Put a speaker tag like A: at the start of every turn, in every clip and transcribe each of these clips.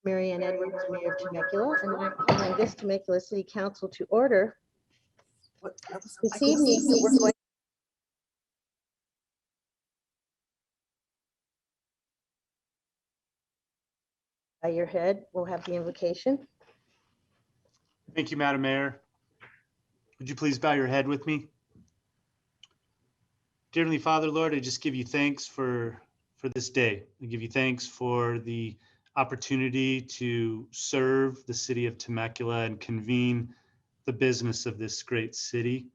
A: Mary Ann Edwards, Mayor of Temecula, and I'm calling this Temecula City Council to order. This evening, we're going by your head. We'll have the invocation.
B: Thank you, Madam Mayor. Would you please bow your head with me? Dear Heavenly Father, Lord, I just give you thanks for this day. I give you thanks for the opportunity to serve the city of Temecula and convene the business of this great city.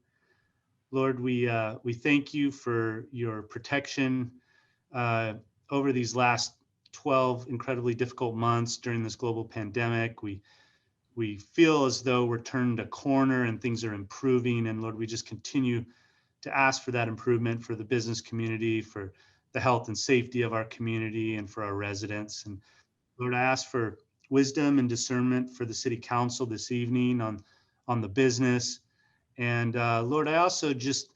B: Lord, we thank you for your protection over these last 12 incredibly difficult months during this global pandemic. We feel as though we're turned a corner and things are improving. And Lord, we just continue to ask for that improvement for the business community, for the health and safety of our community, and for our residents. And Lord, I ask for wisdom and discernment for the city council this evening on the business. And Lord, I also just,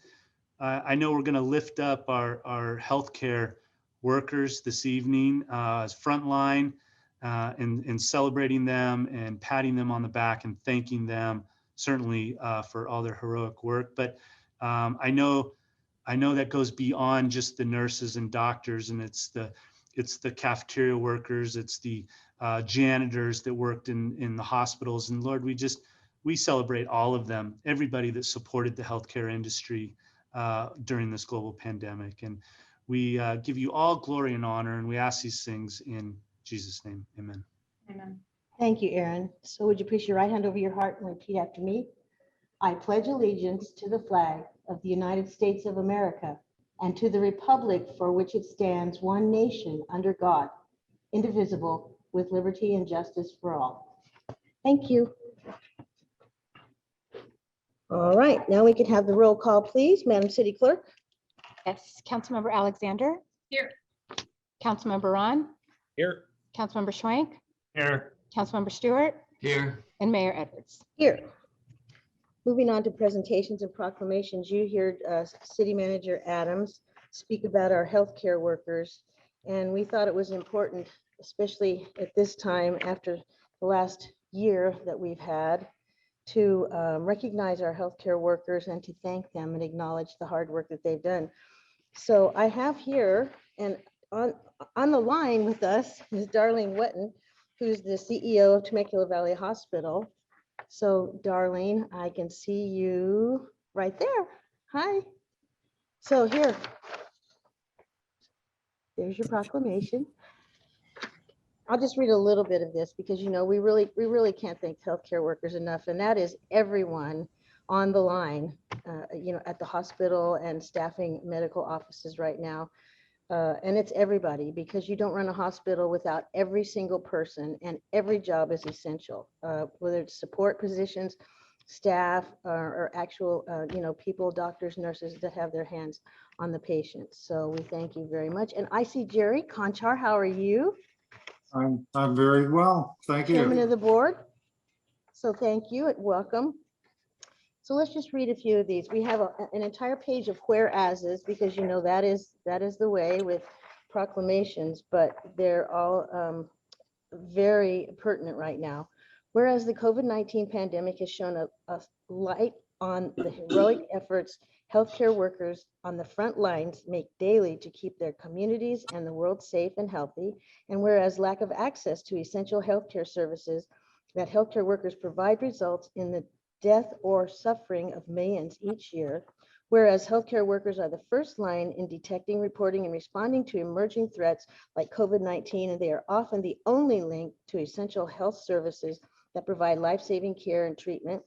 B: I know we're going to lift up our healthcare workers this evening as frontline and celebrating them and patting them on the back and thanking them certainly for all their heroic work. But I know that goes beyond just the nurses and doctors, and it's the cafeteria workers, it's the janitors that worked in the hospitals. And Lord, we celebrate all of them, everybody that supported the healthcare industry during this global pandemic. And we give you all glory and honor, and we ask these things in Jesus' name. Amen.
C: Amen.
A: Thank you, Aaron. So would you place your right hand over your heart and repeat after me? I pledge allegiance to the flag of the United States of America and to the republic for which it stands, one nation under God, indivisible, with liberty and justice for all. Thank you. All right, now we can have the roll call, please. Madam City Clerk.
C: Yes, Councilmember Alexander.
D: Here.
C: Councilmember Ron.
E: Here.
C: Councilmember Schwank.
E: Here.
C: Councilmember Stewart.
E: Here.
C: And Mayor Edwards.
A: Here. Moving on to presentations and proclamations, you heard City Manager Adams speak about our healthcare workers, and we thought it was important, especially at this time after the last year that we've had, to recognize our healthcare workers and to thank them and acknowledge the hard work that they've done. So I have here, and on the line with us is Darlene Wetton, who's the CEO of Temecula Valley Hospital. So Darlene, I can see you right there. Hi. So here, there's your proclamation. I'll just read a little bit of this because, you know, we really can't thank healthcare workers enough, and that is everyone on the line, you know, at the hospital and staffing medical offices right now. And it's everybody, because you don't run a hospital without every single person, and every job is essential, whether it's support positions, staff, or actual, you know, people, doctors, nurses that have their hands on the patients. So we thank you very much. And I see Jerry Conchar. How are you?
F: I'm very well. Thank you.
A: Chairman of the board. So thank you and welcome. So let's just read a few of these. We have an entire page of whereases, because you know that is the way with proclamations, but they're all very pertinent right now. Whereas the COVID-19 pandemic has shown a light on the heroic efforts healthcare workers on the front lines make daily to keep their communities and the world safe and healthy. And whereas lack of access to essential healthcare services that healthcare workers provide results in the death or suffering of millions each year, whereas healthcare workers are the first line in detecting, reporting, and responding to emerging threats like COVID-19, and they are often the only link to essential health services that provide life-saving care and treatment.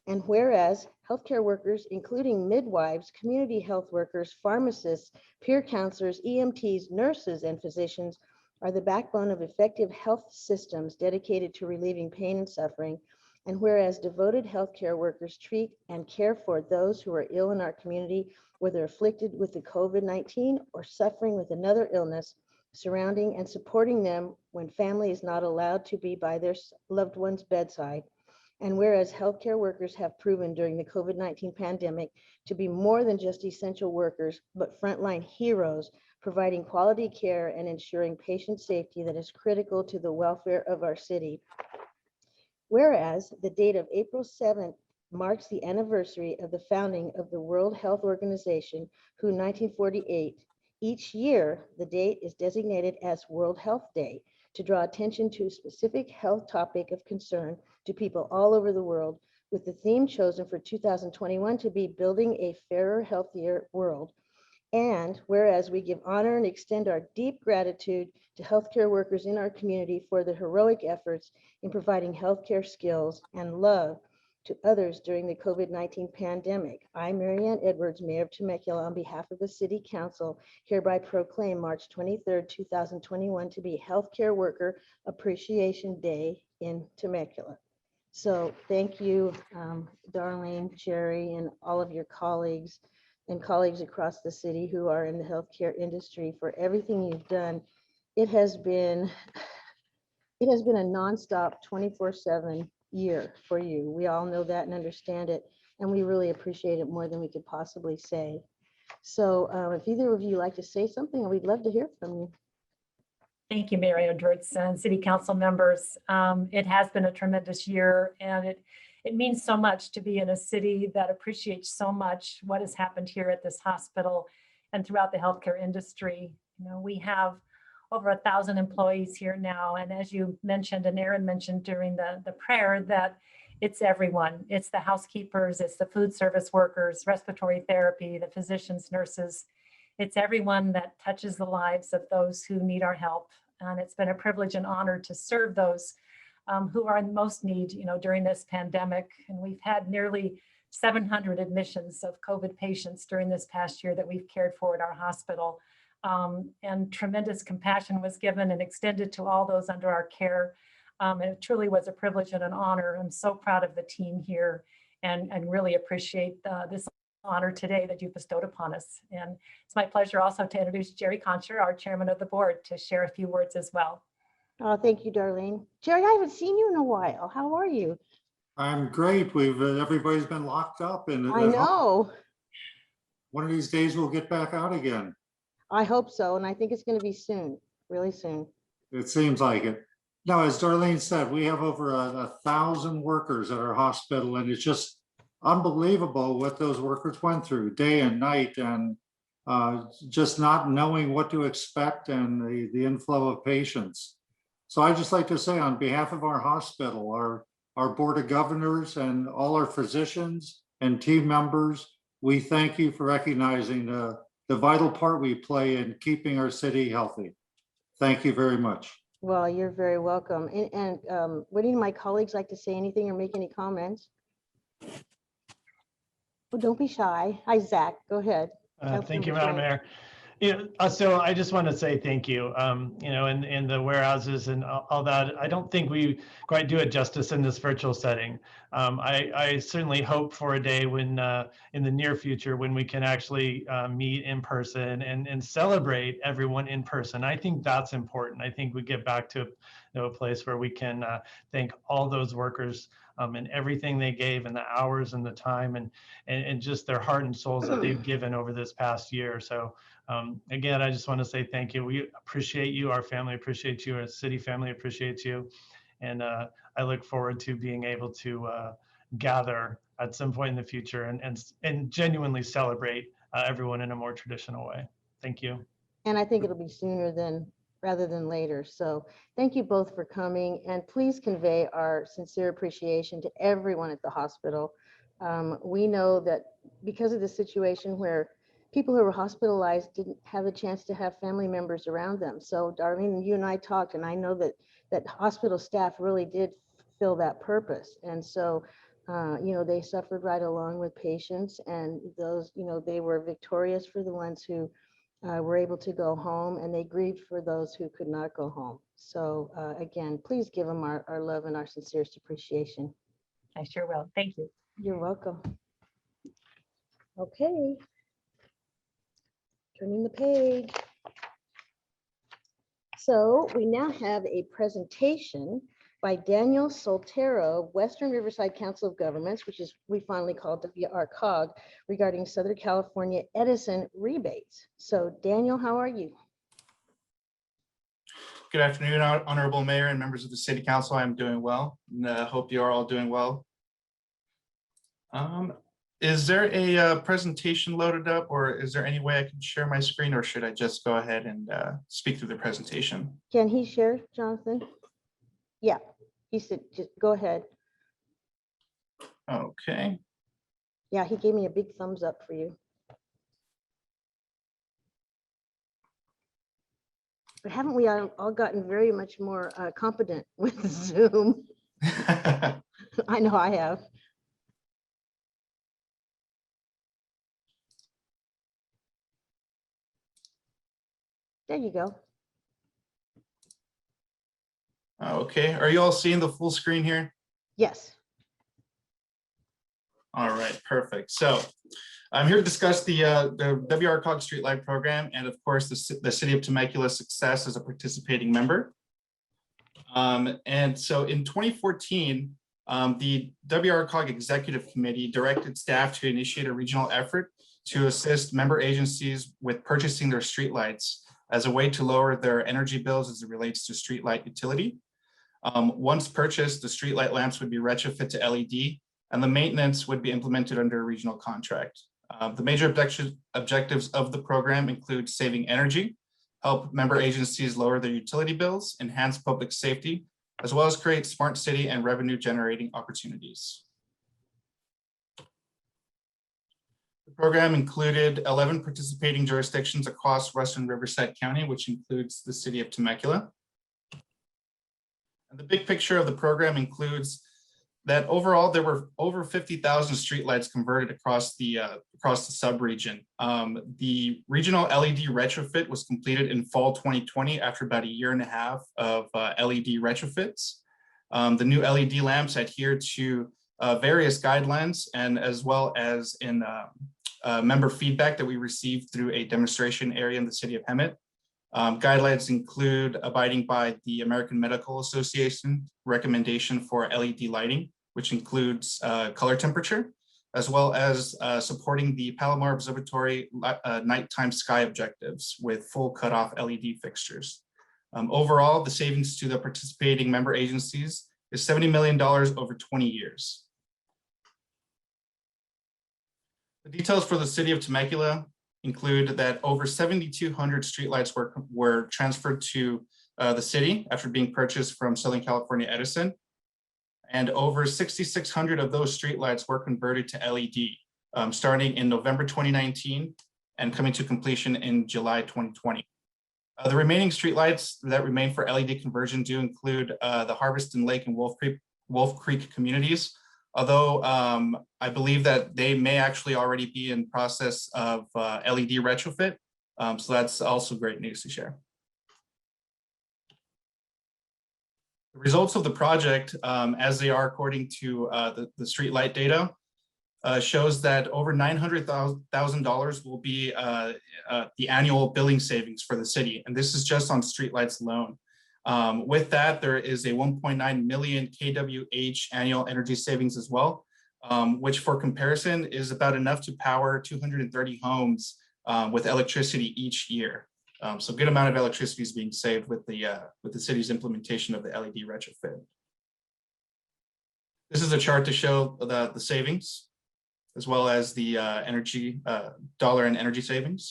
A: And whereas healthcare workers, including midwives, community health workers, pharmacists, peer counselors, EMTs, nurses, and physicians are the backbone of effective health systems dedicated to relieving pain and suffering. And whereas devoted healthcare workers treat and care for those who are ill in our community, whether afflicted with the COVID-19 or suffering with another illness, surrounding and supporting them when family is not allowed to be by their loved one's bedside. And whereas healthcare workers have proven during the COVID-19 pandemic to be more than just essential workers, but frontline heroes, providing quality care and ensuring patient safety that is critical to the welfare of our city. Whereas the date of April 7th marks the anniversary of the founding of the World Health Organization, who in 1948, each year, the date is designated as World Health Day to draw attention to a specific health topic of concern to people all over the world, with the theme chosen for 2021 to be Building a Fairer, Healthier World. And whereas we give honor and extend our deep gratitude to healthcare workers in our community for their heroic efforts in providing healthcare skills and love to others during the COVID-19 pandemic, I, Marianne Edwards, Mayor of Temecula, on behalf of the City Council, hereby proclaim March 23rd, 2021 to be Healthcare Worker Appreciation Day in Temecula. So thank you, Darlene, Jerry, and all of your colleagues and colleagues across the city who are in the healthcare industry for everything you've done. It has been a nonstop 24/7 year for you. We all know that and understand it, and we really appreciate it more than we could possibly say. So if either of you like to say something, we'd love to hear from you.
D: Thank you, Mayor Edwards and City Council members. It has been a tremendous year, and it means so much to be in a city that appreciates so much what has happened here at this hospital and throughout the healthcare industry. You know, we have over 1,000 employees here now, and as you mentioned, and Aaron mentioned during the prayer, that it's everyone. It's the housekeepers, it's the food service workers, respiratory therapy, the physicians, nurses. It's everyone that touches the lives of those who need our help. And it's been a privilege and honor to serve those who are in most need, you know, during this pandemic. And we've had nearly 700 admissions of COVID patients during this past year that we've cared for at our hospital. And tremendous compassion was given and extended to all those under our care. It truly was a privilege and an honor. I'm so proud of the team here and really appreciate this honor today that you bestowed upon us. And it's my pleasure also to introduce Jerry Concher, our chairman of the board, to share a few words as well.
A: Oh, thank you, Darlene. Jerry, I haven't seen you in a while. How are you?
F: I'm great. Everybody's been locked up and
A: I know.
F: one of these days we'll get back out again.
A: I hope so, and I think it's going to be soon, really soon.
F: It seems like it. Now, as Darlene said, we have over 1,000 workers at our hospital, and it's just unbelievable what those workers went through day and night, and just not knowing what to expect and the inflow of patients. So I'd just like to say on behalf of our hospital, our board of governors and all our physicians and team members, we thank you for recognizing the vital part we play in keeping our city healthy. Thank you very much.
A: Well, you're very welcome. And would any of my colleagues like to say anything or make any comments? Well, don't be shy. Hi, Zach. Go ahead.
E: Thank you,
A: Councilmember
E: Madam
A: Swank.
E: Mayor. So I just want to say thank you. In the warehouses and all that, I don't think we quite do it justice in this virtual setting. I certainly hope for a day when, in the near future, when we can actually meet in person and celebrate everyone in person. I think that's important. I think we get back to a place where we can thank all those workers and everything they gave and the hours and the time and just their heart and souls that they've given over this past year. So again, I just want to say thank you. We appreciate you. Our family appreciates you. Our city family appreciates you. And I look forward to being able to gather at some point in the future and genuinely celebrate everyone in a more traditional way. Thank you.
A: And I think it'll be sooner rather than later. So thank you both for coming, and please convey our sincere appreciation to everyone at the hospital. We know that because of the situation where people who were hospitalized didn't have a chance to have family members around them. So Darlene, you and I talked, and I know that hospital staff really did fill that purpose. And so, they suffered right along with patients, and those, they were victorious for the ones who were able to go home, and they grieved for those who could not go home. So again, please give them our love and our sincerest appreciation.
D: I sure will. Thank you.
A: You're welcome. Okay. Turning the page. So we now have a presentation by Daniel Soltero, Western Riverside Council of Governments, which is we finally called WRCOG, regarding Southern California Edison rebates. So Daniel, how are you?
G: Good afternoon, Honorable Mayor and members of the City Council. I'm doing well, and hope you are all doing well. Is there a presentation loaded up, or is there any way I can share my screen, or should I just go ahead and speak through the presentation?
A: Can he share, Jonathan? Yeah, he said, just go ahead.
G: Okay.
A: Yeah, he gave me a big thumbs up for you. But haven't we all gotten very much more competent with Zoom? I know I have. There you go.
G: Okay, are you all seeing the full screen here?
A: Yes.
G: All right, perfect. So I'm here to discuss the WRCOG Streetlight Program and, of course, the City of Temecula's success as a participating member. And so in 2014, the WRCOG Executive Committee directed staff to initiate a regional effort to assist member agencies with purchasing their streetlights as a way to lower their energy bills as it relates to streetlight utility. Once purchased, the streetlight lamps would be retrofit to LED, and the maintenance would be implemented under a regional contract. The major objectives of the program include saving energy, help member agencies lower their utility bills, enhance public safety, as well as create smart city and revenue generating opportunities. The program included 11 participating jurisdictions across Western Riverside County, which includes the City of Temecula. And the big picture of the program includes that overall there were over 50,000 streetlights converted across the sub-region. The regional LED retrofit was completed in fall 2020 after about a year and a half of LED retrofits. The new LED lamps adhere to various guidelines, and as well as in member feedback that we received through a demonstration area in the city of Hemet. Guidelines include abiding by the American Medical Association recommendation for LED lighting, which includes color temperature, as well as supporting the Palomar Observatory nighttime sky objectives with full cutoff LED fixtures. Overall, the savings to the participating member agencies is $70 million over 20 years. The details for the City of Temecula include that over 7,200 streetlights were transferred to the city after being purchased from Southern California Edison, and over 6,600 of those streetlights were converted to LED starting in November 2019 and coming to completion in July 2020. The remaining streetlights that remain for LED conversion do include the Harveston Lake and Wolf Creek communities, although I believe that they may actually already be in process of LED retrofit. So that's also great news to share. The results of the project, as they are according to the streetlight data, shows that over $900,000 will be the annual billing savings for the city. And this is just on streetlights alone. With that, there is a 1.9 million kWh annual energy savings as well, which for comparison is about enough to power 230 homes with electricity each year. So a good amount of electricity is being saved with the city's implementation of the LED retrofit. This is a chart to show the savings, as well as the dollar and energy savings.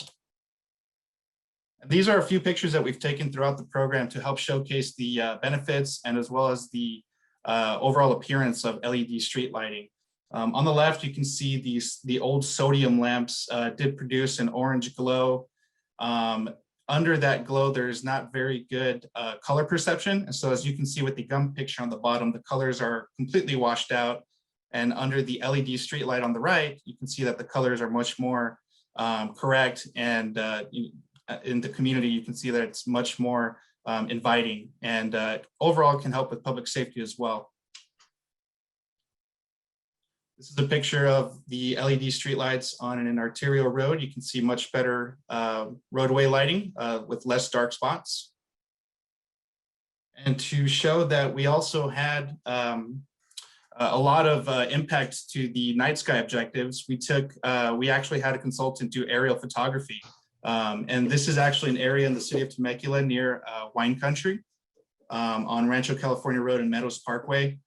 G: And these are a few pictures that we've taken throughout the program to help showcase the benefits and as well as the overall appearance of LED street lighting. On the left, you can see the old sodium lamps did produce an orange glow. Under that glow, there's not very good color perception. And so as you can see with the gum picture on the bottom, the colors are completely washed out. And under the LED street light on the right, you can see that the colors are much more correct. And in the community, you can see that it's much more inviting and overall can help with public safety as well. This is a picture of the LED streetlights on an arterial road. You can see much better roadway lighting with less dark spots. And to show that we also had a lot of impact to the night sky objectives, we actually had a consultant do aerial photography. And this is actually an area in the city of Temecula near wine country on Rancho California Road and Meadows Parkway.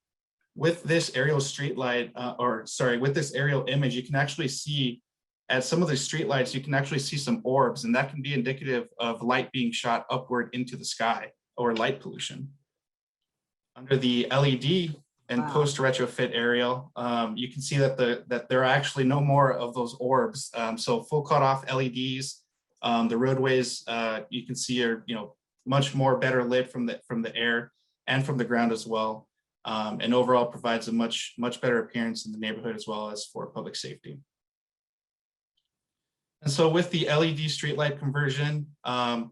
G: With this aerial with this aerial image, you can actually see at some of the streetlights, you can actually see some orbs, and that can be indicative of light being shot upward into the sky or light pollution. Under the LED and post retrofit aerial, you can see that that there are actually no more of those orbs. So full cutoff LEDs, the roadways you can see are much more better lit from the air and from the ground as well, and overall provides a much better appearance in the neighborhood as well as for public safety. And so with the LED streetlight conversion, and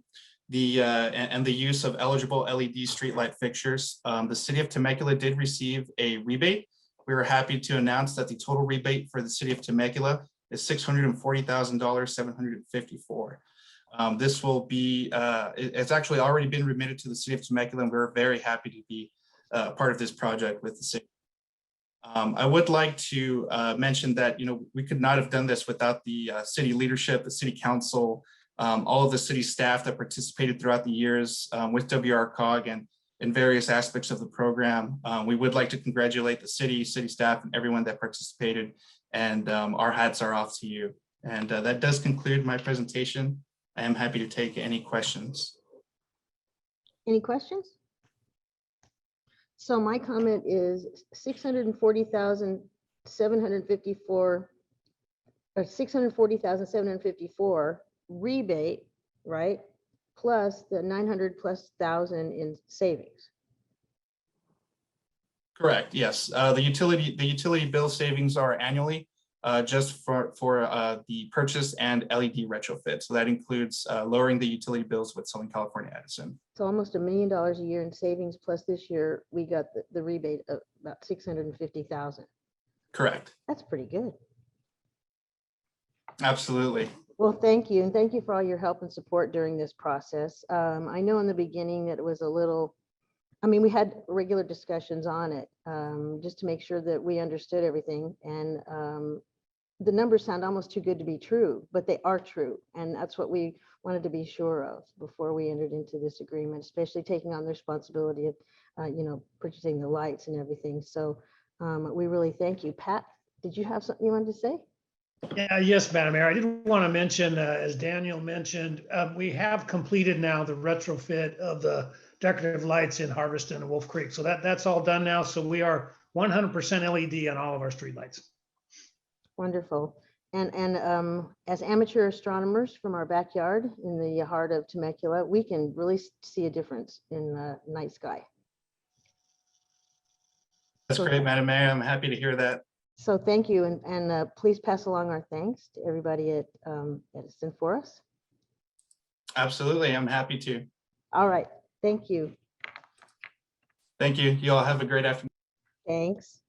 G: the use of eligible LED streetlight fixtures, the city of Temecula did receive a rebate. We were happy to announce that the total rebate for the city of Temecula is $640,754. This will be, it's actually already been remitted to the city of Temecula, and we're very happy to be part of this project with the city. I would like to mention that we could not have done this without the city leadership, the city council, all of the city staff that participated throughout the years with WRCOG and in various aspects of the program. We would like to congratulate the city staff, and everyone that participated, and our hats are off to you. And that does conclude my presentation. I am happy to take any questions.
A: Any questions? So my comment is 640,754 or 640,754 rebate, right? Plus the 900,000+ in savings.
G: Correct. Yes. The utility bill savings are annually, just for the purchase and LED retrofit. So that includes lowering the utility bills with Southern California Edison.
A: So almost $1 million a year in savings. Plus this year we got the rebate of about 650,000.
G: Correct.
A: That's pretty good.
G: Absolutely.
A: Well, thank you. And thank you for all your help and support during this process. I know in the beginning that it was a little, we had regular discussions on it just to make sure that we understood everything. And the numbers sound almost too good to be true, but they are true. And that's what we wanted to be sure of before we entered into this agreement, especially taking on the responsibility of, purchasing the lights and everything. So we really thank you. Pat, did you have something you wanted to say?
H: Yeah, yes, Madam Mayor. I did want to mention, as Daniel mentioned, we have completed now the retrofit of the decorative lights in Harveston and Wolf Creek. So that's all done now. So we are 100% LED on all of our street lights.
A: Wonderful. And as amateur astronomers from our backyard in the heart of Temecula, we can really see a difference in the night sky.
G: That's great, Madam Mayor. I'm happy to hear that.
A: So thank you, and please pass along our thanks to everybody at Edison for us.
G: Absolutely, I'm happy to.
A: All right, thank you.
G: Thank you. You all have a great afternoon.
A: Thanks.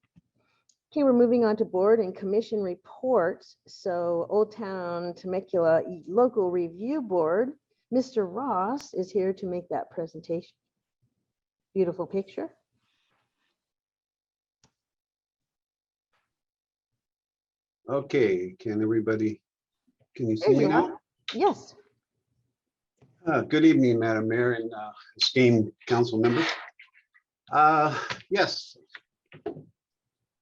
A: Okay, we're moving on to board and commission reports. So Old Town Temecula Local Review Board, Mr. Ross is here to make that presentation. Beautiful picture.
I: Okay, can you see
A: There
I: me
A: you
I: now?
A: are. Yes.
I: Good evening, Madam Mayor and esteemed council members. Yes,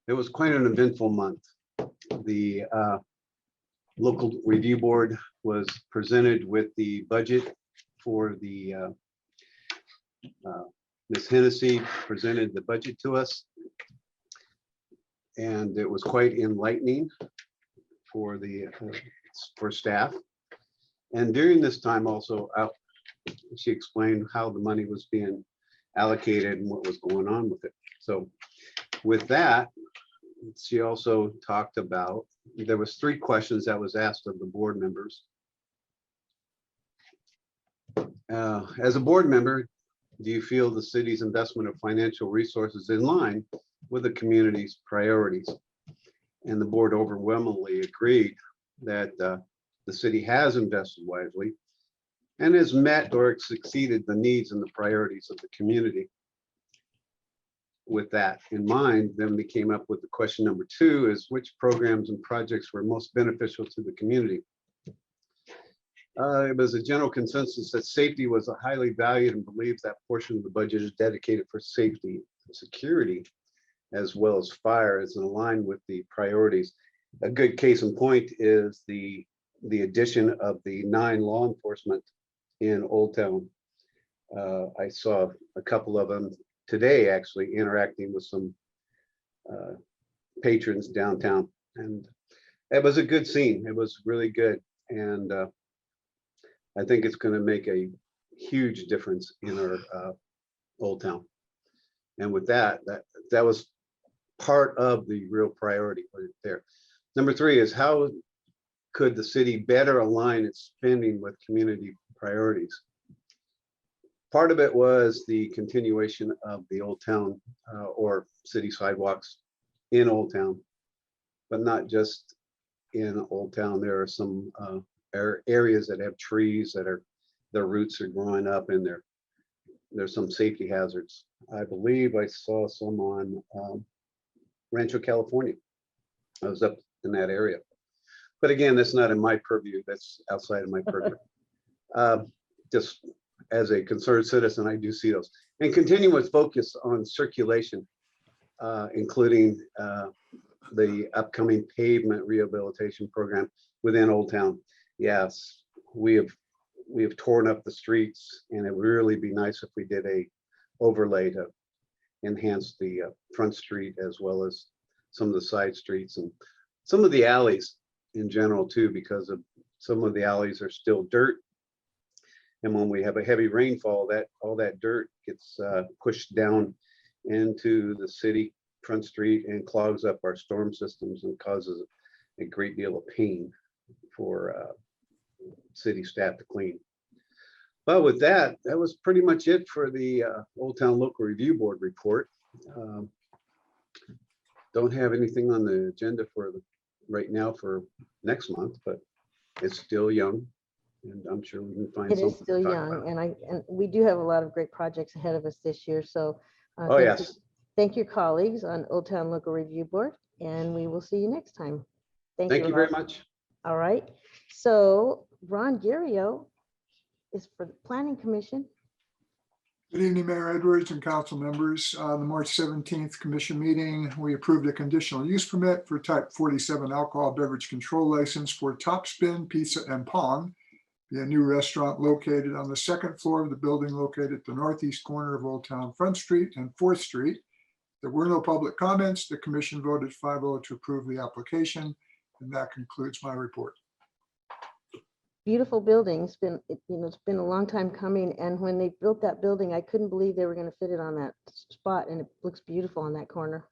I: it was quite an eventful month. The local review board was presented with the budget for the Ms. Hennessy presented the budget to us, and it was quite enlightening for staff. And during this time also, she explained how the money was being allocated and what was going on with it. So with that, she also talked about, there was 3 questions that was asked of the board members. As a board member, do you feel the city's investment of financial resources in line with the community's priorities? And the board overwhelmingly agreed that the city has invested wisely and has met or exceeded the needs and the priorities of the community. with that in mind, then we came up with the question number 2 is which programs and projects were most beneficial to the community? It was a general consensus that safety was a highly valued and believed that portion of the budget is dedicated for safety and security, as well as fire, is in line with the priorities. A good case in point is the addition of the 9 law enforcement in Old Town. I saw a couple of them today, actually interacting with some patrons downtown, and it was a good scene. It was really good, and I think it's going to make a huge difference in our Old Town. And with that was part of the real priority right there. Number 3 is how could the city better align its spending with community priorities? Part of it was the continuation of the Old Town or city sidewalks in Old Town, but not just in Old Town. There are some areas that have trees that their roots are growing up, and there's some safety hazards. I believe I saw some on Rancho California. I was up in that area, but again, that's not in my purview. That's outside of my purview. Just as a concerned citizen, I do see those. And continuous focus on circulation, including the upcoming pavement rehabilitation program within Old Town. Yes, we have torn up the streets, and it would really be nice if we did a overlay to enhance the front street as well as some of the side streets and some of the alleys in general too, because of some of the alleys are still dirt. And when we have a heavy rainfall, all that dirt gets pushed down into the city front street and clogs up our storm systems and causes a great deal of pain for city staff to clean. But with that was pretty much it for the Old Town Local Review Board report. Don't have anything on the agenda for right now for next month, but it's still young, and I'm sure we can find
A: It
I: something
A: is still
I: to talk
A: young,
I: about.
A: and we do have a lot of great projects ahead of us this year. So
I: Oh, yes.
A: thank your colleagues on Old Town Local Review Board, and we will see you next time.
I: Thank you very
A: Ross.
I: much.
A: All right. So Ron Guerrio is for the Planning Commission.
J: Good evening, Mayor Edwards and council members. The March 17th commission meeting, we approved a conditional use permit for type 47 alcohol beverage control license for Top Spin Pizza and Pong, be a new restaurant located on the 2nd floor of the building located at the northeast corner of Old Town Front Street and 4th Street. There were no public comments. The commission voted 5-0 to approve the application, and that concludes my report.
A: Beautiful building. It's been a long time coming, and when they built that building, I couldn't believe they were going to fit it on that spot, and it looks beautiful on that corner.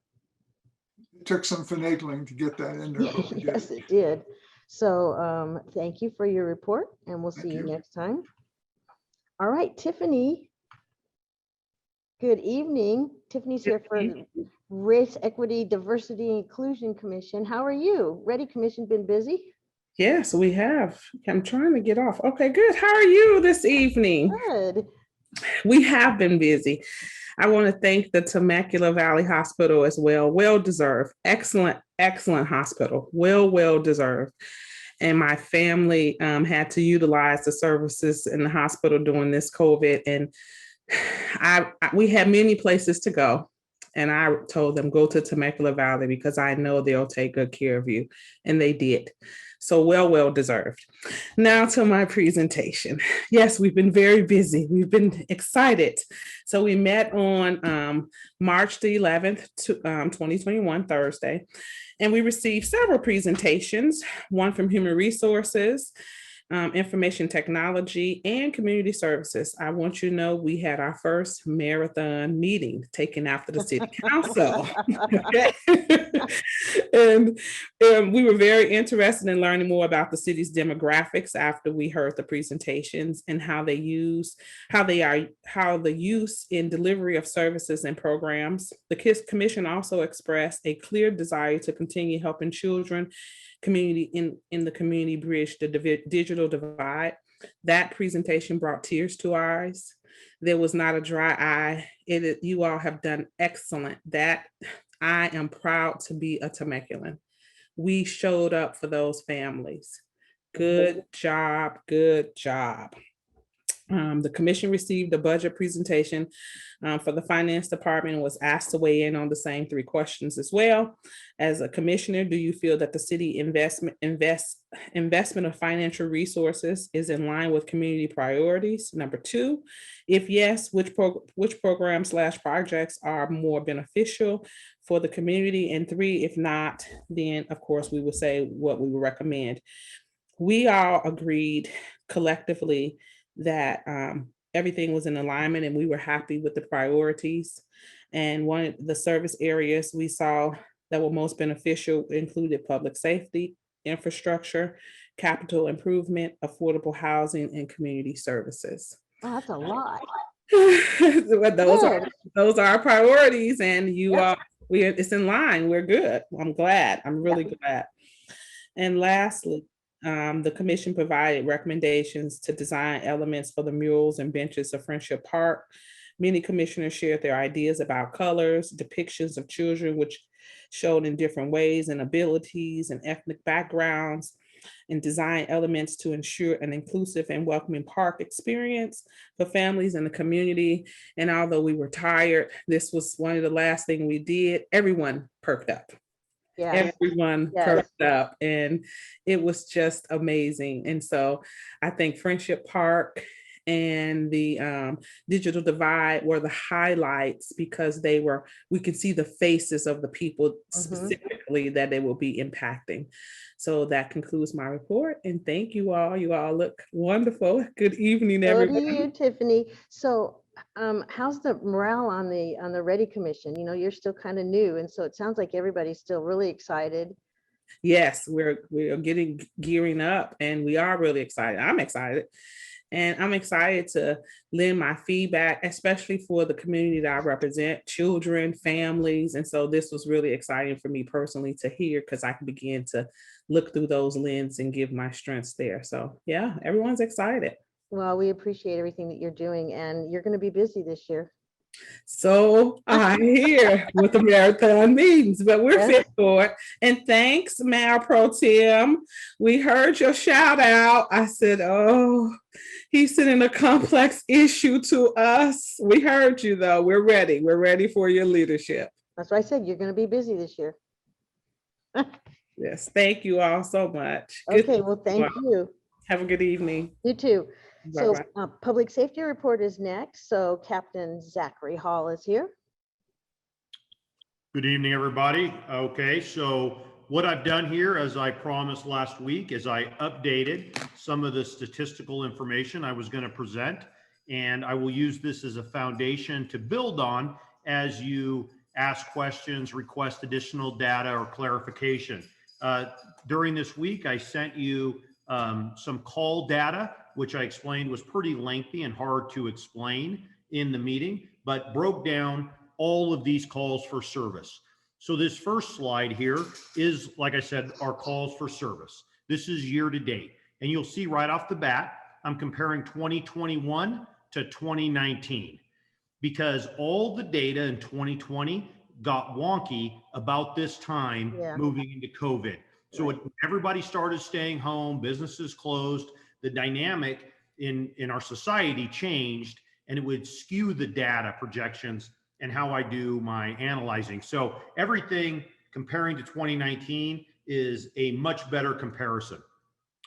J: It took some finagling to get that in there. But we did.
A: Yes, it did. So thank you for your report, and we'll see
J: Thank
A: you
J: you.
A: next time. All right, Tiffany. Good evening. Tiffany's here for the Race, Equity, Diversity, and Inclusion Commission. How are you? Ready Commission been busy?
K: Yes, we have. I'm trying to get off. Okay, good. How are you this evening?
A: Good.
K: We have been busy. I want to thank the Temecula Valley Hospital as well. Well deserved. Excellent, excellent hospital. Well deserved. And my family had to utilize the services in the hospital during this COVID. And we had many places to go. And I told them, go to Temecula Valley because I know they'll take good care of you. And they did. So well deserved. Now to my presentation. Yes, we've been very busy. We've been excited. So we met on March the 11th, 2021, Thursday, and we received several presentations, one from Human Resources, Information Technology, and Community Services. I want you to know we had our first marathon meeting taken after the City Council. Okay. And we were very interested in learning more about the city's demographics after we heard the presentations and how the use in delivery of services and programs. The Commission also expressed a clear desire to continue helping children in the community bridge the digital divide. That presentation brought tears to our eyes. There was not a dry eye. You all have done excellent. That I am proud to be a Temecula's. We showed up for those families. Good job, good job. The commission received a budget presentation for the finance department and was asked to weigh in on the same 3 questions as well. As a commissioner, do you feel that the city investment of financial resources is in line with community priorities? Number 2, if yes, which programs / projects are more beneficial for the community? And 3, if not, then of course we would say what we would recommend. We all agreed collectively that everything was in alignment and we were happy with the priorities. And one of the service areas we saw that were most beneficial included public safety, infrastructure, capital improvement, affordable housing, and community services.
A: Wow, that's a lot.
K: Those are our priorities, and
A: Yep.
K: It's in line. We're good. I'm glad. I'm really glad. And lastly, the commission provided recommendations to design elements for the murals and benches of Friendship Park. Many commissioners shared their ideas about colors, depictions of children, which showed in different ways and abilities and ethnic backgrounds, and design elements to ensure an inclusive and welcoming park experience for families in the community. And although we were tired, this was one of the last things we did. Everyone perked up.
A: Yeah.
K: Everyone perked up, and it was just amazing. And so I think Friendship Park and the digital divide were the highlights because we could see the faces of the people specifically that they will be impacting. So that concludes my report, and thank you all. You all look wonderful. Good evening, everyone.
A: So do you, Tiffany. So how's the morale on the Ready Commission? You know, you're still kind of new, and so it sounds like everybody's still really excited.
K: Yes, we're gearing up, and we are really excited. I'm excited. And I'm excited to lend my feedback, especially for the community that I represent, children, families. And so this was really exciting for me personally to hear, because I can begin to look through those lenses and give my strengths there. So yeah, everyone's excited.
A: Well, we appreciate everything that you're doing, and you're going to be busy this year.
K: So I hear with the marathon meetings, but we're fit for it. And thanks, Mayor Pro Tem. We heard your shout out. I said, oh, he's sending a complex issue to us. We heard you though. We're ready. We're ready for your leadership.
A: That's why I said you're going to be busy this year.
K: Yes. Thank you all so much.
A: Okay. Well, thank you.
K: Have a good evening.
A: You too.
K: Bye-bye.
A: So public safety report is next. So Captain Zachary Hall is here.
L: Good evening, everybody. Okay, so what I've done here, as I promised last week, is I updated some of the statistical information I was going to present, and I will use this as a foundation to build on as you ask questions, request additional data or clarification. During this week, I sent you some call data, which I explained was pretty lengthy and hard to explain in the meeting, but broke down all of these calls for service. So this first slide here is, like I said, our calls for service. This is year to date. And you'll see right off the bat, I'm comparing 2021 to 2019 because all the data in 2020 got wonky about this time moving into COVID. So everybody started staying home, businesses closed, the dynamic in our society changed, and it would skew the data projections and how I do my analyzing. So everything comparing to 2019 is a much better comparison.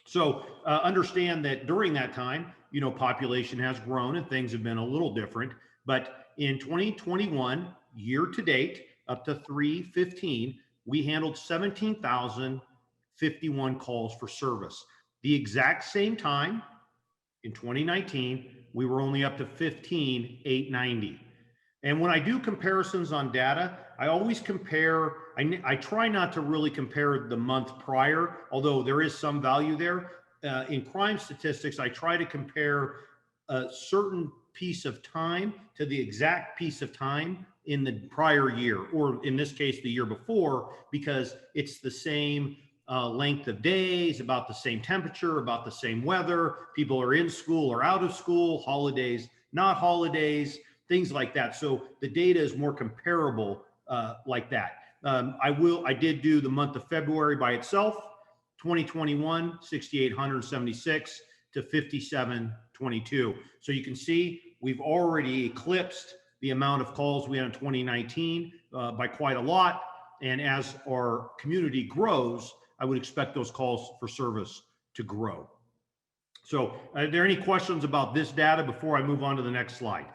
L: So understand that during that time, you know, population has grown and things have been a little different, but in 2021, year to date, up to 3/15, we handled 17,051 calls for service. The exact same time in 2019, we were only up to 15,890. And when I do comparisons on data, I always compare, I try not to really compare the month prior, although there is some value there. In crime statistics, I try to compare a certain piece of time to the exact piece of time in the prior year, or in this case, the year before, because it's the same length of days, about the same temperature, about the same weather. People are in school or out of school, holidays, not holidays, things like that. So the data is more comparable like that. I did do the month of February by itself, 2021, 6,876 to 5,722. So you can see we've already eclipsed the amount of calls we had in 2019 by quite a lot. And as our community grows, I would expect those calls for service to grow. So are there any questions about this data before I move on to the next slide?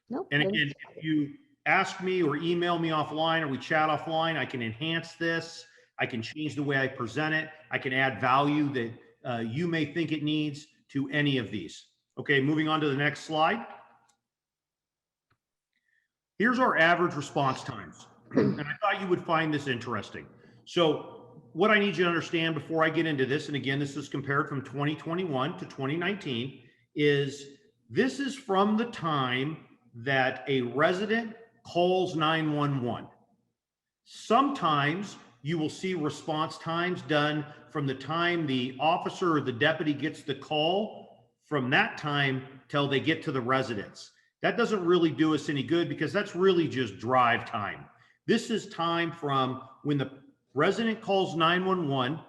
A: Nope.
L: And again, if you ask me or email me offline or we chat offline, I can enhance this. I can change the way I present it. I can add value that you may think it needs to any of these. Okay, moving on to the next slide. Here's our average response times. And I thought you would find this interesting. So what I need you to understand before I get into this, and again, this is compared from 2021 to 2019, is this is from the time that a resident calls 911. Sometimes you will see response times done from the time the officer or the deputy gets the call, from that time till they get to the residence. That doesn't really do us any good because that's really just drive time. This is time from when the resident calls 911,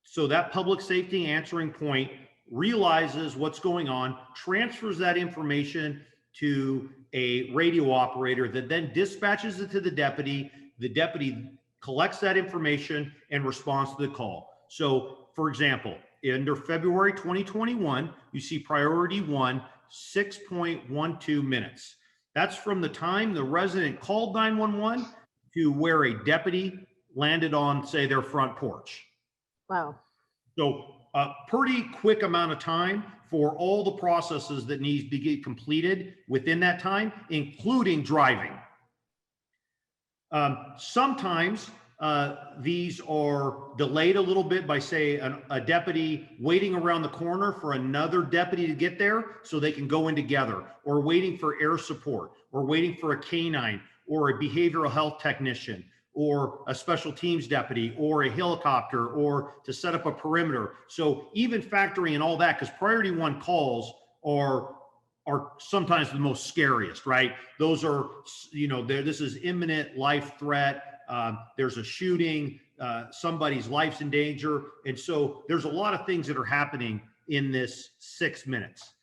L: so that public safety answering point realizes what's going on, transfers that information to a radio operator that then dispatches it to the deputy. The deputy collects that information and responds to the call. So for example, under February 2021, you see priority 1, 6.12 minutes. That's from the time the resident called 911 to where a deputy landed on, say, their front porch.
A: Wow.
L: So a pretty quick amount of time for all the processes that need to get completed within that time, including driving. Sometimes these are delayed a little bit by, say, a deputy waiting around the corner for another deputy to get there so they can go in together, or waiting for air support, or waiting for a canine, or a behavioral health technician, or a special teams deputy, or a helicopter, or to set up a perimeter. So even factoring in all that, because priority 1 calls are sometimes the most scariest, right? Those are, you know, this is imminent life threat. There's a shooting, somebody's life's in danger. And so there's a lot of things that are happening in this 6 minutes.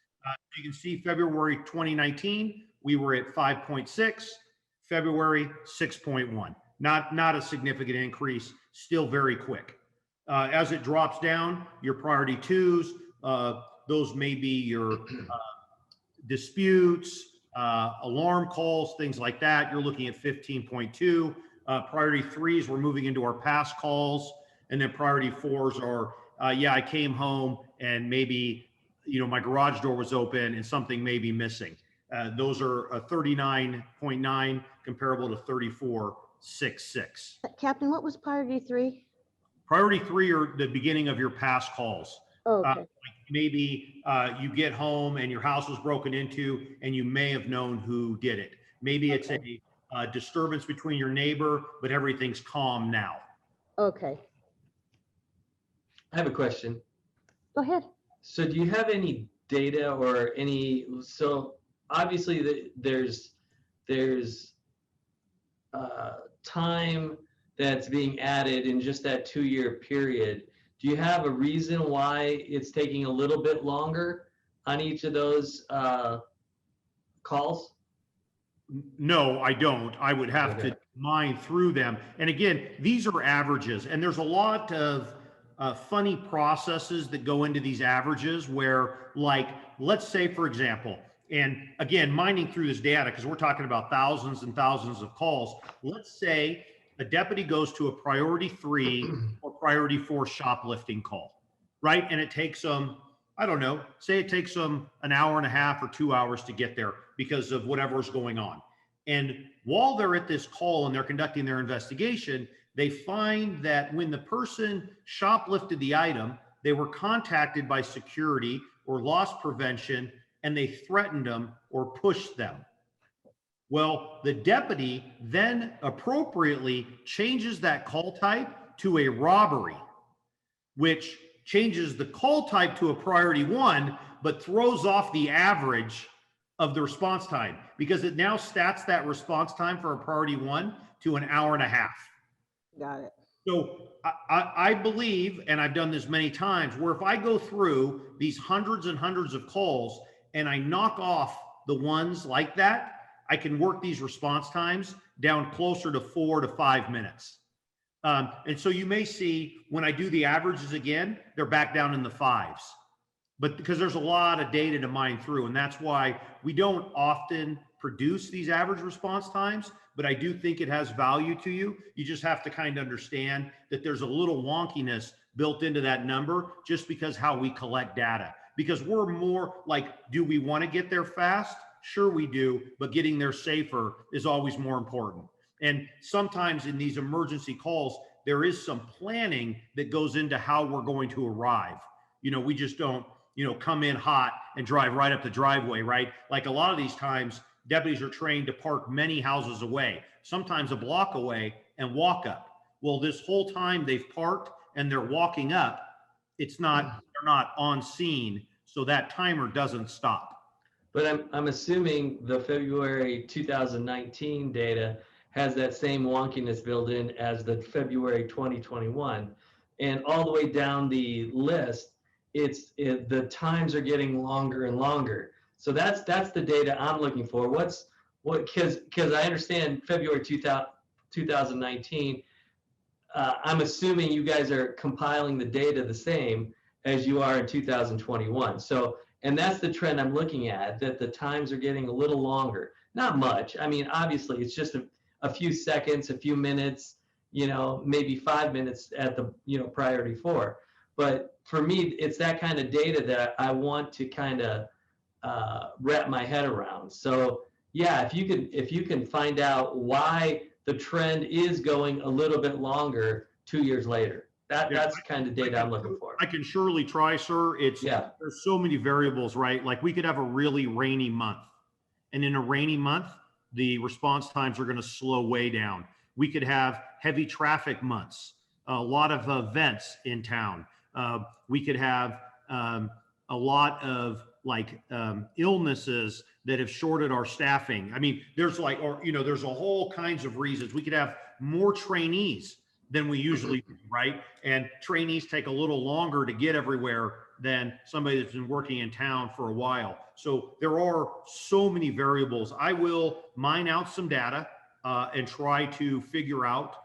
L: You can see February 2019, we were at 5.6, February 6.1. Not a significant increase, still very quick. As it drops down, your priority 2s, those may be your disputes, alarm calls, things like that. You're looking at 15.2. Priority 3s, we're moving into our pass calls. And then priority 4s are, yeah, I came home and maybe, you know, my garage door was open and something may be missing. Those are a 39.9 comparable to 34.66.
A: Captain, what was priority 3?
L: Priority 3 are the beginning of your past calls.
A: Oh, okay.
L: Like maybe you get home and your house was broken into and you may have known who did it. Maybe it's a disturbance between your neighbor, but everything's calm now.
A: Okay.
M: I have a question.
A: Go ahead.
M: So do you have any data or any, so obviously there's time that's being added in just that 2-year period. Do you have a reason why it's taking a little bit longer on each of those calls?
L: No, I don't. I would have to mine through them. And again, these are averages, and there's a lot of funny processes that go into these averages where, like, let's say, for example, and again, mining through this data, because we're talking about thousands and thousands of calls. Let's say a deputy goes to a priority 3 or priority 4 shoplifting call, right? And it takes them, I don't know, say it takes them an hour and a half or 2 hours to get there because of whatever's going on. And while they're at this call and they're conducting their investigation, they find that when the person shoplifted the item, they were contacted by security or loss prevention, and they threatened them or pushed them. Well, the deputy then appropriately changes that call type to a robbery, which changes the call type to a priority 1, but throws off the average of the response time, because it now stats that response time for a priority one to an hour and a half.
A: Got it.
L: So I believe, and I've done this many times, where if I go through these hundreds and hundreds of calls and I knock off the ones like that, I can work these response times down closer to 4 to 5 minutes. And so you may see when I do the averages again, they're back down in the 5s. But because there's a lot of data to mine through, and that's why we don't often produce these average response times, but I do think it has value to you. You just have to kind of understand that there's a little wonkiness built into that number just because how we collect data. Because we're more like, do we want to get there fast? Sure we do, but getting there safer is always more important. And sometimes in these emergency calls, there is some planning that goes into how we're going to arrive. You know, we just don't, you know, come in hot and drive right up the driveway, right? Like a lot of these times, deputies are trained to park many houses away, sometimes a block away, and walk up. Well, this whole time they've parked and they're walking up, it's not, they're not on scene, so that timer doesn't stop.
M: But I'm assuming the February 2019 data has that same wonkiness built in as the February 2021. And all the way down the list, the times are getting longer and longer. So that's the data I'm looking for. Because I understand February 2019, I'm assuming you guys are compiling the data the same as you are in 2021. So, and that's the trend I'm looking at, that the times are getting a little longer. Not much. I mean, obviously it's just a few seconds, a few minutes, you know, maybe 5 minutes at the, you know, priority 4. But for me, it's that kind of data that I want to kind of wrap my head around. So yeah, if you can find out why the trend is going a little bit longer 2 years later, that's the kind of data I'm looking for.
L: I can surely try, sir. There's so many variables, right? Like we could have a really rainy month, and in a rainy month, the response times are going to slow way down. We could have heavy traffic months, a lot of events in town. We could have a lot of illnesses that have shorted our staffing. I mean, there's like, or, you know, there's a whole kinds of reasons. We could have more trainees than we usually do, right? And trainees take a little longer to get everywhere than somebody that's been working in town for a while. So there are so many variables. I will mine out some data and try to figure out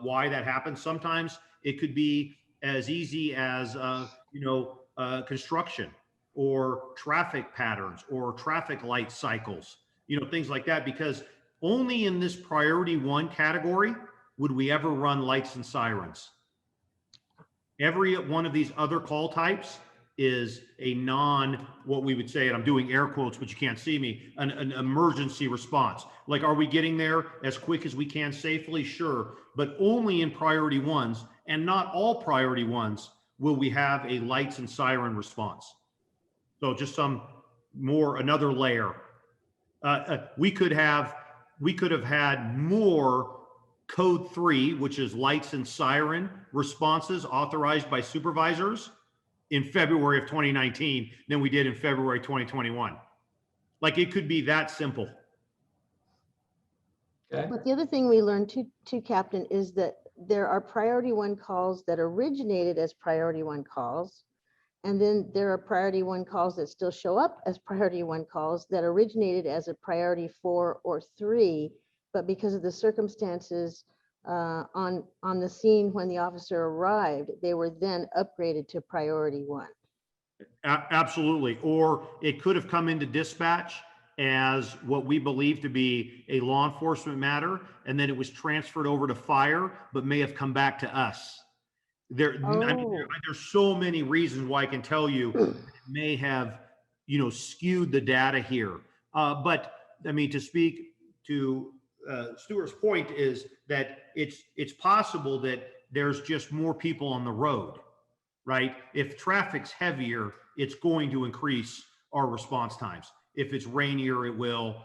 L: why that happens. Sometimes it could be as easy as, construction or traffic patterns or traffic light cycles, you know, things like that, because only in this priority 1 category would we ever run lights and sirens. Every one of these other call types is a what we would say, and I'm doing air quotes, but you can't see me, an emergency response. Like, are we getting there as quick as we can safely? Sure, but only in priority 1s, and not all priority 1s will we have a lights and siren response. So just another layer. We could have had more code 3, which is lights and siren responses authorized by supervisors in February of 2019 than we did in February 2021. Like, it could be that simple.
M: Okay.
A: But the other thing we learned too, Captain, is that there are priority 1 calls that originated as priority 1 calls. And then there are priority 1 calls that still show up as priority 1 calls that originated as a priority 4 or 3, but because of the circumstances on the scene when the officer arrived, they were then upgraded to priority 1.
L: Absolutely. Or it could have come into dispatch as what we believe to be a law enforcement matter, and then it was transferred over to fire, but may have come back to us. I mean, there's so many reasons why I can tell you it may have, skewed the data here. But I mean, to speak to Stuart's point is that it's possible that there's just more people on the road, right? If traffic's heavier, it's going to increase our response times. If it's rainier, it will.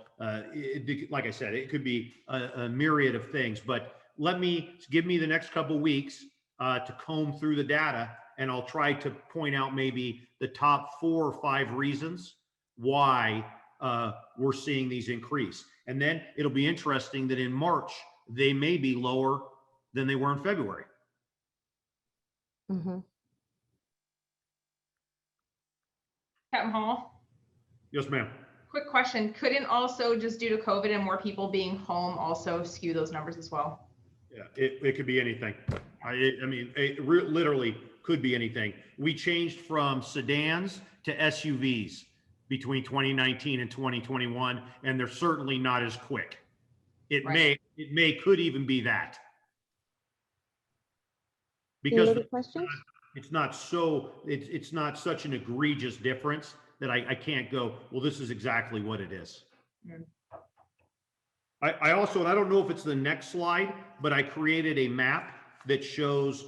L: Like I said, it could be a myriad of things. But give me the next couple of weeks to comb through the data, and I'll try to point out maybe the top 4 or 5 reasons why we're seeing these increase. And then it'll be interesting that in March, they may be lower than they were in February.
A: Mhm.
N: Captain Hall,
L: Yes, ma'am.
N: quick question. Couldn't also, just due to COVID and more people being home, also skew those numbers as well?
L: Yeah, it could be anything. I mean, literally could be anything. We changed from sedans to SUVs between 2019 and 2021, and they're certainly not as quick. It could even be that.
A: Any
L: Because
A: other questions?
L: it's not such an egregious difference that I can't go, well, this is exactly what it is. I also, and I don't know if it's the next slide, but I created a map that shows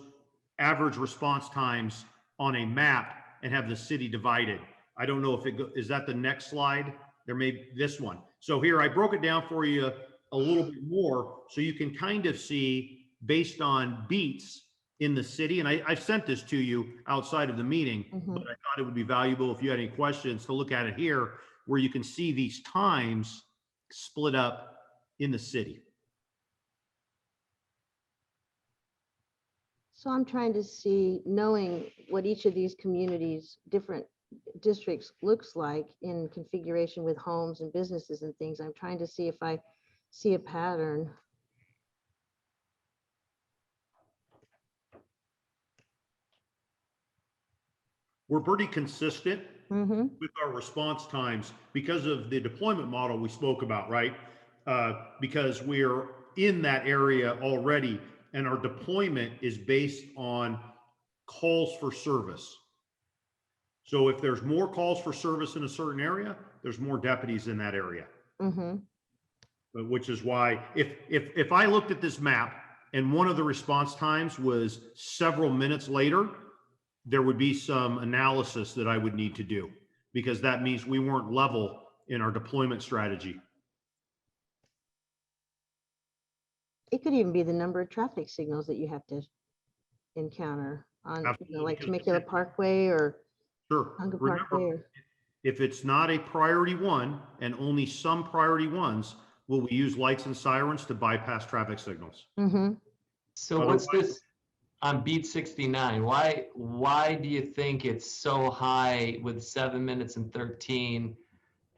L: average response times on a map and have the city divided. I don't know if is that the next slide? There may be this one. So here I broke it down for you a little bit more so you can kind of see based on beats in the city. And I sent this to you outside of the meeting, but I thought it would be valuable if you had any questions to look at it here, where you can see these times split up in the city.
A: So I'm trying to see, knowing what each of these communities, different districts looks like in configuration with homes and businesses and things. I'm trying to see if I see a pattern.
L: We're pretty consistent with our response times because of the deployment model we spoke about, right? Because we're in that area already, and our deployment is based on calls for service. So if there's more calls for service in a certain area, there's more deputies in that area. Which is why if I looked at this map and one of the response times was several minutes later, there would be some analysis that I would need to do, because that means we weren't level in our deployment strategy.
A: It could even be the number of traffic signals that you have to encounter on, like Temecula Parkway or Hunger Parkway. Or...
L: If it's not a priority one and only some priority ones, will we use lights and sirens to bypass traffic signals?
M: So what's this on beat 69? Why do you think it's so high with 7 minutes and 13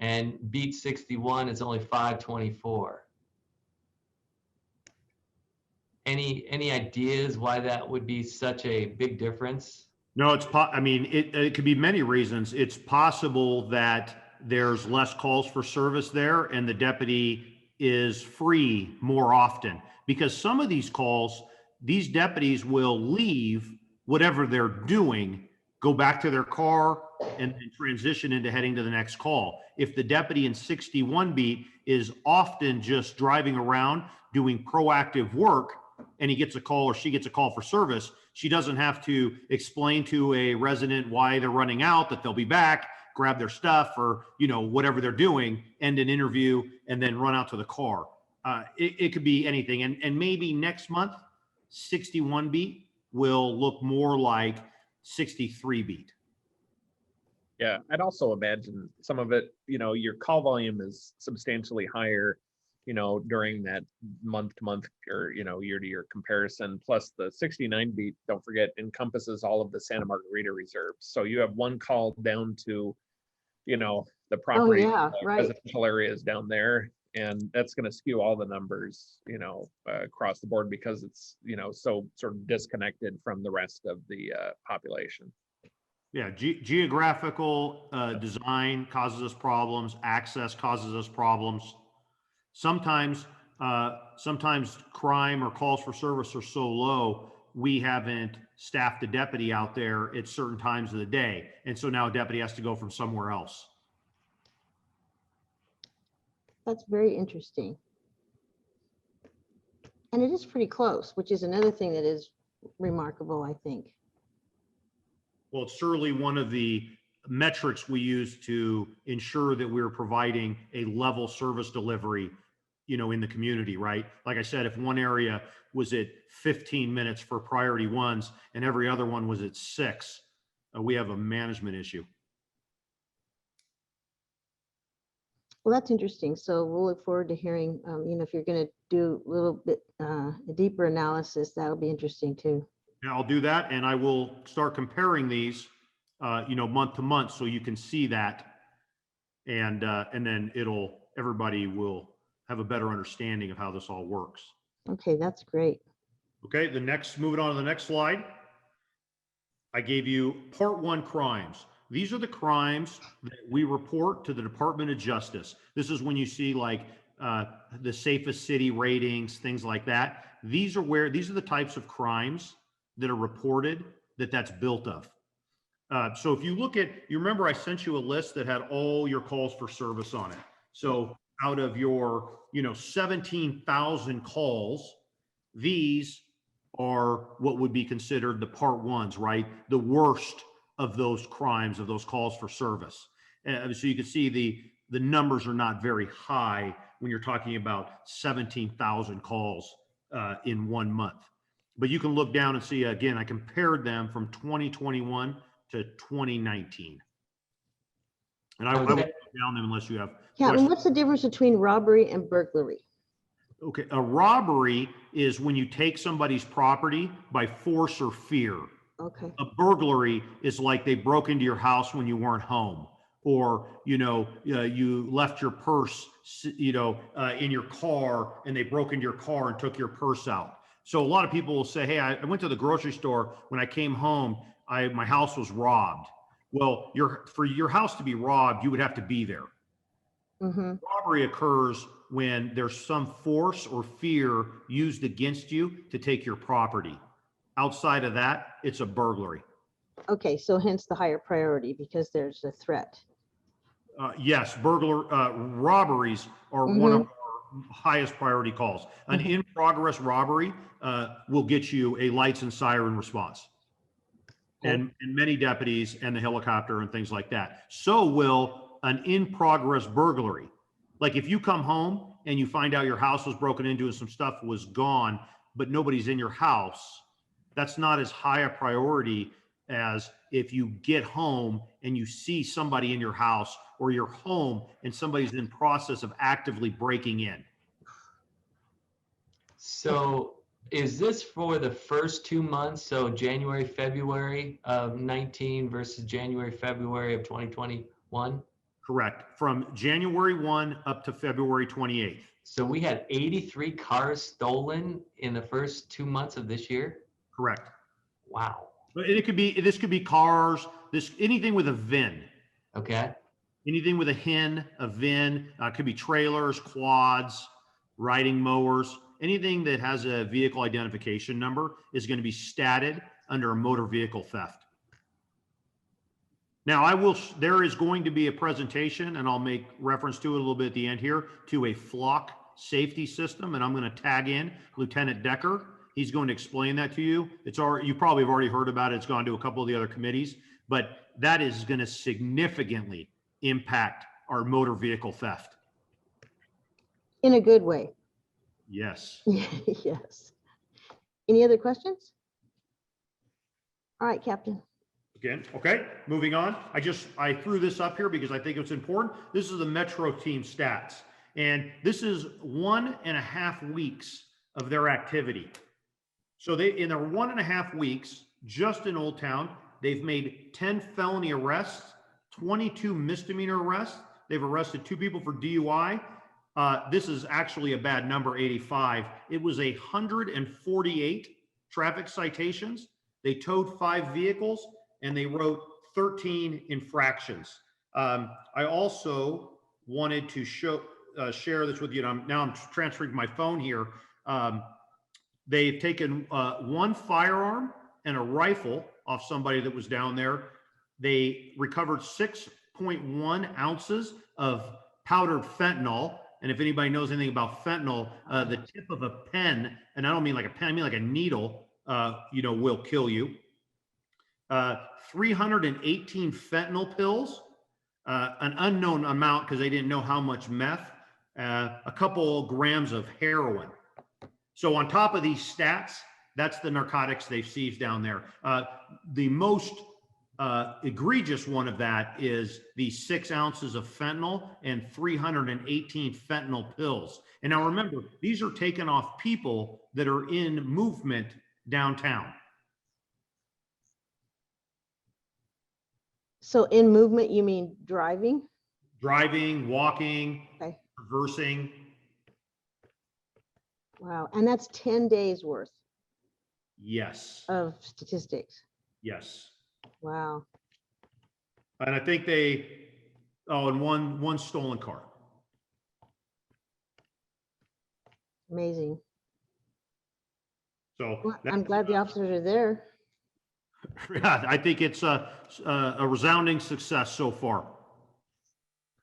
M: and beat 61 is only 5:24? Any ideas why that would be such a big difference?
L: No, I mean, it could be many reasons. It's possible that there's less calls for service there and the deputy is free more often, because some of these calls, these deputies will leave whatever they're doing, go back to their car and transition into heading to the next call. If the deputy in 61 beat is often just driving around doing proactive work, and he gets a call or she gets a call for service, she doesn't have to explain to a resident why they're running out, that they'll be back, grab their stuff, or whatever they're doing, end an interview, and then run out to the car. It could be anything. And maybe next month, 61 beat will look more like 63 beat.
O: Yeah, I'd also imagine some of it, your call volume is substantially higher, during that month to month or, year to year comparison. Plus the 69 beat, don't forget, encompasses all of the Santa Margarita reserves. So you have one call down to, the property, residential areas down there. And that's going to skew all the numbers, across the board, because it's, so sort of disconnected from the rest of the population.
L: Yeah, geographical design causes us problems. Access causes us problems. Sometimes crime or calls for service are so low, we haven't staffed a deputy out there at certain times of the day. And so now a deputy has to go from somewhere else.
A: That's very interesting. And it is pretty close, which is another thing that is remarkable, I think.
L: Well, it's surely one of the metrics we use to ensure that we're providing a level service delivery, in the community, right? Like I said, if one area was at 15 minutes for priority ones and every other one was at 6, we have a management issue.
A: Well, that's interesting. So we'll look forward to hearing, if you're going to do a little bit a deeper analysis, that'll be interesting too.
L: Yeah, I'll do that, and I will start comparing these, month to month, so you can see that, and then everybody will have a better understanding of how this all works.
A: Okay, that's great.
L: Okay, moving on to the next slide. I gave you part 1 crimes. These are the crimes that we report to the Department of Justice. This is when you see like the safest city ratings, things like that. These are the types of crimes that are reported that's built of. So if you you remember I sent you a list that had all your calls for service on it. So out of your, 17,000 calls, these are what would be considered the part 1s, right? The worst of those crimes, of those calls for service. So you can see the numbers are not very high when you're talking about 17,000 calls in 1 month. But you can look down and see, again, I compared them from 2021 to 2019. And I won't go down them unless you have
A: Captain,
L: questions.
A: what's the difference between robbery and burglary?
L: Okay, a robbery is when you take somebody's property by force or fear.
A: Okay.
L: A burglary is like they broke into your house when you weren't home, or you left your purse in your car and they broke into your car and took your purse out. So a lot of people will say, hey, I went to the grocery store. When I came home, my house was robbed. Well, for your house to be robbed, you would have to be there.
A: Mm-hmm.
L: Robbery occurs when there's some force or fear used against you to take your property. Outside of that, it's a burglary.
A: Okay, so hence the higher priority because there's a threat.
L: Yes, robberies are one of our highest priority calls. An in-progress robbery will get you a lights and siren response. And many deputies and the helicopter and things like that. So will an in-progress burglary. Like if you come home and you find out your house was broken into and some stuff was gone, but nobody's in your house, that's not as high a priority as if you get home and you see somebody in your house or you're home and somebody's in process of actively breaking in.
M: So is this for the first 2 months? So January, February of 19 versus January, February of 2021?
L: Correct. From January 1 up to February 28th.
M: So we had 83 cars stolen in the first 2 months of this year?
L: Correct.
M: Wow.
L: But this could be cars, anything with a VIN.
M: Okay.
L: Anything with a HIN, a VIN, could be trailers, quads, riding mowers, anything that has a vehicle identification number is going to be statted under a motor vehicle theft. Now there is going to be a presentation, and I'll make reference to it a little bit at the end here, to a flock safety system, and I'm going to tag in Lieutenant Decker. He's going to explain that to you. You probably have already heard about it. It's gone to a couple of the other committees, but that is going to significantly impact our motor vehicle theft.
A: In a good way.
L: Yes.
A: Yes. Any other questions? All right, Captain.
L: Again, okay, moving on. I threw this up here because I think it's important. This is the Metro team stats, and this is 1.5 weeks of their activity. So in their 1.5 weeks, just in Old Town, they've made 10 felony arrests, 22 misdemeanor arrests. They've arrested 2 people for DUI. This is actually a bad number, 85. It was 148 traffic citations. They towed 5 vehicles and they wrote 13 infractions. I also wanted to share this with you. Now I'm transferring my phone here. They've taken 1 firearm and a rifle off somebody that was down there. They recovered 6.1 ounces of powdered fentanyl. And if anybody knows anything about fentanyl, the tip of a pen, and I don't mean like a pen, I mean like a needle, will kill you. 318 fentanyl pills, an unknown amount because they didn't know how much meth, a couple grams of heroin. So on top of these stats, that's the narcotics they've seized down there. The most egregious one of that is the 6 ounces of fentanyl and 318 fentanyl pills. And now remember, these are taken off people that are in movement downtown.
A: So in movement, you mean driving?
L: Driving, walking,
A: Okay.
L: reversing.
A: Wow. And that's 10 days worth
L: Yes,
A: of statistics.
L: yes.
A: Wow.
L: And I think and one stolen car.
A: Amazing.
L: So
A: Well, I'm glad the officers are there.
L: yeah, I think it's a resounding success so far.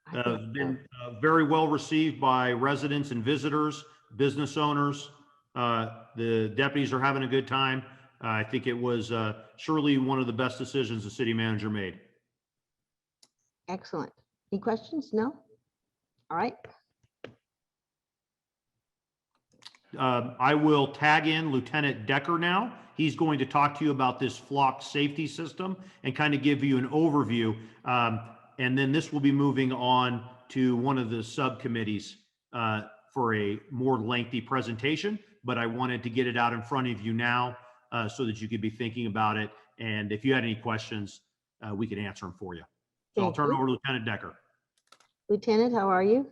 A: I think so.
L: Been very well received by residents and visitors, business owners. The deputies are having a good time. I think it was surely one of the best decisions the city manager made.
A: Excellent. Any questions? No? All right.
L: I will tag in Lieutenant Decker now. He's going to talk to you about this flock safety system and kind of give you an overview. And then this will be moving on to one of the subcommittees for a more lengthy presentation, but I wanted to get it out in front of you now so that you could be thinking about it. And if you had any questions, we can answer them for you. So I'll turn it over to Lieutenant Decker.
A: Lieutenant, how are you?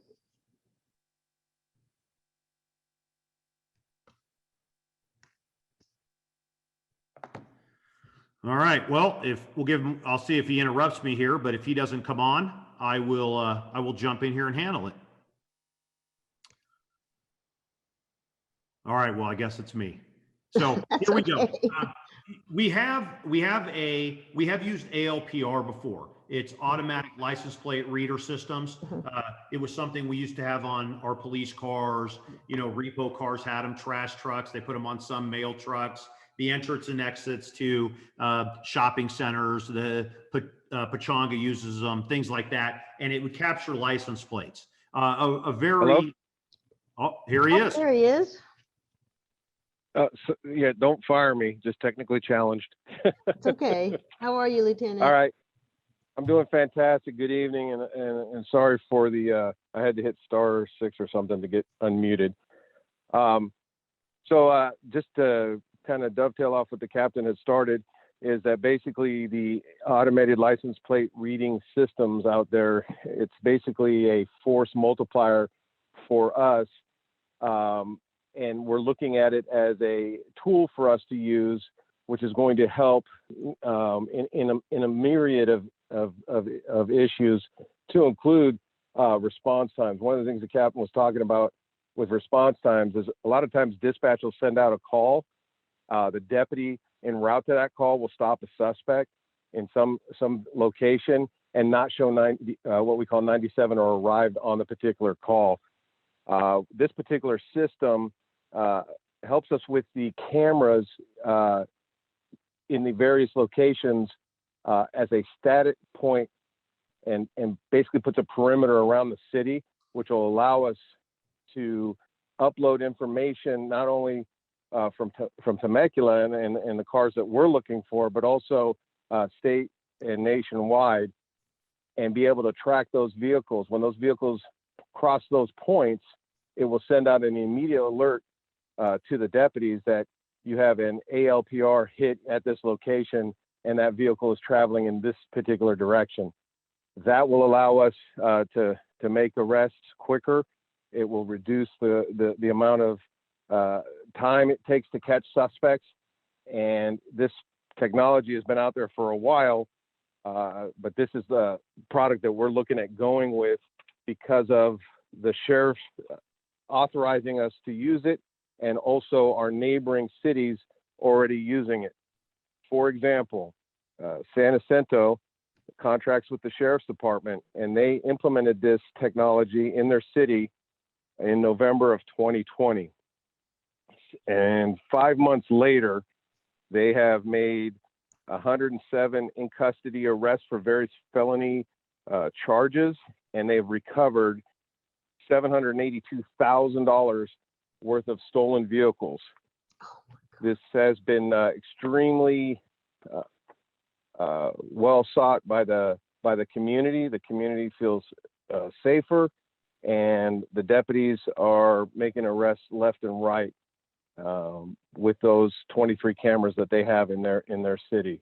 L: All right. Well, if we'll give him, I'll see if he interrupts me here, but if he doesn't come on, I will jump in here and handle it. All right. Well, I guess it's me. So here we go. We have used ALPR before. It's automatic license plate reader systems. It was something we used to have on our police cars. You know, repo cars had them, trash trucks. They put them on some mail trucks. The entrance and exits to shopping centers. The Pachanga uses them, things like that, and it would capture license plates.
P: Hello?
L: Oh, here he is.
A: There he is.
P: Yeah, don't fire me, just technically challenged.
A: It's okay. How are you, Lieutenant?
P: All right. I'm doing fantastic. Good evening, and sorry for the, I had to hit star 6 or something to get unmuted. So just to kind of dovetail off what the captain had started, is that basically the automated license plate reading systems out there, it's basically a force multiplier for us. And we're looking at it as a tool for us to use, which is going to help in a myriad of issues, to include response times. One of the things the captain was talking about with response times is a lot of times dispatch will send out a call. The deputy en route to that call will stop a suspect in some location and not show what we call 97 or arrived on the particular call. This particular system helps us with the cameras in the various locations as a static point, and basically puts a perimeter around the city, which will allow us to upload information not only from Temecula and the cars that we're looking for, but also state and nationwide, and be able to track those vehicles. When those vehicles cross those points, it will send out an immediate alert to the deputies that you have an ALPR hit at this location and that vehicle is traveling in this particular direction. That will allow us to make arrests quicker. It will reduce the amount of time it takes to catch suspects. And this technology has been out there for a while, but this is the product that we're looking at going with because of the sheriff authorizing us to use it, and also our neighboring cities already using it. For example, San Jacinto contracts with the sheriff's department, and they implemented this technology in their city in November of 2020. And 5 months later, they have made 107 in custody arrests for various felony charges, and they've recovered $782,000 worth of stolen vehicles. This has been extremely well sought by the community. The community feels safer, and the deputies are making arrests left and right with those 23 cameras that they have in their city.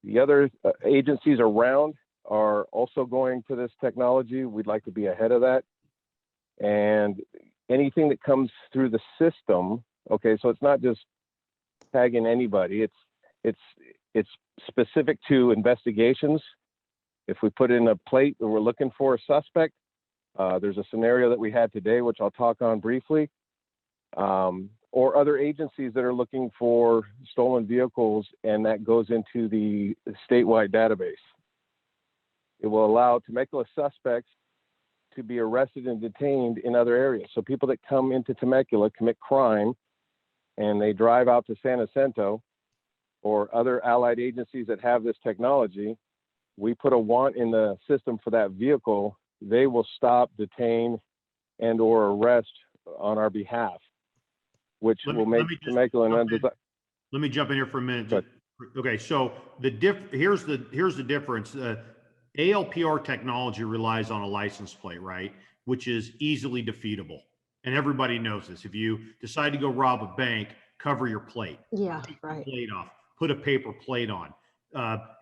P: The other agencies around are also going to this technology. We'd like to be ahead of that. And anything that comes through the system, okay, so it's not just tagging anybody. It's specific to investigations. If we put in a plate and we're looking for a suspect, there's a scenario that we had today, which I'll talk on briefly, or other agencies that are looking for stolen vehicles, and that goes into the statewide database. It will allow Temecula suspects to be arrested and detained in other areas. So people that come into Temecula, commit crime, and they drive out to San Jacinto or other allied agencies that have this technology, we put a want in the system for that vehicle, they will stop, detain, and or arrest on our behalf, which will make Temecula an undesirable.
L: Let me jump in here for a minute. Okay, so here's the difference. ALPR technology relies on a license plate, right? Which is easily defeatable. And everybody knows this. If you decide to go rob a bank, cover your plate.
A: Yeah,
L: Take
A: right.
L: the plate off, put a paper plate on.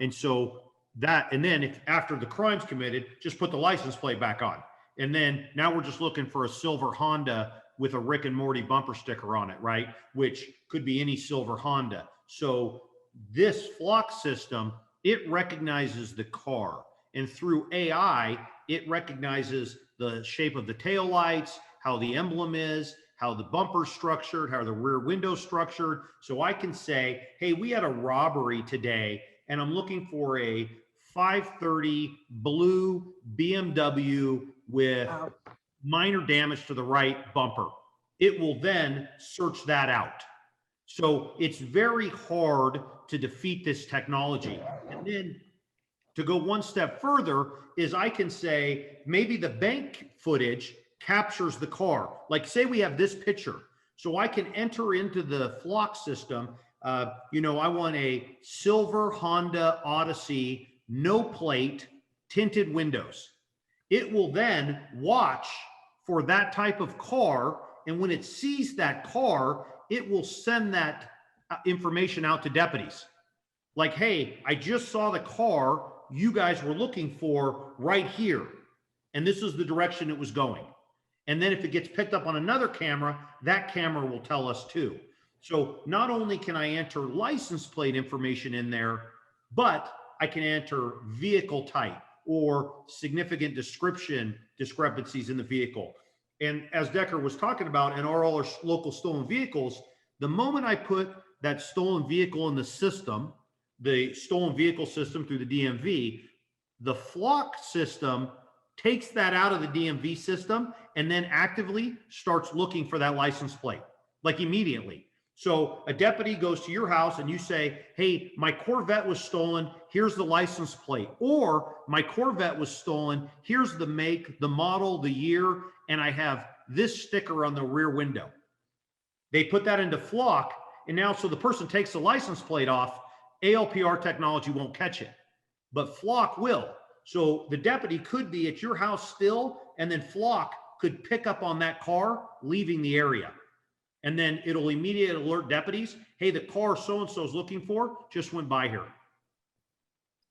L: And so and then if after the crime's committed, just put the license plate back on. And then now we're just looking for a silver Honda with a Rick and Morty bumper sticker on it, right? Which could be any silver Honda. So this flock system, it recognizes the car. And through AI, it recognizes the shape of the tail lights, how the emblem is, how the bumper's structured, how the rear window's structured. So I can say, hey, we had a robbery today, and I'm looking for a 530 blue BMW with minor damage to the right bumper. It will then search that out. So it's very hard to defeat this technology. And then to go one step further is I can say maybe the bank footage captures the car. Like say we have this picture. So I can enter into the flock system. I want a silver Honda Odyssey, no plate, tinted windows. It will then watch for that type of car. And when it sees that car, it will send that information out to deputies. Like, hey, I just saw the car you guys were looking for right here. And this is the direction it was going. And then if it gets picked up on another camera, that camera will tell us too. So not only can I enter license plate information in there, but I can enter vehicle type or significant discrepancies in the vehicle. And as Decker was talking about, in all our local stolen vehicles, the moment I put that stolen vehicle in the system, the stolen vehicle system through the DMV, the flock system takes that out of the DMV system and then actively starts looking for that license plate, like immediately. So a deputy goes to your house and you say, hey, my Corvette was stolen. Here's the license plate. Or my Corvette was stolen. Here's the make, the model, the year, and I have this sticker on the rear window. They put that into flock. And now, so the person takes the license plate off, ALPR technology won't catch it, but flock will. So the deputy could be at your house still, and then flock could pick up on that car leaving the area. And then it'll immediately alert deputies, hey, the car so-and-so is looking for just went by here.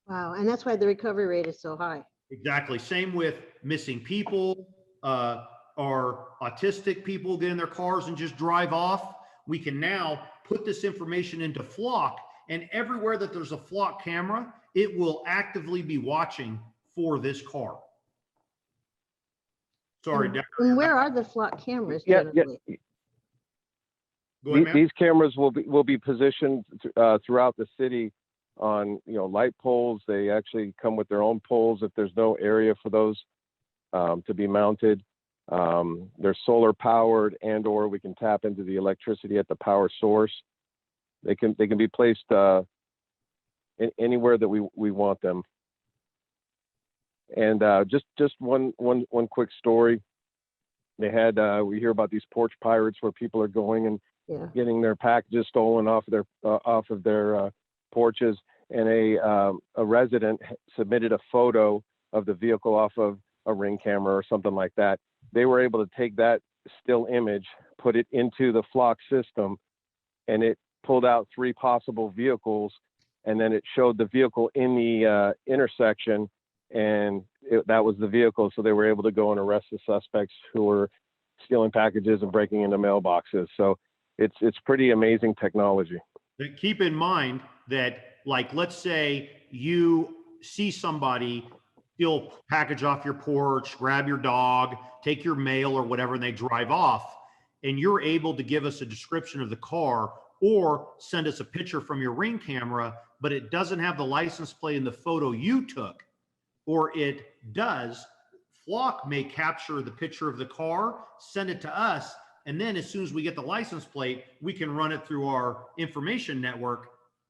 A: Wow, and that's why the recovery rate is so high.
L: Exactly. Same with missing people, or autistic people get in their cars and just drive off. We can now put this information into flock, and everywhere that there's a flock camera, it will actively be watching for this car. Sorry, Decker.
A: And where are the flock cameras?
P: Yeah.
L: Go ahead, ma'am.
P: These cameras will be positioned throughout the city on light poles. They actually come with their own poles if there's no area for those to be mounted. They're solar powered, and or we can tap into the electricity at the power source. They can be placed anywhere that we want them. And just one quick story. They had we hear about these porch pirates where people are going and getting their packages stolen off of their porches. and a resident submitted a photo of the vehicle off of a Ring camera or something like that, they were able to take that still image, put it into the Flock system, and it pulled out 3 possible vehicles, and then it showed the vehicle in the intersection, and that was the vehicle. So they were able to go and arrest the suspects who were stealing packages and breaking into mailboxes. So it's pretty amazing technology.
L: But keep in mind that, like, let's say you see somebody steal a package off your porch, grab your dog, take your mail or whatever, and they drive off, and you're able to give us a description of the car or send us a picture from your Ring camera, but it doesn't have the license plate in the photo you took, or it does, Flock may capture the picture of the car, send it to us, and then as soon as we get the license plate, we can run it through our information network,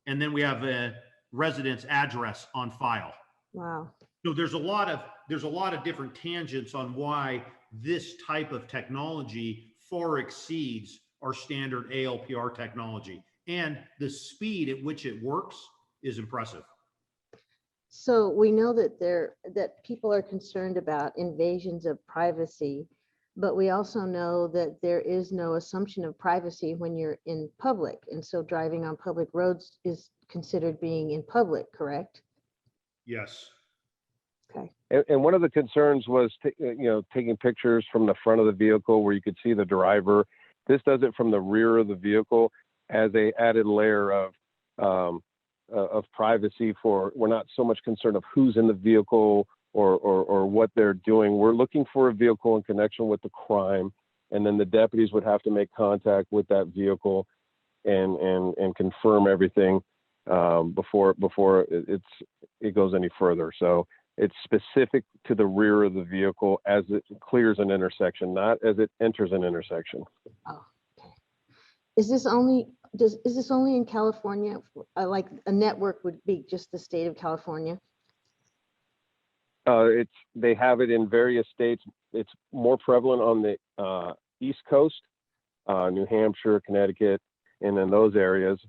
L: and then we have a resident's address on file.
A: Wow.
L: So there's a lot of different tangents on why this type of technology far exceeds our standard ALPR technology, and the speed at which it works is impressive.
A: So we know that that people are concerned about invasions of privacy, but we also know that there is no assumption of privacy when you're in public. And so driving on public roads is considered being in public, correct?
L: Yes.
A: Okay.
P: And one of the concerns was, taking pictures from the front of the vehicle where you could see the driver. This does it from the rear of the vehicle as a added layer of privacy. We're not so much concerned of who's in the vehicle or what they're doing. We're looking for a vehicle in connection with the crime, and then the deputies would have to make contact with that vehicle and confirm everything before it goes any further. So it's specific to the rear of the vehicle as it clears an intersection, not as it enters an intersection.
A: Oh, okay. Is this only in California? Like a network would be just the state of California?
P: They have it in various states. It's more prevalent on the East Coast, New Hampshire, Connecticut, and in those areas.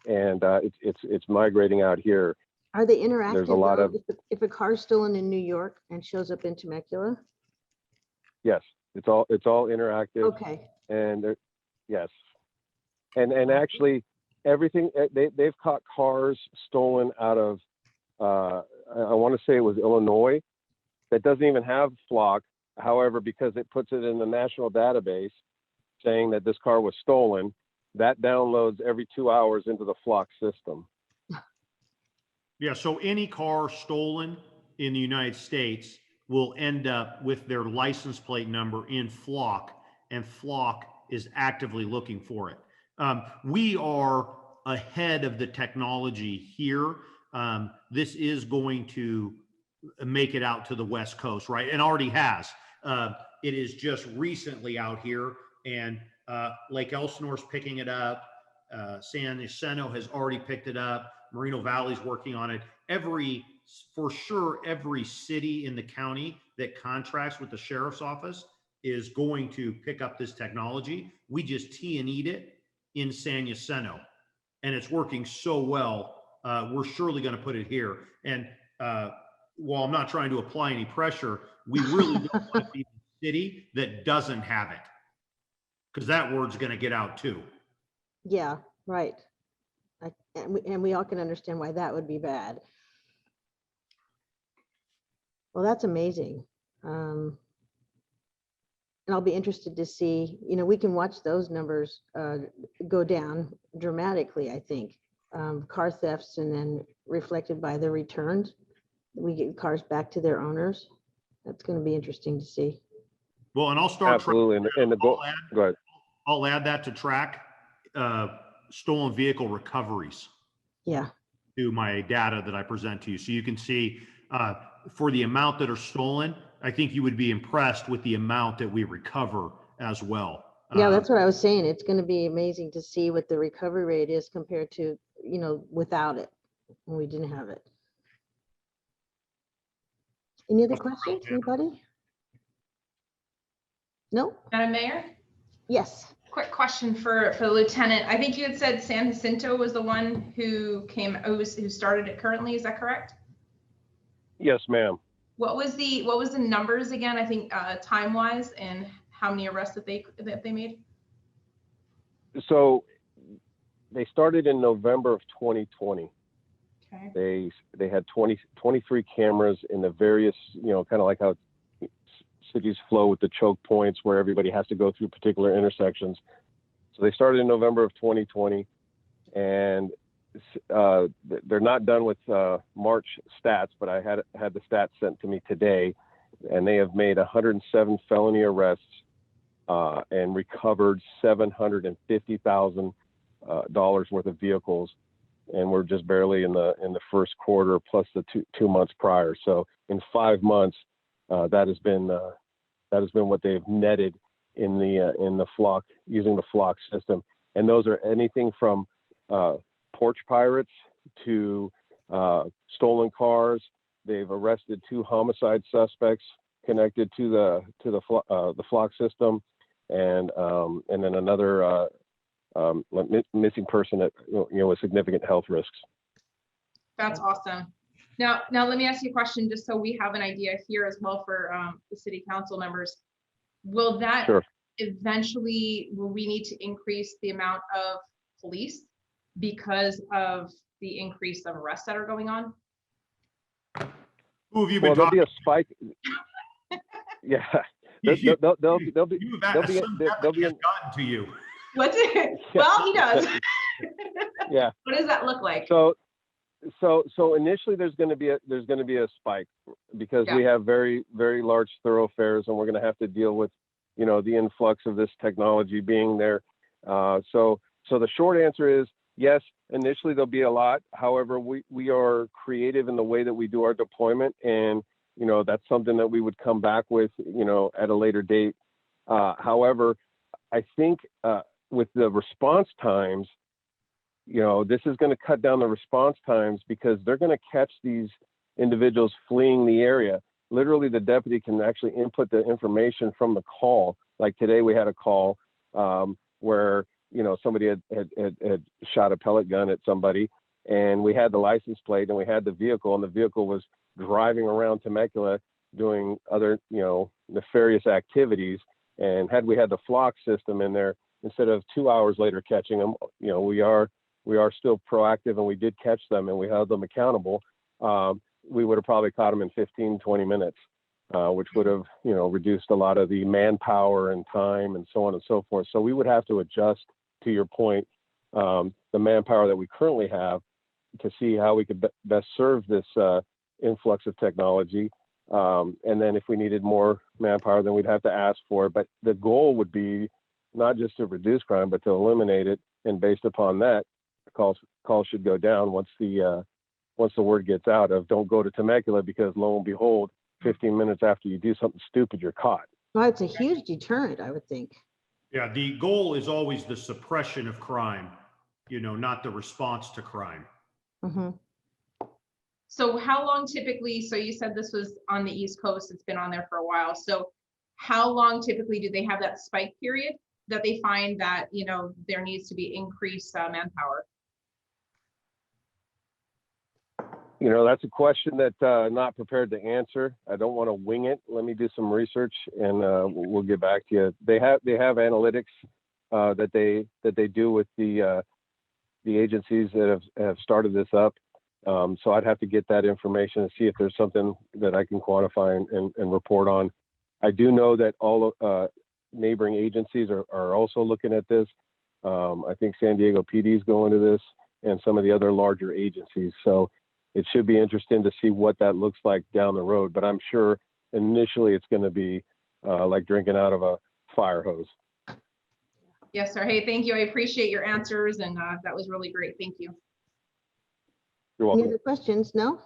P: It's migrating out here.
A: Are they interactive?
P: There's a lot
A: though?
P: of
A: If a car's stolen in New York and shows up in Temecula?
P: yes, it's all interactive.
A: Okay.
P: And yes, and actually everything they've caught cars stolen out of I want to say it was Illinois that doesn't even have Flock. However, because it puts it in the national database saying that this car was stolen, that downloads every 2 hours into the Flock system.
L: Yeah, so any car stolen in the United States will end up with their license plate number in Flock, and Flock is actively looking for it. We are ahead of the technology here. This is going to make it out to the West Coast, right? And already has. It is just recently out here, and Lake Elsinore's picking it up. San Jacinto has already picked it up. Moreno Valley's working on it. For sure, every city in the county that contracts with the sheriff's office is going to pick up this technology. We just T&E'd it in San Jacinto, and it's working so well. We're surely going to put it here. And while I'm not trying to apply any pressure, we really don't want to be the city that doesn't have it, because that word's going to get out too.
A: Yeah, right. And we all can understand why that would be bad. Well, that's amazing. And I'll be interested to see, we can watch those numbers go down dramatically, I think. Car thefts, and then reflected by the returns. We get cars back to their owners. That's going to be interesting to see.
L: Well, and I'll start.
P: Absolutely. Go ahead.
L: I'll add that to track stolen vehicle recoveries.
A: Yeah.
L: To my data that I present to you. So you can see for the amount that are stolen, I think you would be impressed with the amount that we recover as well.
A: Yeah, that's what I was saying. It's going to be amazing to see what the recovery rate is compared to, without it, when we didn't have it. Any other questions, anybody? No?
N: Madam Mayor?
A: Yes.
N: Quick question for the lieutenant. I think you had said San Jacinto was the one who who started it currently. Is that correct?
P: Yes, ma'am.
N: What was the numbers again? I think time wise, and how many arrests that they made?
P: So they started in November of 2020.
N: Okay.
P: They had 23 cameras in the various, kind of like how cities flow with the choke points where everybody has to go through particular intersections. So they started in November of 2020, and they're not done with March stats, but I had the stats sent to me today, and they have made 107 felony arrests and recovered $750,000 worth of vehicles, and we're just barely in the first quarter plus the two months prior. So in 5 months, that has been what they've netted in the flock, using the flock system, and those are anything from porch pirates to stolen cars. They've arrested 2 homicide suspects connected to the flock system, and then another missing person that with significant health risks.
N: That's awesome. Now let me ask you a question, just so we have an idea here as well for the city council members. Will that eventually, will we need to increase the amount of police because of the increase of arrests that are going on?
L: Who have you been
P: There'll
L: talking?
P: be a spike. Yeah, they'll be
L: gotten to you.
N: What's it? Well, he does.
P: Yeah.
N: What does that look like?
P: So initially there's going to be a spike because we have very, very large thoroughfares, and we're going to have to deal with, the influx of this technology being there. So the short answer is yes, initially there'll be a lot. However, we are creative in the way that we do our deployment, and, that's something that we would come back with, at a later date. However, I think with the response times, this is going to cut down the response times because they're going to catch these individuals fleeing the area. Literally, the deputy can actually input the information from the call. Like today, we had a call where, somebody had shot a pellet gun at somebody, and we had the license plate and we had the vehicle, and the vehicle was driving around Temecula doing other, nefarious activities. And had we had the flock system in there, instead of 2 hours later catching them, we are still proactive, and we did catch them and we held them accountable. We would have probably caught them in 15, 20 minutes, which would have, reduced a lot of the manpower and time and so on and so forth. So we would have to adjust, to your point, the manpower that we currently have to see how we could best serve this influx of technology. And then if we needed more manpower, then we'd have to ask for it. But the goal would be not just to reduce crime, but to eliminate it. And based upon that, calls should go down once the word gets out of don't go to Temecula, because lo and behold, 15 minutes after you do something stupid, you're caught.
A: Well, it's a huge deterrent, I would think.
L: Yeah, the goal is always the suppression of crime, not the response to crime.
A: Mm-hmm.
N: So how long typically, so you said this was on the East Coast, it's been on there for a while. So how long typically do they have that spike period that they find that, there needs to be increased manpower?
P: That's a question that I'm not prepared to answer. I don't want to wing it. Let me do some research, and we'll get back to you. They have analytics that they do with the agencies that have started this up. So I'd have to get that information and see if there's something that I can quantify and report on. I do know that all neighboring agencies are also looking at this. I think San Diego PD is going to this, and some of the other larger agencies. So it should be interesting to see what that looks like down the road. But I'm sure initially it's going to be like drinking out of a fire hose.
N: Yes, sir. Hey, thank you. I appreciate your answers, and that was really great. Thank you.
P: You're welcome.
A: Any other questions? No?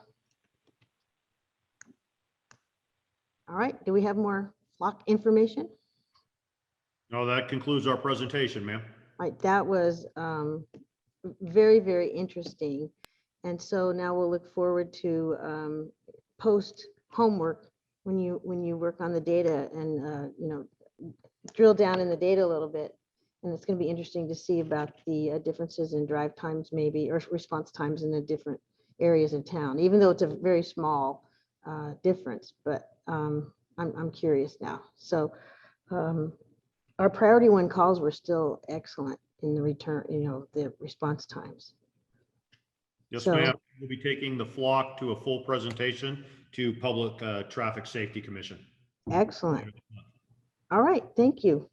A: All right. Do we have more flock information?
L: No, that concludes our presentation, ma'am.
A: All right. That was very, very interesting. And so now we'll look forward to post homework when you work on the data and drill down in the data a little bit And it's going to be interesting to see about the differences in drive times maybe, or response times in the different areas in town, even though it's a very small difference, but I'm curious now. So our priority one calls were still excellent in the return, the response times.
L: Yes,
A: So-
L: ma'am. We'll be taking the flock to a full presentation to Public Traffic Safety Commission.
A: Excellent. All right, thank you.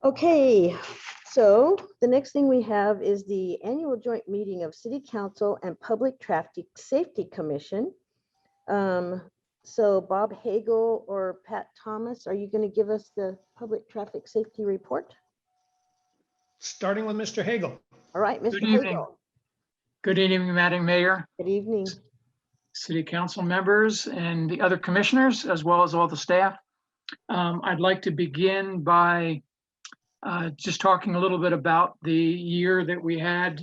A: Okay, so the next thing we have is the annual joint meeting of City Council and Public Traffic Safety Commission. So Bob Hagel or Pat Thomas, are you going to give us the Public Traffic Safety report?
H: Starting with Mr. Hagel.
A: All right, Mr.
Q: Good evening.
A: Hagel.
Q: Good evening, Madam Mayor,
A: Good evening.
Q: City Council members, and the other commissioners, as well as all the staff. I'd like to begin by just talking a little bit about the year that we had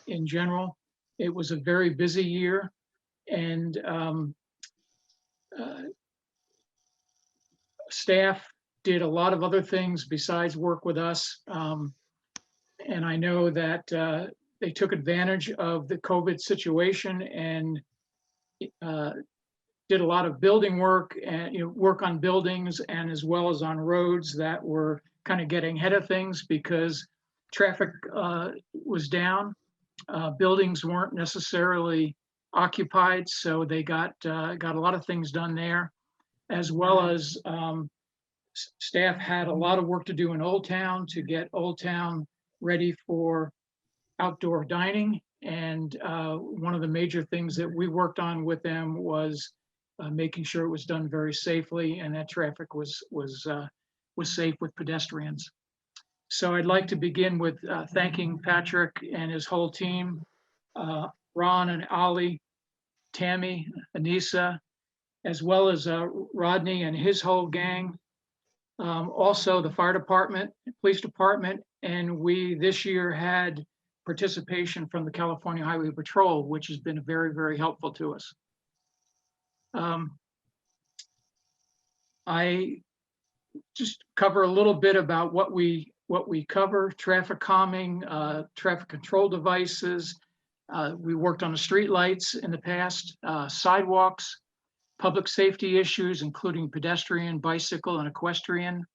Q: in general. It was a very busy year, and staff did a lot of other things besides work with us. And I know that they took advantage of the COVID situation and did a lot of building work and work on buildings, and as well as on roads that were kind of getting ahead of things because traffic was down. Buildings weren't necessarily occupied, so they got a lot of things done there, as well as staff had a lot of work to do in Old Town to get Old Town ready for outdoor dining. And one of the major things that we worked on with them was making sure it was done very safely and that traffic was safe with pedestrians. So I'd like to begin with thanking Patrick and his whole team, Ron and Ali, Tammy, Anissa, as well as Rodney and his whole gang. Also the fire department, police department, and we this year had participation from the California Highway Patrol, which has been very, very helpful to us. I just cover a little bit about what we cover: traffic calming, traffic control devices. We worked on the street lights in the past, sidewalks, public safety issues, including pedestrian, bicycle, and equestrian,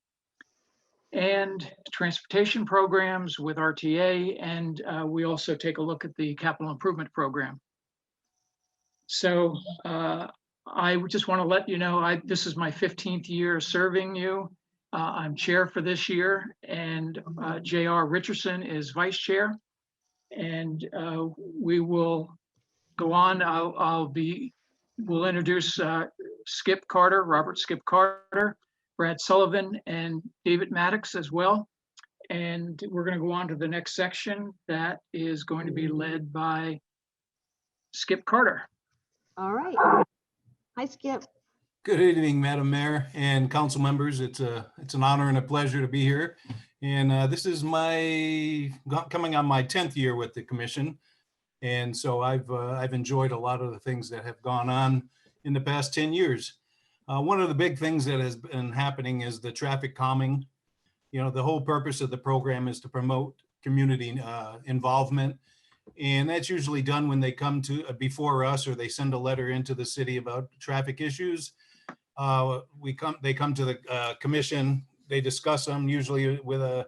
Q: and transportation programs with RTA. And we also take a look at the capital improvement program. So I just want to let you know, this is my 15th year serving you. I'm chair for this year, and J.R. Richardson is vice chair. And we will go on. We'll introduce Skip Carter, Robert Skip Carter, Brad Sullivan, and David Maddox as well. And we're going to go on to the next section that is going to be led by Skip Carter.
A: All right. Hi, Skip.
R: Good evening, Madam Mayor and council members. It's an honor and a pleasure to be here. And this is coming on my 10th year with the commission. And so I've enjoyed a lot of the things that have gone on in the past 10 years. One of the big things that has been happening is the traffic calming. The whole purpose of the program is to promote community involvement. And that's usually done when they come to before us, or they send a letter into the city about traffic issues. They come to the commission, they discuss them usually with a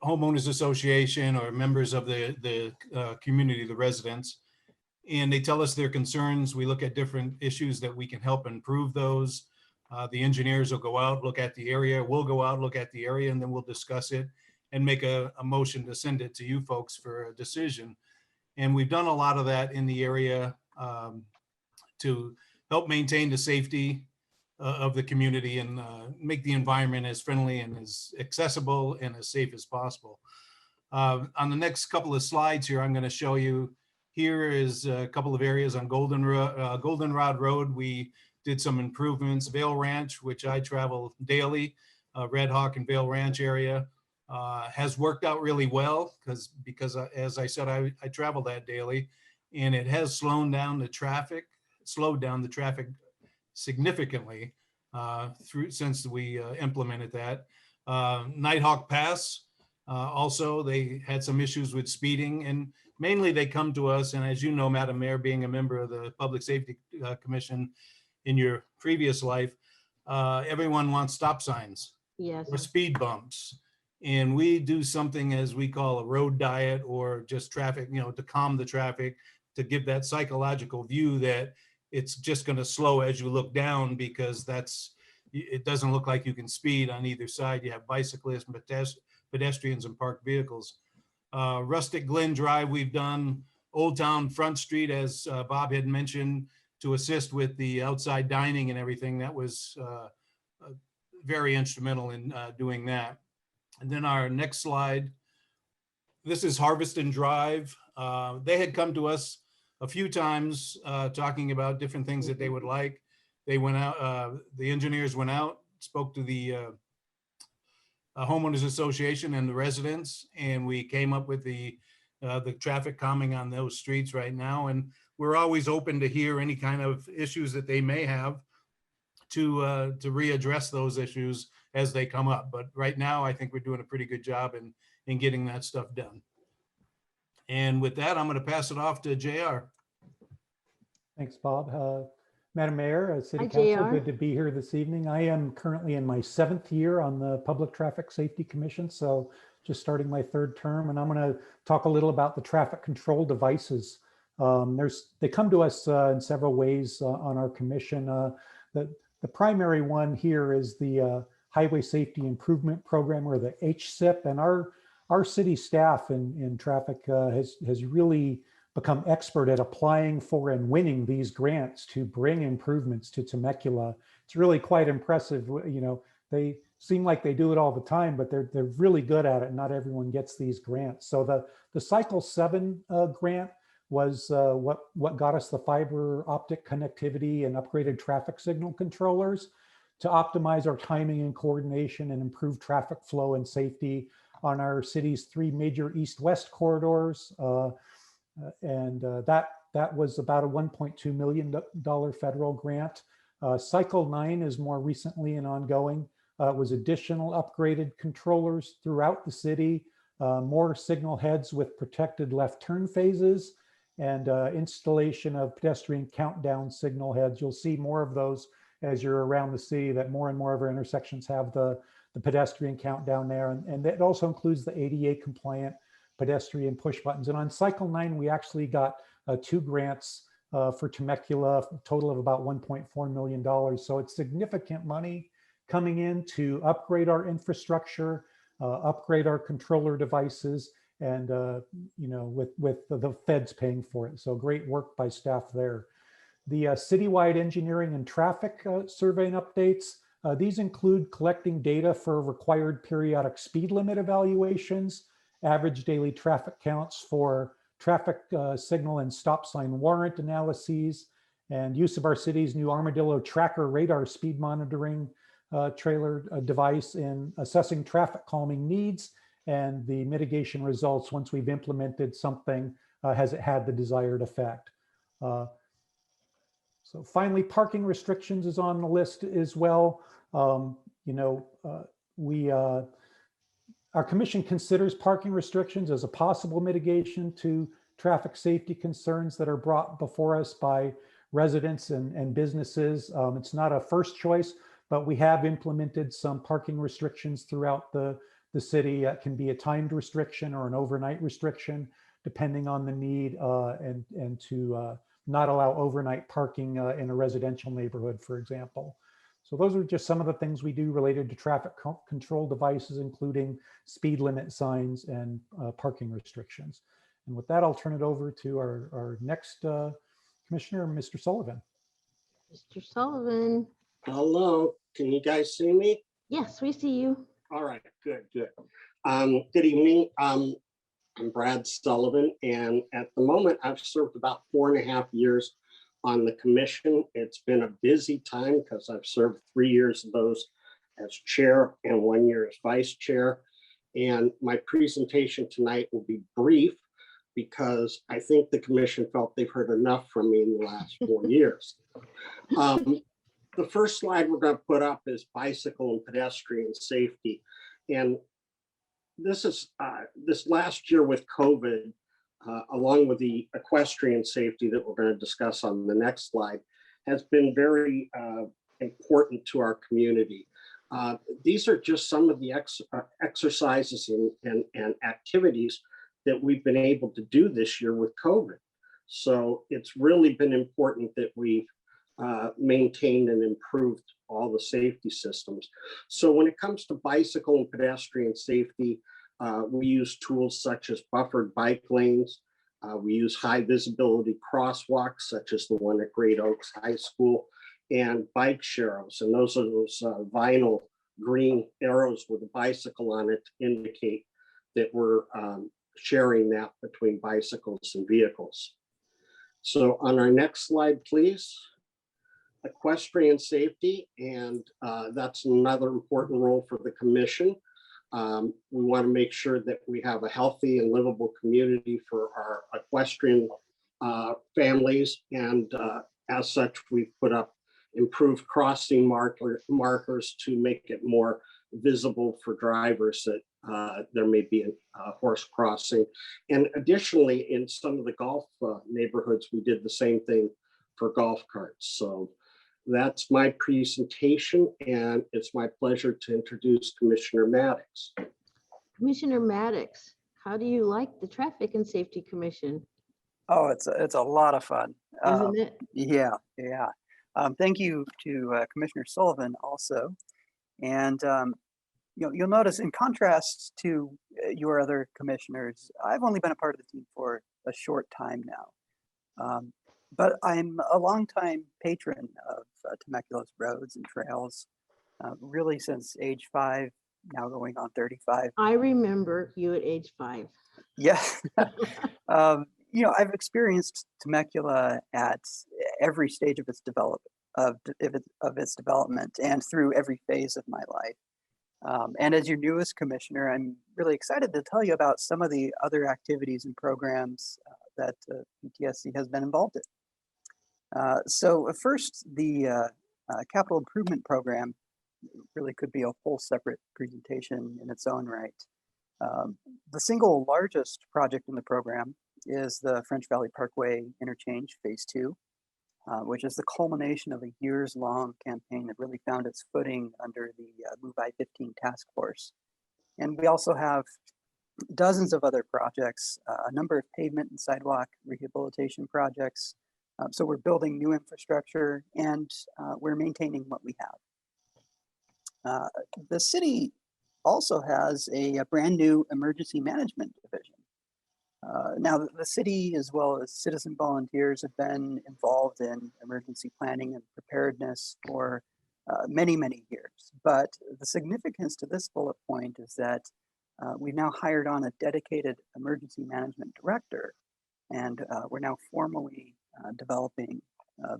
R: homeowners association or members of the community, the residents, and they tell us their concerns. We look at different issues that we can help improve those. The engineers will go out, look at the area, we'll go out, look at the area, and then we'll discuss it and make a motion to send it to you folks for a decision. And we've done a lot of that in the area to help maintain the safety of the community and make the environment as friendly and as accessible and as safe as possible. On the next couple of slides here, I'm going to show you, here is a couple of areas on Goldenrod Road. We did some improvements. Vale Ranch, which I travel daily, Red Hawk and Vale Ranch area, has worked out really well because as I said, I travel that daily, and it has slowed down the traffic significantly since we implemented that. Nighthawk Pass, also, they had some issues with speeding, and mainly they come to us, and as you know, Madam Mayor, being a member of the Public Safety Commission in your previous life, everyone wants stop signs
A: Yes.
R: or speed bumps. And we do something as we call a road diet, or just traffic, to calm the traffic, to give that psychological view that it's just going to slow as you look down, because it doesn't look like you can speed on either side. You have bicyclists, pedestrians, and parked vehicles. Rustic Glen Drive, we've done Old Town Front Street, as Bob had mentioned, to assist with the outside dining and everything. That was very instrumental in doing that. And then our next slide, this is Harveston Drive. They had come to us a few times talking about different things that they would like. They went out, the engineers went out, spoke to the homeowners association and the residents, and we came up with the traffic calming on those streets right now. And we're always open to hear any kind of issues that they may have to readdress those issues as they come up. But right now, I think we're doing a pretty good job in getting that stuff done. And with that, I'm going to pass it off to JR.
S: Thanks, Bob. Madam Mayor, City
A: Hi,
S: Council,
A: JR.
S: good to be here this evening. I am currently in my 7th year on the Public Traffic Safety Commission, so just starting my 3rd term, and I'm going to talk a little about the traffic control devices. They come to us in several ways on our commission. The primary one here is the Highway Safety Improvement Program, or the HSIP, and our city staff in traffic has really become expert at applying for and winning these grants to bring improvements to Temecula. It's really quite impressive. They seem like they do it all the time, but they're really good at it. Not everyone gets these grants. So the Cycle 7 grant was what got us the fiber optic connectivity and upgraded traffic signal controllers to optimize our timing and coordination and improve traffic flow and safety on our city's 3 major east-west corridors. That was about a $1.2 million federal grant. Cycle 9 is more recently and ongoing. It was additional upgraded controllers throughout the city, more signal heads with protected left turn phases, and installation of pedestrian countdown signal heads. You'll see more of those as you're around the city, that more and more of our intersections have the pedestrian countdown there. And that also includes the ADA compliant pedestrian push buttons. And on Cycle 9, we actually got 2 grants for Temecula, a total of about $1.4 million. So it's significant money coming in to upgrade our infrastructure, upgrade our controller devices, and with the feds paying for it. So great work by staff there. The citywide engineering and traffic survey and updates. These include collecting data for required periodic speed limit evaluations, average daily traffic counts for traffic signal and stop sign warrant analyses, and use of our city's new Armadillo tracker radar speed monitoring trailer device in assessing traffic calming needs and the mitigation results once we've implemented something, has it had the desired effect. So finally, parking restrictions is on the list as well. Our commission considers parking restrictions as a possible mitigation to traffic safety concerns that are brought before us by residents and businesses. It's not a first choice, but we have implemented some parking restrictions throughout the city. It can be a timed restriction or an overnight restriction, depending on the need, and to not allow overnight parking in a residential neighborhood, for example. So those are just some of the things we do related to traffic control devices, including speed limit signs and parking restrictions. And with that, I'll turn it over to our next commissioner, Mr. Sullivan.
A: Mr. Sullivan.
T: Hello, can you guys see me?
A: Yes, we see you.
T: All right, good. Good evening. I'm Brad Sullivan, and at the moment I've served about 4.5 years on the commission. It's been a busy time because I've served 3 years of those as chair and 1 year as vice chair. And my presentation tonight will be brief because I think the commission felt they've heard enough from me in the last 4 years. The first slide we're going to put up is bicycle and pedestrian safety. And this is this last year with COVID, along with the equestrian safety that we're going to discuss on the next slide, has been very important to our community. These are just some of the exercises and activities that we've been able to do this year with COVID. So it's really been important that we've maintained and improved all the safety systems. So when it comes to bicycle and pedestrian safety, we use tools such as buffered bike lanes. We use high visibility crosswalks, such as the one at Great Oaks High School, and bike sharrows. And those are those vinyl green arrows with a bicycle on it to indicate that we're sharing that between bicycles and vehicles. So on our next slide, please. Equestrian safety, and that's another important role for the commission. We want to make sure that we have a healthy and livable community for our equestrian families, and as such, we've put up improved crossing markers to make it more visible for drivers that there may be a horse crossing. And additionally, in some of the golf neighborhoods, we did the same thing for golf carts. So that's my presentation, and it's my pleasure to introduce Commissioner Maddox.
A: Commissioner Maddox, how do you like the Traffic and Safety Commission?
U: Oh, it's a lot of fun.
A: Isn't it?
U: Yeah. Thank you to Commissioner Sullivan also. And you'll notice, in contrast to your other commissioners, I've only been a part of the team for a short time now. But I'm a longtime patron of Temecula's roads and trails, really since age 5, now going on 35.
A: I remember you at age 5.
U: Yeah. I've experienced Temecula at every stage of its development and through every phase of my life. And as your newest commissioner, I'm really excited to tell you about some of the other activities and programs that PTSC has been involved in. So first, the capital improvement program really could be a whole separate presentation in its own right. The single largest project in the program is the French Valley Parkway Interchange Phase 2, which is the culmination of a years-long campaign that really found its footing under the Move I-15 task force. And we also have dozens of other projects, a number of pavement and sidewalk rehabilitation projects. So we're building new infrastructure, and we're maintaining what we have. The city also has a brand new emergency management division. Now, the city, as well as citizen volunteers, have been involved in emergency planning and preparedness for many, many years. But the significance to this bullet point is that we've now hired on a dedicated emergency management director, and we're now formally developing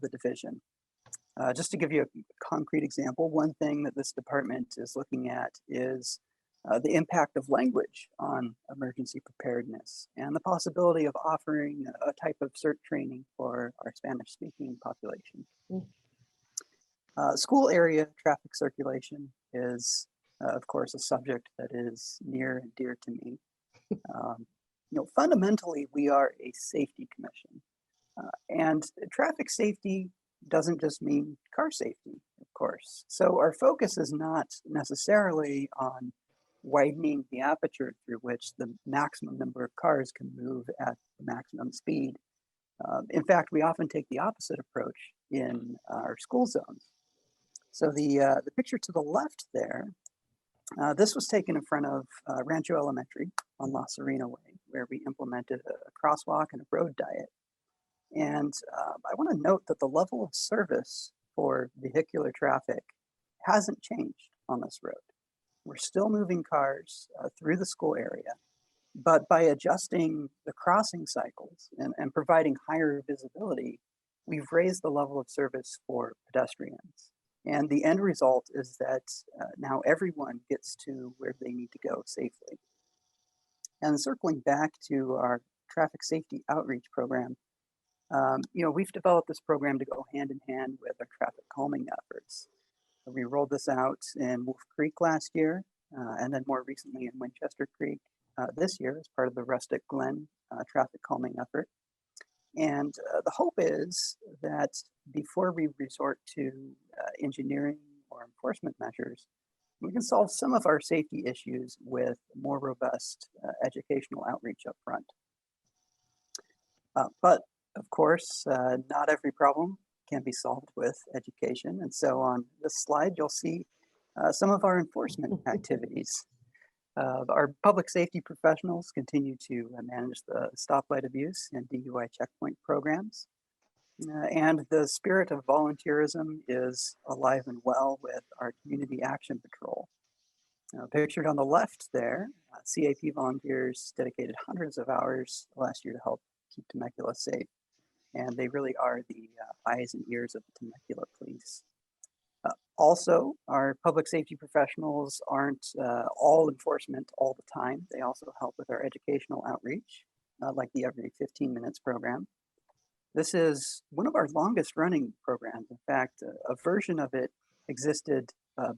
U: the division. Just to give you a concrete example, one thing that this department is looking at is the impact of language on emergency preparedness and the possibility of offering a type of CERT training for our Spanish-speaking population. School area traffic circulation is, of course, a subject that is near and dear to me. Fundamentally, we are a safety commission. And traffic safety doesn't just mean car safety, of course. So our focus is not necessarily on widening the aperture through which the maximum number of cars can move at the maximum speed. In fact, we often take the opposite approach in our school zones. So the picture to the left there, this was taken in front of Rancho Elementary on La Serena Way, where we implemented a crosswalk and a road diet. And I want to note that the level of service for vehicular traffic hasn't changed on this road. We're still moving cars through the school area, but by adjusting the crossing cycles and providing higher visibility, we've raised the level of service for pedestrians. And the end result is that now everyone gets to where they need to go safely. And circling back to our traffic safety outreach program, we've developed this program to go hand in hand with our traffic calming efforts. We rolled this out in Wolf Creek last year, and then more recently in Winchester Creek this year as part of the Rustic Glen traffic calming effort. And the hope is that before we resort to engineering or enforcement measures, we can solve some of our safety issues with more robust educational outreach up front. But of course, not every problem can be solved with education. And so on this slide, you'll see some of our enforcement activities. Our public safety professionals continue to manage the stoplight abuse and DUI checkpoint programs. And the spirit of volunteerism is alive and well with our Community Action Patrol. Pictured on the left there, CAP volunteers dedicated hundreds of hours last year to help keep Temecula safe. And they really are the eyes and ears of the Temecula police. Also, our public safety professionals aren't all enforcement all the time. They also help with our educational outreach, like the Every 15 Minutes program. This is one of our longest running programs. In fact, a version of it existed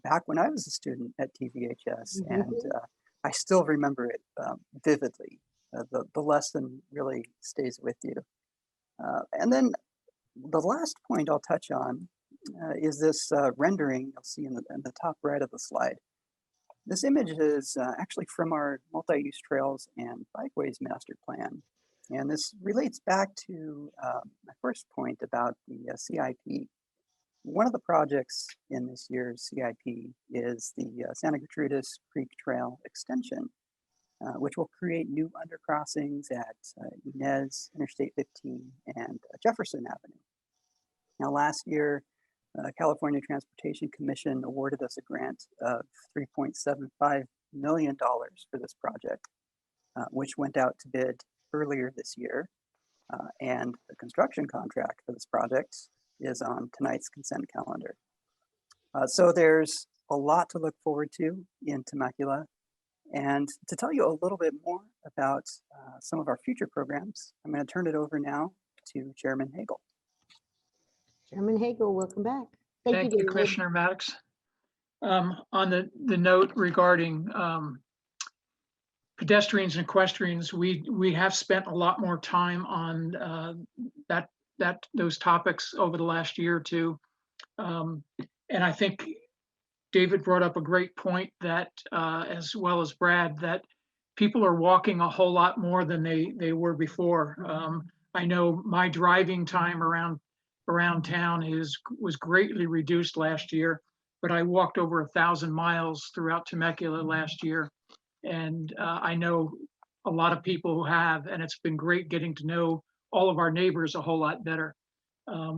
U: back when I was a student at TVHS, and I still remember it vividly. The lesson really stays with you. And then the last point I'll touch on is this rendering you'll see in the top right of the slide. This image is actually from our multi-use trails and bikeways master plan. And this relates back to my first point about the CIP. One of the projects in this year's CIP is the Santa Gertrudis Creek Trail extension, which will create new undercrossings at Inez, Interstate 15, and Jefferson Avenue. Now, last year, California Transportation Commission awarded us a grant of $3.75 million for this project, which went out to bid earlier this year. And the construction contract for this project is on tonight's consent calendar. So there's a lot to look forward to in Temecula. And to tell you a little bit more about some of our future programs, I'm going to turn it over now to Chairman Hagel.
A: Chairman Hagel, welcome back.
Q: Thank you,
A: David.
Q: Commissioner Maddox. On the note regarding pedestrians and equestrians, we have spent a lot more time on those topics over the last year or two. And I think David brought up a great point that, as well as Brad, that people are walking a whole lot more than they were before. I know my driving time around town was greatly reduced last year, but I walked over 1,000 miles throughout Temecula last year. And I know a lot of people who have, and it's been great getting to know all of our neighbors a whole lot better.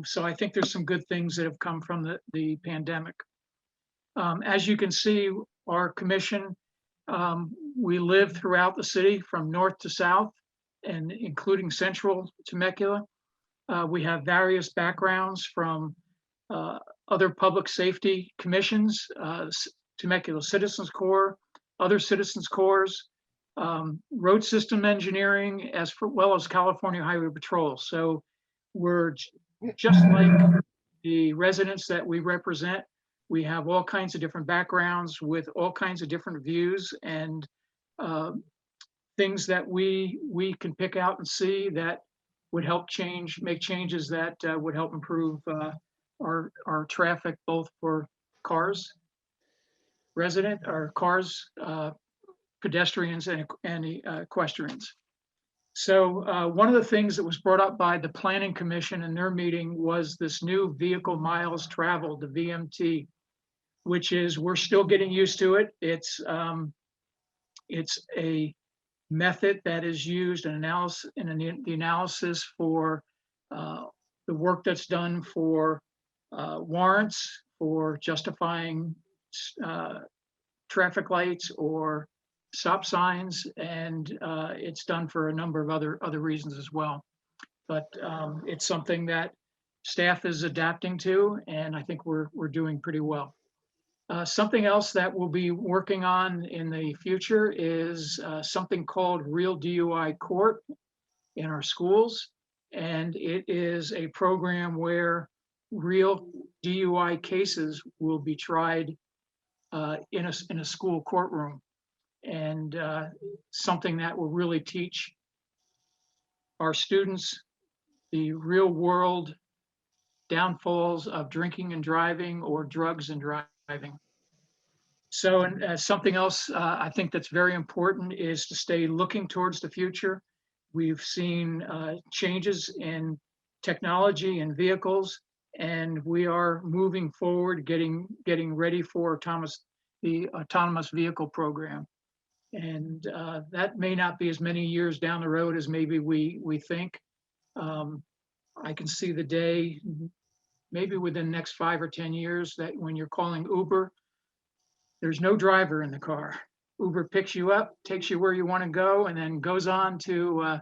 Q: So I think there's some good things that have come from the pandemic. As you can see, our commission, we live throughout the city from north to south, and including central Temecula. We have various backgrounds from other public safety commissions, Temecula Citizens Corps, other citizens corps, road system engineering, as well as California Highway Patrol. So we're just like the residents that we represent. We have all kinds of different backgrounds with all kinds of different views and things that we can pick out and see that would help make changes that would help improve our traffic, both for cars, pedestrians and equestrians. So one of the things that was brought up by the Planning Commission in their meeting was this new vehicle miles traveled, the VMT, which is, we're still getting used to it. It's a method that is used in the analysis for the work that's done for warrants, for justifying traffic lights or stop signs, and it's done for a number of other reasons as well. But it's something that staff is adapting to, and I think we're doing pretty well. Something else that we'll be working on in the future is something called Real DUI Court in our schools. And it is a program where real DUI cases will be tried in a school courtroom, and something that will really teach our students the real world downfalls of drinking and driving or drugs and driving. So, and something else I think that's very important is to stay looking towards the future. We've seen changes in technology and vehicles, and we are moving forward, getting ready for the autonomous vehicle program. And that may not be as many years down the road as maybe we think. I can see the day, maybe within the next 5 or 10 years, that when you're calling Uber, there's no driver in the car. Uber picks you up, takes you where you want to go, and then goes on to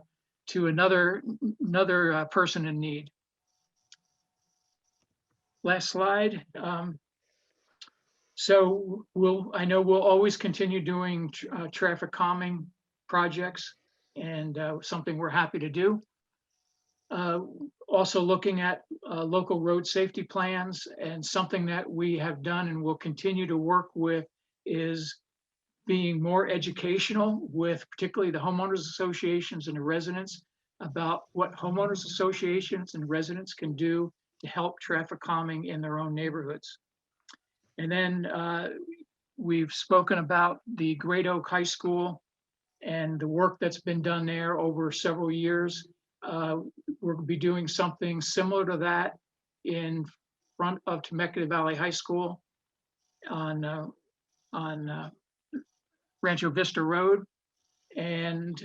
Q: another person in need. Last slide. So I know we'll always continue doing traffic calming projects, and something we're happy to do. Also looking at local road safety plans, and something that we have done and will continue to work with is being more educational with particularly the homeowners associations and the residents about what homeowners associations and residents can do to help traffic calming in their own neighborhoods. And then we've spoken about the Great Oak High School and the work that's been done there over several years. We're going to be doing something similar to that in front of Temecula Valley High School on Rancho Vista Road. And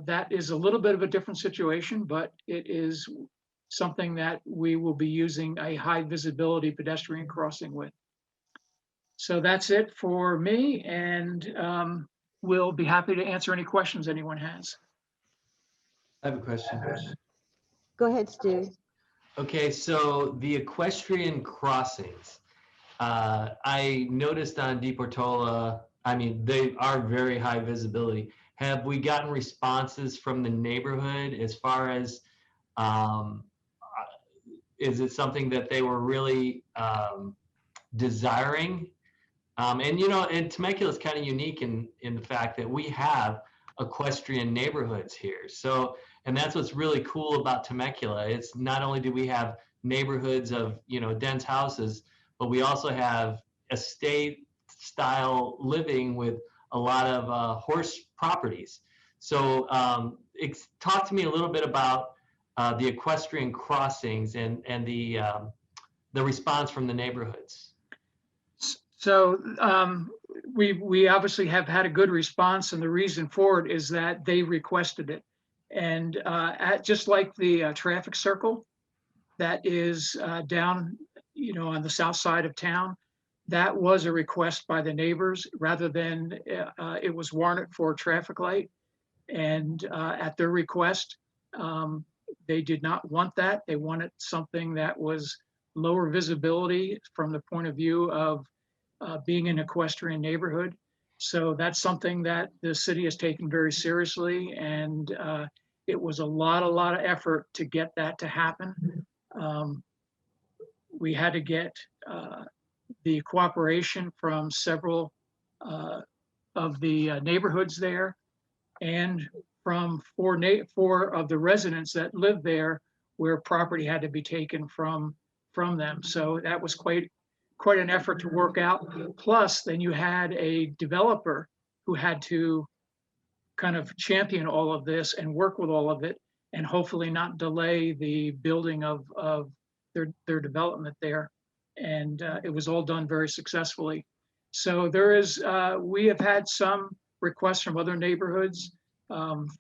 Q: that is a little bit of a different situation, but it is something that we will be using a high visibility pedestrian crossing with. So that's it for me, and we'll be happy to answer any questions anyone has.
M: I have a question.
A: Go ahead, Stu.
M: Okay, so the equestrian crossings, I noticed on Di Portola, I mean, they are very high visibility. Have we gotten responses from the neighborhood as far as, is it something that they were really desiring? And you know, and Temecula is kind of unique in the fact that we have equestrian neighborhoods here. So, and that's what's really cool about Temecula. It's not only do we have neighborhoods of, you know, dense houses, but we also have estate style living with a lot of horse properties. So talk to me a little bit about the equestrian crossings and the response from the neighborhoods.
Q: So we obviously have had a good response, and the reason for it is that they requested it. And just like the traffic circle that is down, you know, on the south side of town, that was a request by the neighbors rather than it was warranted for a traffic light. And at their request, they did not want that. They wanted something that was lower visibility from the point of view of being an equestrian neighborhood. So that's something that the city has taken very seriously, and it was a lot of effort to get that to happen. We had to get the cooperation from several of the neighborhoods there, and from four of the residents that live there, where property had to be taken from them. So that was quite an effort to work out. Plus, then you had a developer who had to kind of champion all of this and work with all of it, and hopefully not delay the building of their development there. And it was all done very successfully. So there is, we have had some requests from other neighborhoods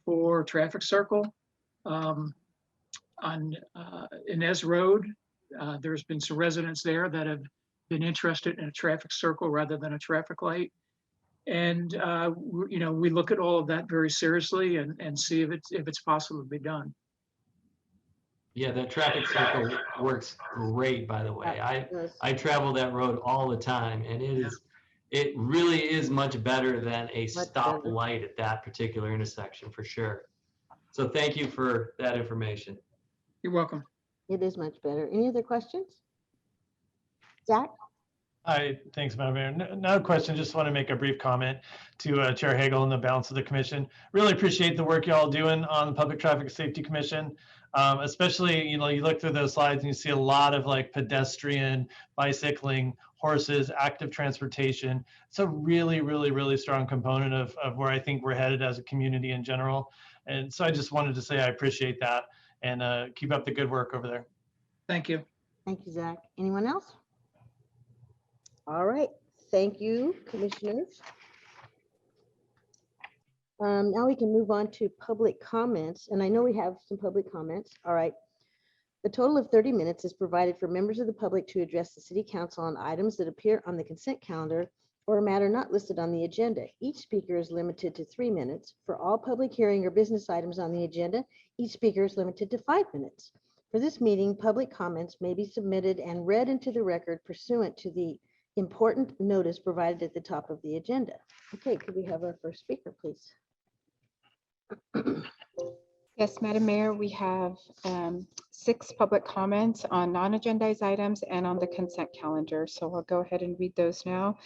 Q: for traffic circle on Inez Road. There's been some residents there that have been interested in a traffic circle rather than a traffic light. And you know, we look at all of that very seriously and see if it's possible to be done.
M: Yeah, that traffic circle works great, by the way. I travel that road all the time, and it really is much better than a stop light at that particular intersection, for sure. So thank you for that information.
Q: You're welcome.
A: It is much better. Any other questions? Zach?
E: Hi, thanks, Madam Mayor. No question, just want to make a brief comment to Chair Hagel and the balance of the commission. Really appreciate the work y'all doing on the Public Traffic Safety Commission. Especially, you look through those slides and you see a lot of like pedestrian, bicycling, horses, active transportation. It's a really, really, really strong component of where I think we're headed as a community in general. And so I just wanted to say I appreciate that and keep up the good work over there.
Q: Thank you.
A: Thank you, Zach. Anyone else? All right, thank you, commissioners. Now we can move on to public comments, and I know we have some public comments. All right. The total of 30 minutes is provided for members of the public to address the city council on items that appear on the consent calendar or a matter not listed on the agenda. Each speaker is limited to 3 minutes. For all public hearing or business items on the agenda, each speaker is limited to 5 minutes. For this meeting, public comments may be submitted and read into the record pursuant to the important notice provided at the top of the agenda. Okay, could we have our first speaker, please?
C: Yes, Madam Mayor, we have 6 public comments on non-agendized items and on the consent calendar. So I'll go ahead and read those now.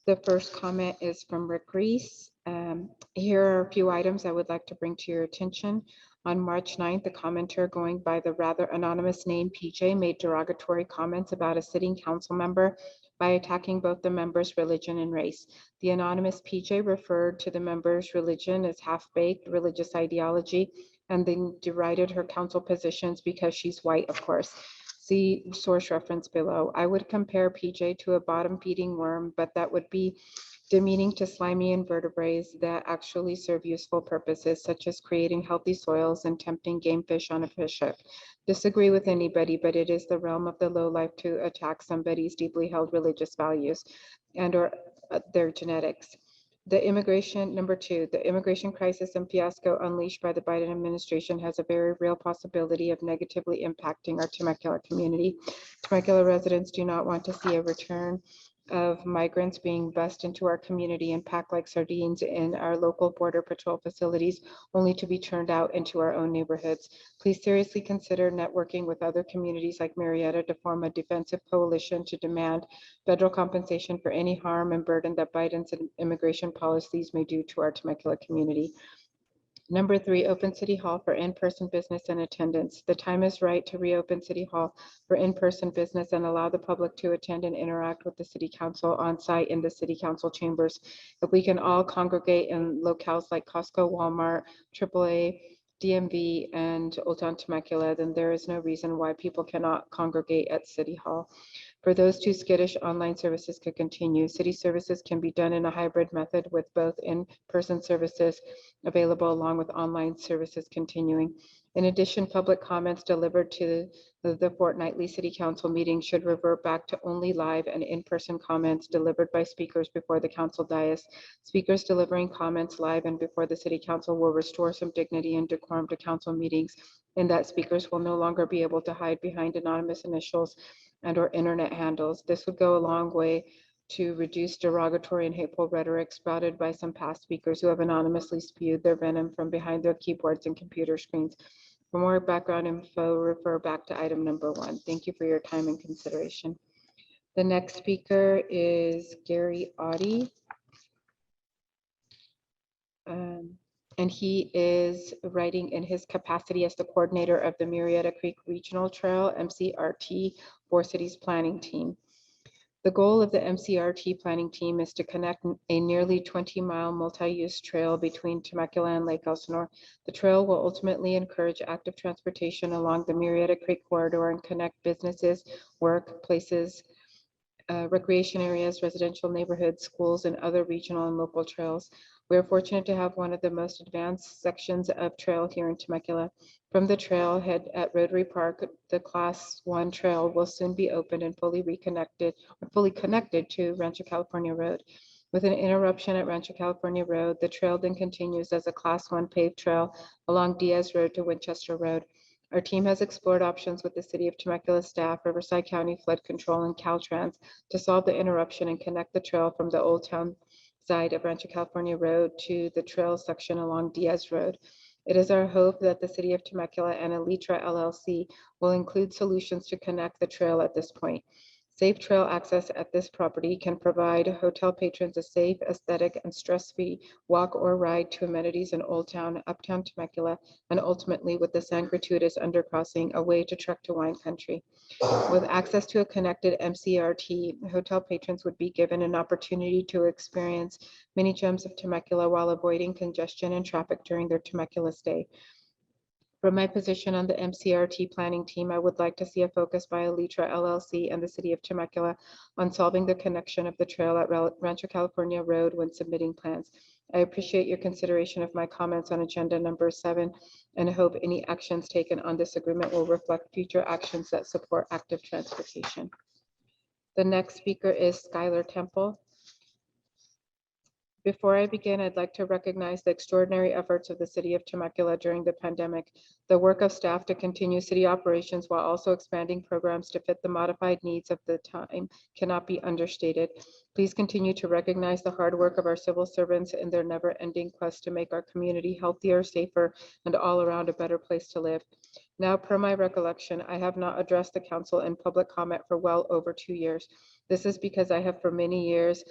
C: The first comment is from Rick Reese. Here are a few items I would like to bring to your attention. On March 9th, the commenter going by the rather anonymous name PJ made derogatory comments about a sitting council member by attacking both the member's religion and race. The anonymous PJ referred to the member's religion as half-baked religious ideology and then derided her council positions because she's white, of course. See source reference below. I would compare PJ to a bottom-feeding worm, but that would be demeaning to slimy invertebrates that actually serve useful purposes, such as creating healthy soils and tempting game fish on a fish hook. Disagree with anybody, but it is the realm of the lowlife to attack somebody's deeply held religious values and or their genetics. Number 2, the immigration crisis and fiasco unleashed by the Biden administration has a very real possibility of negatively impacting our Temecula community. Temecula residents do not want to see a return of migrants being bussed into our community and packed like sardines in our local border patrol facilities, only to be turned out into our own neighborhoods. Please seriously consider networking with other communities like Marietta to form a defensive coalition to demand federal compensation for any harm and burden that Biden's immigration policies may do to our Temecula community. Number 3, open City Hall for in-person business and attendance. The time is right to reopen City Hall for in-person business and allow the public to attend and interact with the City Council on site in the City Council chambers. If we can all congregate in locales like Costco, Walmart, AAA, DMV, and Old Town Temecula, then there is no reason why people cannot congregate at City Hall. For those too skittish, online services could continue. City services can be done in a hybrid method with both in-person services available along with online services continuing. In addition, public comments delivered to the fortnightly City Council meeting should revert back to only live and in-person comments delivered by speakers before the council dais. Speakers delivering comments live and before the City Council will restore some dignity and decorum to council meetings, in that speakers will no longer be able to hide behind anonymous initials and or internet handles. This would go a long way to reduce derogatory and hateful rhetoric spouted by some past speakers who have anonymously spewed their venom from behind their keyboards and computer screens. For more background info, refer back to item number 1. Thank you for your time and consideration. The next speaker is Gary Audie. And he is writing in his capacity as the coordinator of the Murrieta Creek Regional Trail MCRT 4 Cities Planning Team. The goal of the MCRT planning team is to connect a nearly 20-mile multi-use trail between Temecula and Lake Elsinore. The trail will ultimately encourage active transportation along the Murrieta Creek corridor and connect businesses, workplaces, recreation areas, residential neighborhoods, schools, and other regional and local trails. We are fortunate to have one of the most advanced sections of trail here in Temecula. From the trailhead at Rotary Park, the Class 1 trail will soon be opened and fully connected to Rancho California Road. With an interruption at Rancho California Road, the trail then continues as a Class 1 paved trail along Diaz Road to Winchester Road. Our team has explored options with the City of Temecula staff, Riverside County Flood Control, and Caltrans to solve the interruption and connect the trail from the Old Town side of Rancho California Road to the trail section along Diaz Road. It is our hope that the City of Temecula and Elytra LLC will include solutions to connect the trail at this point. Safe trail access at this property can provide hotel patrons a safe, aesthetic, and stress-free walk or ride to amenities in Old Town, Uptown Temecula, and ultimately with the San Gertrudis undercrossing, a way to trek to wine country. With access to a connected MCRT, hotel patrons would be given an opportunity to experience many gems of Temecula while avoiding congestion and traffic during their Temecula stay. From my position on the MCRT planning team, I would like to see a focus by Alitra LLC and the City of Temecula on solving the connection of the trail at Rancho California Road when submitting plans. I appreciate your consideration of my comments on agenda number 7 and hope any actions taken on this agreement will reflect future actions that support active transportation. The next speaker is Schuyler Temple. Before I begin, I'd like to recognize the extraordinary efforts of the City of Temecula during the pandemic. The work of staff to continue city operations while also expanding programs to fit the modified needs of the time cannot be understated. Please continue to recognize the hard work of our civil servants in their never-ending quest to make our community healthier, safer, and all around a better place to live. Now, per my recollection, I have not addressed the council in public comment for well over 2 years. This is because I have for many years,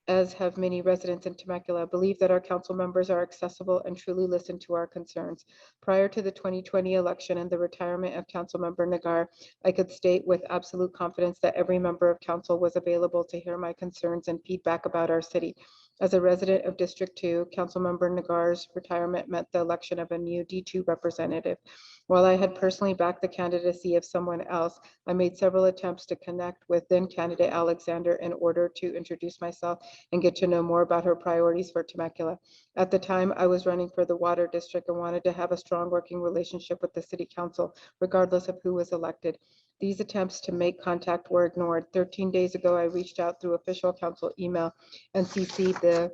C: as have many residents in Temecula, believe that our council members are accessible and truly listen to our concerns. Prior to the 2020 election and the retirement of Councilmember Nagar, I could state with absolute confidence that every member of council was available to hear my concerns and feedback about our city. As a resident of District 2, Councilmember Nagar's retirement meant the election of a new D2 representative. While I had personally backed the candidacy of someone else, I made several attempts to connect with then candidate Alexander in order to introduce myself and get to know more about her priorities for Temecula. At the time, I was running for the Water District and wanted to have a strong working relationship with the City Council, regardless of who was elected. These attempts to make contact were ignored. 13 days ago, I reached out through official council email and CC'd the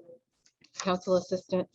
C: council assistant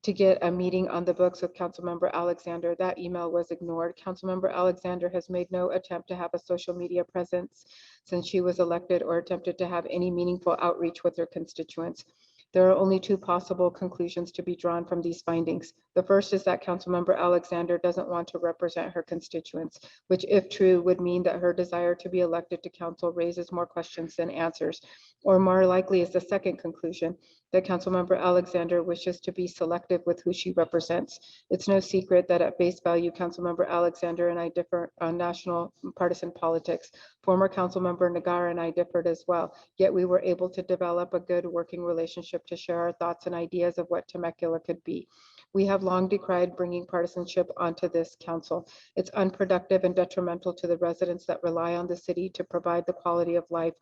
C: to get a meeting on the books with Councilmember Alexander. That email was ignored. Councilmember Alexander has made no attempt to have a social media presence since she was elected or attempted to have any meaningful outreach with her constituents. There are only 2 possible conclusions to be drawn from these findings. The first is that Councilmember Alexander doesn't want to represent her constituents, which if true would mean that her desire to be elected to council raises more questions than answers. Or more likely is the second conclusion, that Councilmember Alexander wishes to be selective with who she represents. It's no secret that at face value, Councilmember Alexander and I differ on national partisan politics. Former Councilmember Nagar and I differed as well, yet we were able to develop a good working relationship to share our thoughts and ideas of what Temecula could be. We have long decried bringing partisanship onto this council. It's unproductive and detrimental to the residents that rely on the city to provide the quality of life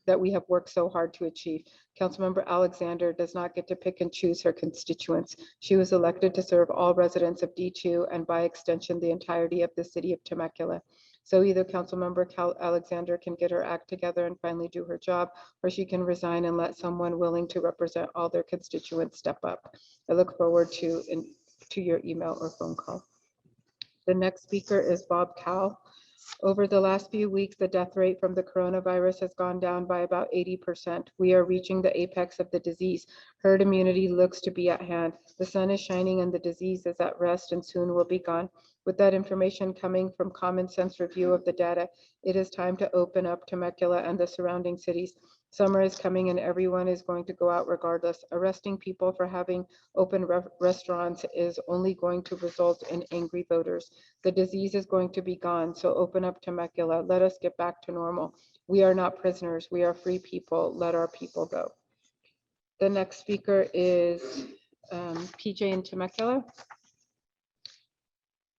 C: that we have worked so hard to achieve. Councilmember Alexander does not get to pick and choose her constituents. She was elected to serve all residents of D2 and by extension, the entirety of the City of Temecula. So either Councilmember Alexander can get her act together and finally do her job, or she can resign and let someone willing to represent all their constituents step up. I look forward to your email or phone call. The next speaker is Bob Cowell. Over the last few weeks, the death rate from the coronavirus has gone down by about 80%. We are reaching the apex of the disease. Herd immunity looks to be at hand. The sun is shining and the disease is at rest and soon will be gone. With that information coming from common sense review of the data, it is time to open up Temecula and the surrounding cities. Summer is coming and everyone is going to go out regardless. Arresting people for having open restaurants is only going to result in angry voters. The disease is going to be gone, so open up Temecula. Let us get back to normal. We are not prisoners. We are free people. Let our people go. The next speaker is PJ in Temecula.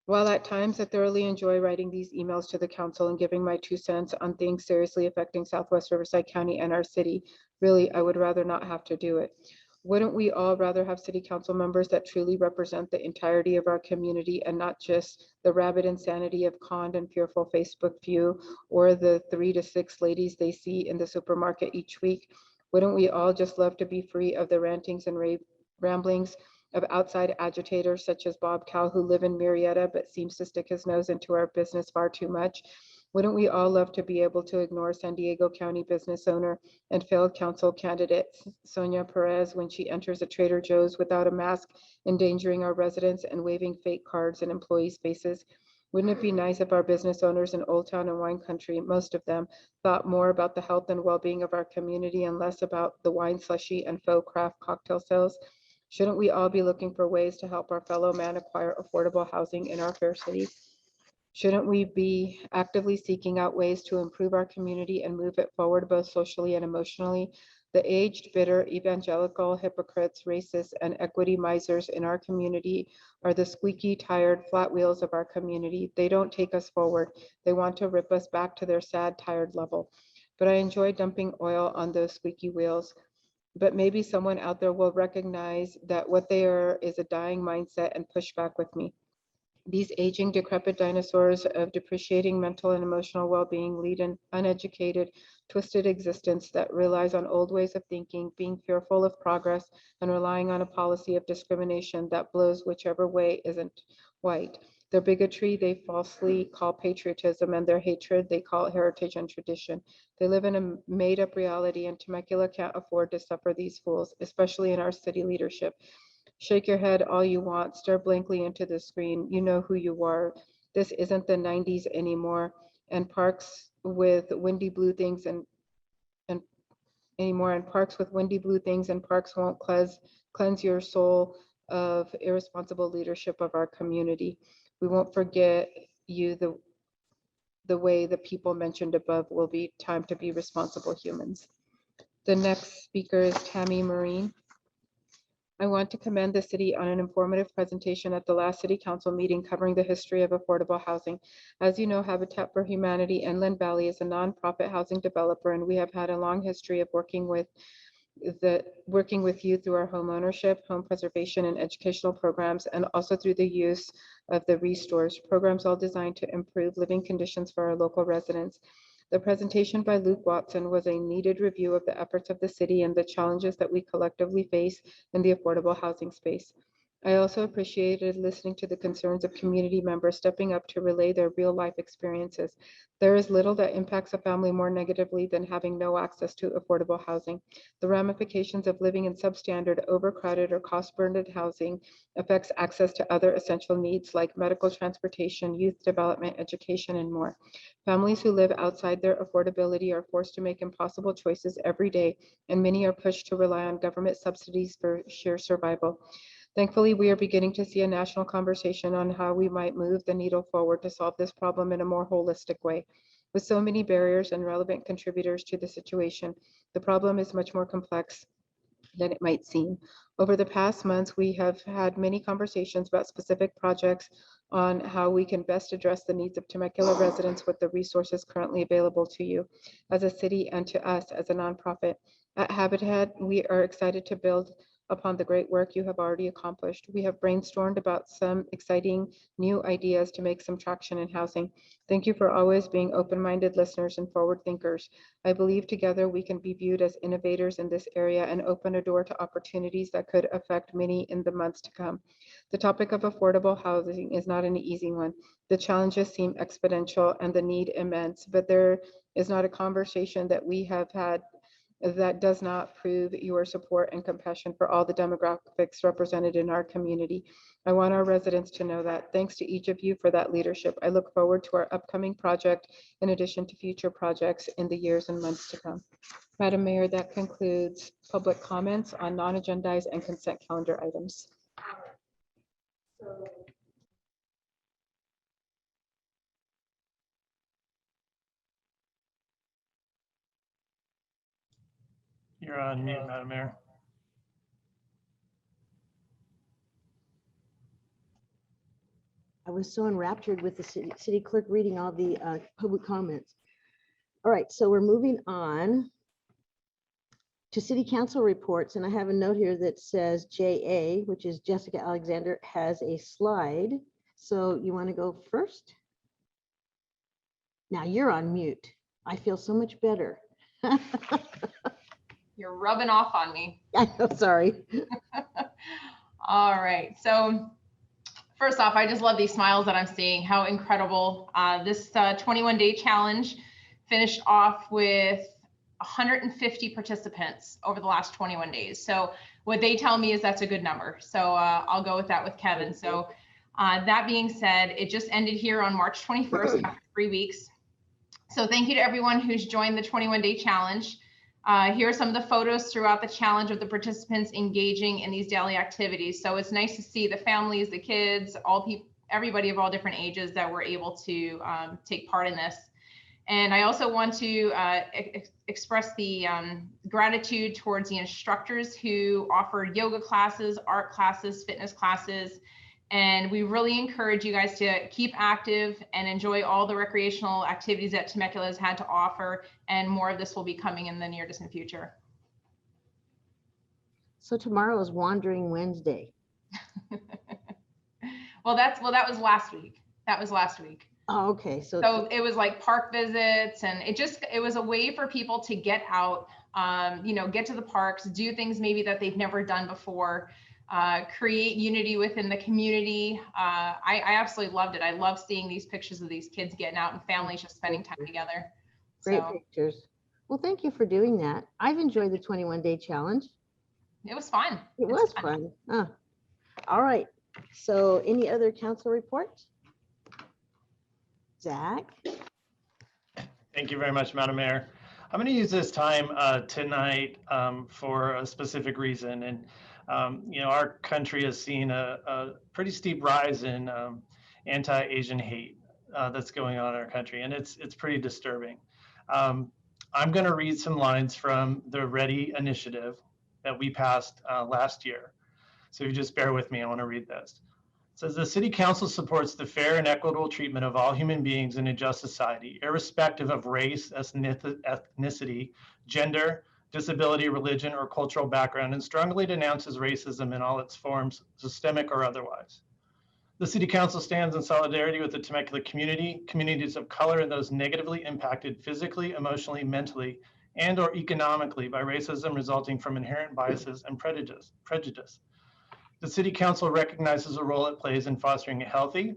C: While at times I thoroughly enjoy writing these emails to the council and giving my 2 cents on things seriously affecting Southwest Riverside County and our city, really, I would rather not have to do it. Wouldn't we all rather have city council members that truly represent the entirety of our community and not just the rabid insanity of conned and fearful Facebook few or the 3 to 6 ladies they see in the supermarket each week? Wouldn't we all just love to be free of the rantings and ramblings of outside agitators such as Bob Cowell, who live in Murrieta but seems to stick his nose into our business far too much? Wouldn't we all love to be able to ignore San Diego County business owner and failed council candidate Sonia Perez when she enters a Trader Joe's without a mask, endangering our residents and waving fake cards in employees' faces? Wouldn't it be nice if our business owners in Old Town and Wine Country, most of them, thought more about the health and well-being of our community and less about the wine slushy and faux craft cocktail sales? Shouldn't we all be looking for ways to help our fellow man acquire affordable housing in our fair city? Shouldn't we be actively seeking out ways to improve our community and move it forward both socially and emotionally? The aged, bitter, evangelical, hypocrites, racists, and equity misers in our community are the squeaky, tired, flat wheels of our community. They don't take us forward. They want to rip us back to their sad, tired level. But I enjoy dumping oil on those squeaky wheels. But maybe someone out there will recognize that what they are is a dying mindset and push back with me. These aging, decrepit dinosaurs of depreciating mental and emotional well-being lead an uneducated, twisted existence that relies on old ways of thinking, being fearful of progress, and relying on a policy of discrimination that blows whichever way isn't white. Their bigotry they falsely call patriotism, and their hatred they call heritage and tradition. They live in a made-up reality, and Temecula can't afford to suffer these fools, especially in our city leadership. Shake your head all you want, stare blankly into the screen. You know who you are. This isn't the 90s anymore, and parks with windy blue things and parks won't cleanse your soul of irresponsible leadership of our community. We won't forget you the way the people mentioned above will be time to be responsible humans. The next speaker is Tammy Marine. I want to commend the city on an informative presentation at the last city council meeting covering the history of affordable housing. As you know, Habitat for Humanity Inland Valley is a nonprofit housing developer, and we have had a long history of working with you through our home ownership, home preservation, and educational programs, and also through the use of the restores programs, all designed to improve living conditions for our local residents. The presentation by Luke Watson was a needed review of the efforts of the city and the challenges that we collectively face in the affordable housing space. I also appreciated listening to the concerns of community members stepping up to relay their real-life experiences. There is little that impacts a family more negatively than having no access to affordable housing. The ramifications of living in substandard, overcrowded, or cost-burdened housing affects access to other essential needs like medical transportation, youth development, education, and more. Families who live outside their affordability are forced to make impossible choices every day, and many are pushed to rely on government subsidies for sheer survival. Thankfully, we are beginning to see a national conversation on how we might move the needle forward to solve this problem in a more holistic way. With so many barriers and relevant contributors to the situation, the problem is much more complex than it might seem. Over the past months, we have had many conversations about specific projects on how we can best address the needs of Temecula residents with the resources currently available to you as a city and to us as a nonprofit. At Habitat, we are excited to build upon the great work you have already accomplished. We have brainstormed about some exciting new ideas to make some traction in housing. Thank you for always being open-minded listeners and forward thinkers. I believe together we can be viewed as innovators in this area and open a door to opportunities that could affect many in the months to come. The topic of affordable housing is not an easy one. The challenges seem exponential and the need immense, but there is not a conversation that we have had that does not prove your support and compassion for all the demographics represented in our community. I want our residents to know that. Thanks to each of you for that leadership. I look forward to our upcoming project in addition to future projects in the years and months to come. Madam Mayor, that concludes public comments on non-agendized and consent calendar items.
E: You're on mute, Madam Mayor.
A: I was so enraptured with the city clerk reading all the public comments. All right, so we're moving on to city council reports, and I have a note here that says JA, which is Jessica Alexander, has a slide. So you want to go first? Now you're on mute. I feel so much better.
N: You're rubbing off on me.
A: I'm sorry.
N: All right. So first off, I just love these smiles that I'm seeing. How incredible. This 21-day challenge finished off with 150 participants over the last 21 days. So what they tell me is that's a good number. So I'll go with that with Kevin. So That being said, it just ended here on March 21st after 3 weeks. So thank you to everyone who's joined the 21-day challenge. Here are some of the photos throughout the challenge of the participants engaging in these daily activities. So it's nice to see the families, the kids, everybody of all different ages that were able to take part in this. And I also want to express the gratitude towards the instructors who offered yoga classes, art classes, fitness classes. And we really encourage you guys to keep active and enjoy all the recreational activities that Temecula has had to offer. And more of this will be coming in the near distant future.
A: So tomorrow is Wandering Wednesday.
N: Well, that was last week. That was last week.
A: Oh, okay.
N: So it was like park visits, and it was a way for people to get out, get to the parks, do things maybe that they've never done before, create unity within the community. I absolutely loved it. I love seeing these pictures of these kids getting out and families just spending time together.
A: Great pictures. Well, thank you for doing that. I've enjoyed the 21-day challenge.
N: It was fun.
A: It was fun. All right. So any other council reports? Zach?
E: Thank you very much, Madam Mayor. I'm going to use this time tonight for a specific reason. And, our country has seen a pretty steep rise in anti-Asian hate that's going on in our country. And it's pretty disturbing. I'm going to read some lines from the READY initiative that we passed last year. So if you just bear with me, I want to read this. It says, the City Council supports the fair and equitable treatment of all human beings in a just society, irrespective of race, ethnicity, gender, disability, religion, or cultural background, and strongly denounces racism in all its forms, systemic or otherwise. The City Council stands in solidarity with the Temecula community, communities of color, and those negatively impacted physically, emotionally, mentally, and or economically by racism resulting from inherent biases and prejudice. The City Council recognizes the role it plays in fostering a healthy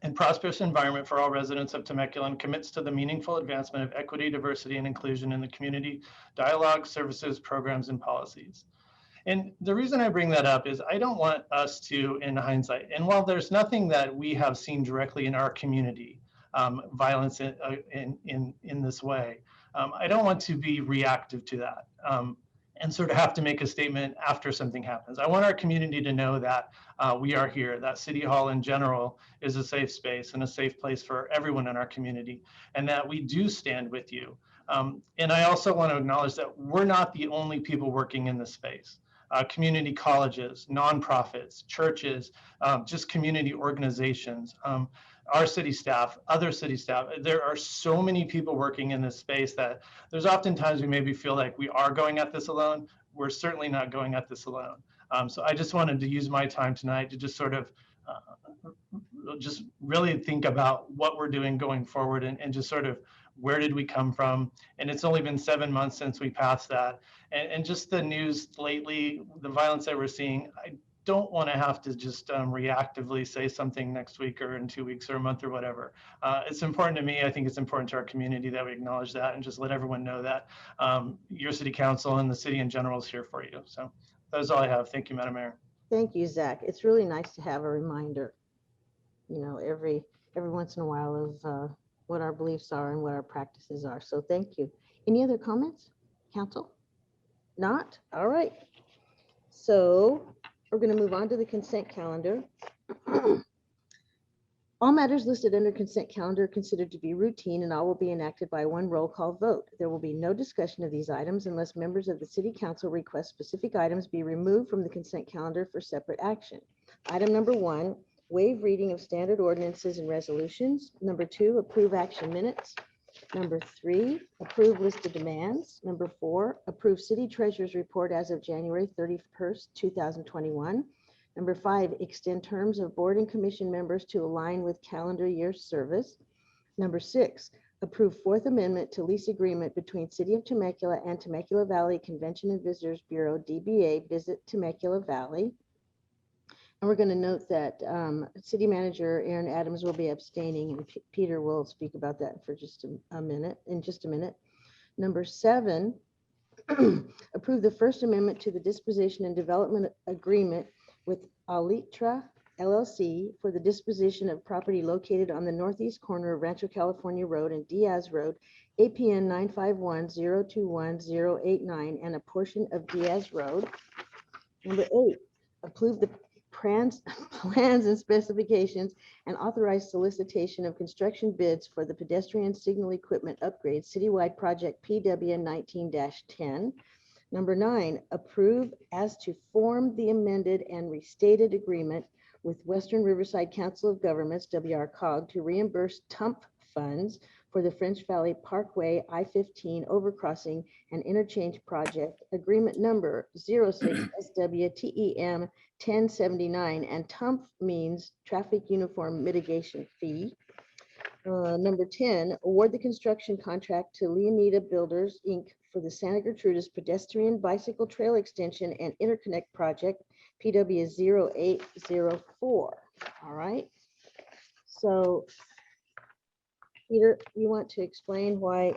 E: and prosperous environment for all residents of Temecula and commits to the meaningful advancement of equity, diversity, and inclusion in the community, dialogue, services, programs, and policies. And the reason I bring that up is I don't want us to, in hindsight, and while there's nothing that we have seen directly in our community, violence in this way, I don't want to be reactive to that. And sort of have to make a statement after something happens. I want our community to know that we are here, that City Hall in general is a safe space and a safe place for everyone in our community, and that we do stand with you. And I also want to acknowledge that we're not the only people working in this space. Community colleges, nonprofits, churches, just community organizations, our city staff, other city staff. There are so many people working in this space that there's oftentimes we maybe feel like we are going at this alone. We're certainly not going at this alone. So I just wanted to use my time tonight to just sort of just really think about what we're doing going forward and just sort of where did we come from? And it's only been 7 months since we passed that. And just the news lately, the violence that we're seeing, I don't want to have to just reactively say something next week or in 2 weeks or a month or whatever. It's important to me. I think it's important to our community that we acknowledge that and just let everyone know that your city council and the city in general is here for you. So that's all I have. Thank you, Madam Mayor.
A: Thank you, Zach. It's really nice to have a reminder, every once in a while of what our beliefs are and what our practices are. So thank you. Any other comments, council? Not? All right. So we're going to move on to the consent calendar. All matters listed under consent calendar are considered to be routine and all will be enacted by one roll call vote. There will be no discussion of these items unless members of the City Council request specific items be removed from the consent calendar for separate action. Item number 1, waive reading of standard ordinances and resolutions. Number 2, approve action minutes. Number 3, approve list of demands. Number 4, approve city treasurer's report as of January 31st, 2021. Number 5, extend terms of board and commission members to align with calendar year service. Number 6, approve Fourth Amendment to lease agreement between City of Temecula and Temecula Valley Convention and Visitors Bureau, DBA Visit Temecula Valley. And we're going to note that City Manager Aaron Adams will be abstaining, and Peter will speak about that for just a minute. Number 7, approve the First Amendment to the Disposition and Development Agreement with Alitra LLC for the disposition of property located on the northeast corner of Rancho California Road and Diaz Road, APN 951-021-089, and a portion of Diaz Road. Number 8, approve the plans and specifications and authorize solicitation of construction bids for the pedestrian signal equipment upgrade citywide project PW 19-10. Number 9, approve as to form the amended and restated agreement with Western Riverside Council of Governments, WRCOG, to reimburse TUMP funds for the French Valley Parkway I-15 overcrossing and interchange project, agreement number 06SWTEM 1079, and TUMP means Traffic Uniform Mitigation Fee. Number 10, award the construction contract to Leonida Builders, Inc. for the Santa Gertrudis Pedestrian Bicycle Trail Extension and Interconnect Project, PW 0804. All right. So, Peter, you want to explain why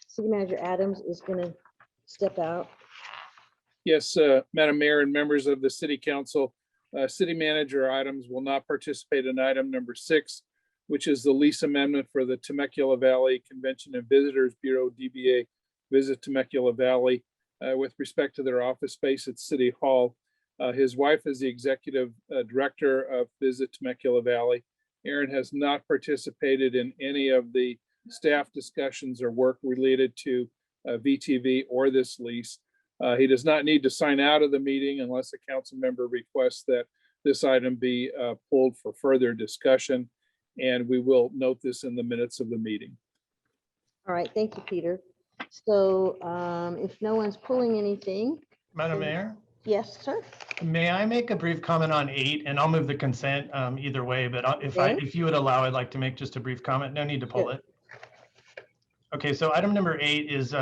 A: City Manager Adams is going to step out?
B: Yes, Madam Mayor and members of the City Council, City Manager Adams will not participate in item number 6, which is the lease amendment for the Temecula Valley Convention and Visitors Bureau, DBA Visit Temecula Valley, with respect to their office space at City Hall. His wife is the executive director of Visit Temecula Valley. Aaron has not participated in any of the staff discussions or work related to VTV or this lease. He does not need to sign out of the meeting unless a council member requests that this item be pulled for further discussion, and we will note this in the minutes of the meeting.
A: All right, thank you, Peter. So if no one's pulling anything.
E: Madam Mayor?
A: Yes, sir.
E: May I make a brief comment on 8, and I'll move the consent either way, but if you would allow, I'd like to make just a brief comment. No need to pull it. Okay, so item number 8 is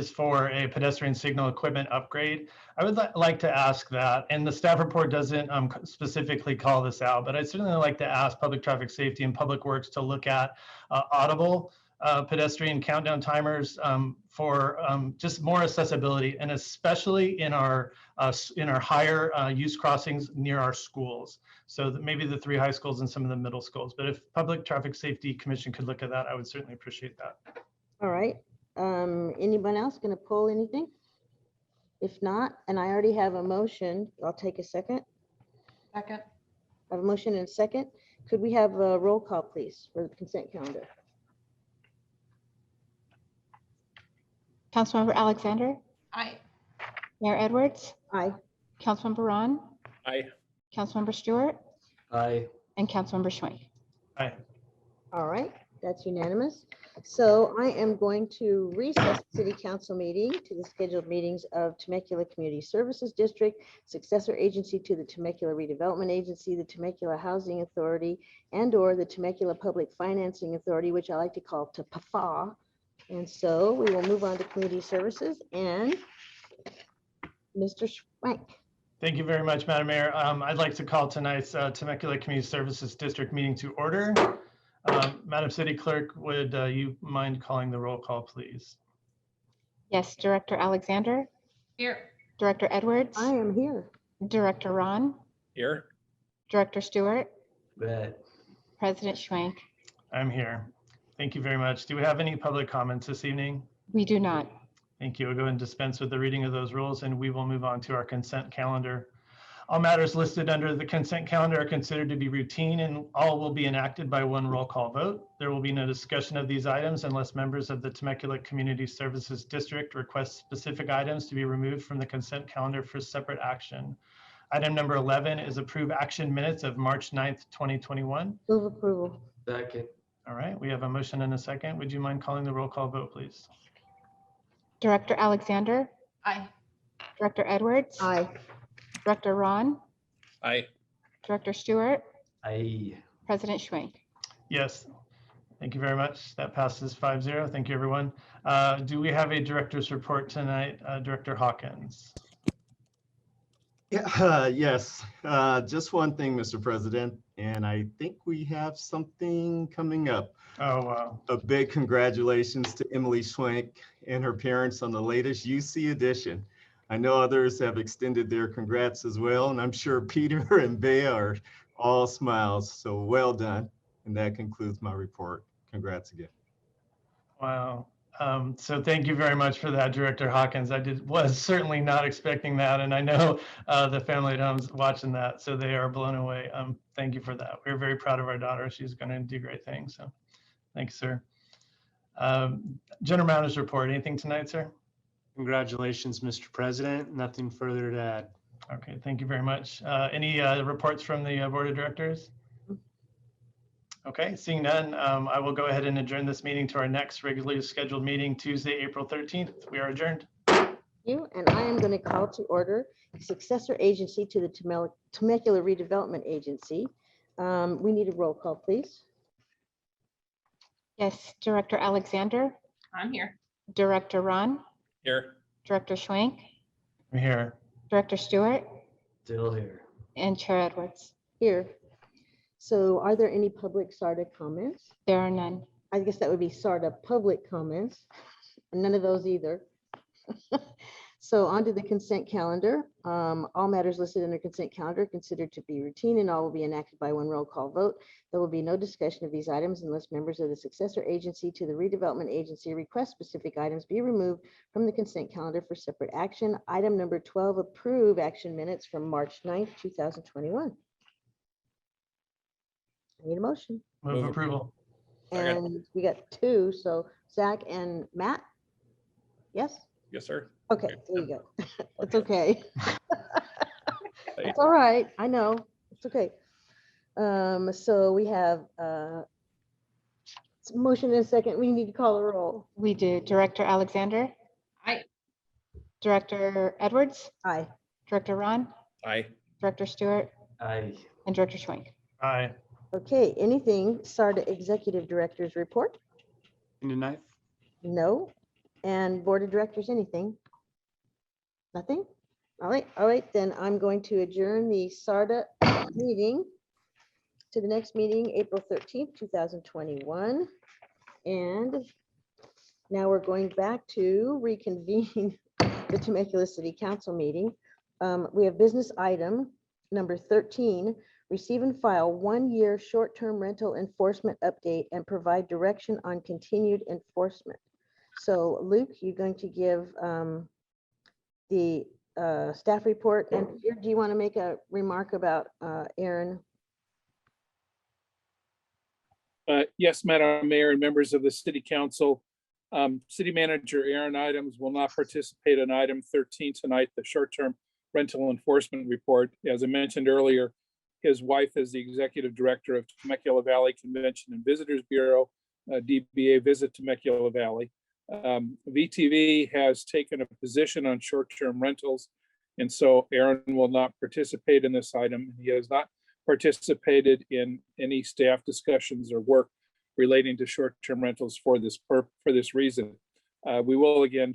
E: for a pedestrian signal equipment upgrade. I would like to ask that, and the staff report doesn't specifically call this out, but I'd certainly like to ask Public Traffic Safety and Public Works to look at audible pedestrian countdown timers for just more accessibility, and especially in our higher use crossings near our schools. So that maybe the 3 high schools and some of the middle schools. But if Public Traffic Safety Commission could look at that, I would certainly appreciate that.
A: All right. Anyone else going to pull anything? If not, and I already have a motion, I'll take a second.
N: Second.
A: I have a motion and a second. Could we have a roll call, please, for the consent calendar?
C: Councilmember Alexander?
N: Aye.
C: Mayor Edwards?
A: Aye.
C: Councilmember Ron?
B: Aye.
C: Councilmember Stewart?
M: Aye.
C: And Councilmember Schwenk.
E: Aye.
A: All right, that's unanimous. So I am going to recess the City Council meeting to the scheduled meetings of Temecula Community Services District, successor agency to the Temecula Redevelopment Agency, the Temecula Housing Authority, and/or the Temecula Public Financing Authority, which I like to call TPFA. And so we will move on to community services and Mr. Schwenk.
E: Thank you very much, Madam Mayor. I'd like to call tonight's Temecula Community Services District meeting to order. Madam City Clerk, would you mind calling the roll call, please?
C: Yes, Director Alexander?
N: Here.
C: Director Edwards?
A: I am here.
C: Director Ron?
B: Here.
C: Director Stewart?
M: Bet.
C: President Schwenk?
E: I'm here. Thank you very much. Do we have any public comments this evening?
C: We do not.
E: Thank you. We'll go ahead and dispense with the reading of those rules, and we will move on to our consent calendar. All matters listed under the consent calendar are considered to be routine, and all will be enacted by one roll call vote. There will be no discussion of these items unless members of the Temecula Community Services District request specific items to be removed from the consent calendar for separate action. Item number 11 is approve action minutes of March 9th, 2021.
A: Move approval.
M: Second.
E: All right, we have a motion and a second. Would you mind calling the roll call vote, please?
C: Director Alexander?
N: Aye.
C: Director Edwards?
A: Aye.
C: Director Ron?
B: Aye.
C: Director Stewart?
M: Aye.
C: President Schwenk?
E: Yes. Thank you very much. That passes 5-0. Thank you, everyone. Do we have a director's report tonight? Director Hawkins.
V: Yeah, yes. Just one thing, Mr. President, and I think we have something coming up.
E: Oh, wow.
V: A big congratulations to Emily Schwenk and her parents on the latest UC edition. I know others have extended their congrats as well, and I'm sure Peter and Bea are all smiles. So well done. And that concludes my report. Congrats again.
E: Wow. So thank you very much for that, Director Hawkins. Was certainly not expecting that. And I know the family at home's watching that, so they are blown away. Thank you for that. We're very proud of our daughter. She's going to do great things. So thanks, sir. General Manager's report. Anything tonight, sir?
D: Congratulations, Mr. President. Nothing further to add.
E: Okay, thank you very much. Any reports from the Board of Directors? Okay, seeing none, I will go ahead and adjourn this meeting to our next regularly scheduled meeting, Tuesday, April 13th. We are adjourned.
A: You and I am going to call to order the successor agency to the Temecula Redevelopment Agency. We need a roll call, please.
C: Yes, Director Alexander,
N: I'm here.
C: Director Ron,
B: Here.
C: Director Schwank,
E: I'm here.
C: Director Stewart,
M: Still here.
C: and Chair Edwards.
A: Here. So are there any public SARTA comments?
C: There are none.
A: I guess that would be SARTA public comments. None of those either. So on to the consent calendar. All matters listed in the consent calendar are considered to be routine and all will be enacted by one roll call vote. There will be no discussion of these items unless members of the successor agency to the redevelopment agency request specific items be removed from the consent calendar for separate action. Item number 12, approve action minutes from March 9th, 2021. I need a motion.
E: Move approval.
A: And we got two, so Zach and Matt? Yes?
B: Yes, sir.
A: Okay, there you go. It's okay. It's all right. I know. It's okay. So we have motion in a second. We need to call a roll.
C: We do. Director Alexander,
N: Aye.
C: Director Edwards,
A: Aye.
C: Director Ron,
B: Aye.
C: Director Stewart,
M: Aye.
C: and Director Schwank.
E: Aye.
A: Okay, anything SARTA Executive Director's report?
D: Tonight.
A: No. And Board of Directors, anything? Nothing? All right, then I'm going to adjourn the SARTA meeting to the next meeting, April 13th, 2021. And now we're going back to reconvene the Temecula City Council meeting. We have business item number 13, receive and file 1-year short-term rental enforcement update and provide direction on continued enforcement. So Luke, you're going to give the staff report, and do you want to make a remark about Aaron?
B: Yes, Madam Mayor and members of the City Council. City Manager Aaron Adams will not participate in item 13 tonight, the short-term rental enforcement report. As I mentioned earlier, his wife is the Executive Director of Temecula Valley Convention and Visitors Bureau, DBA Visit Temecula Valley. VTV has taken a position on short-term rentals, and so Aaron will not participate in this item. He has not participated in any staff discussions or work relating to short-term rentals for this reason. We will again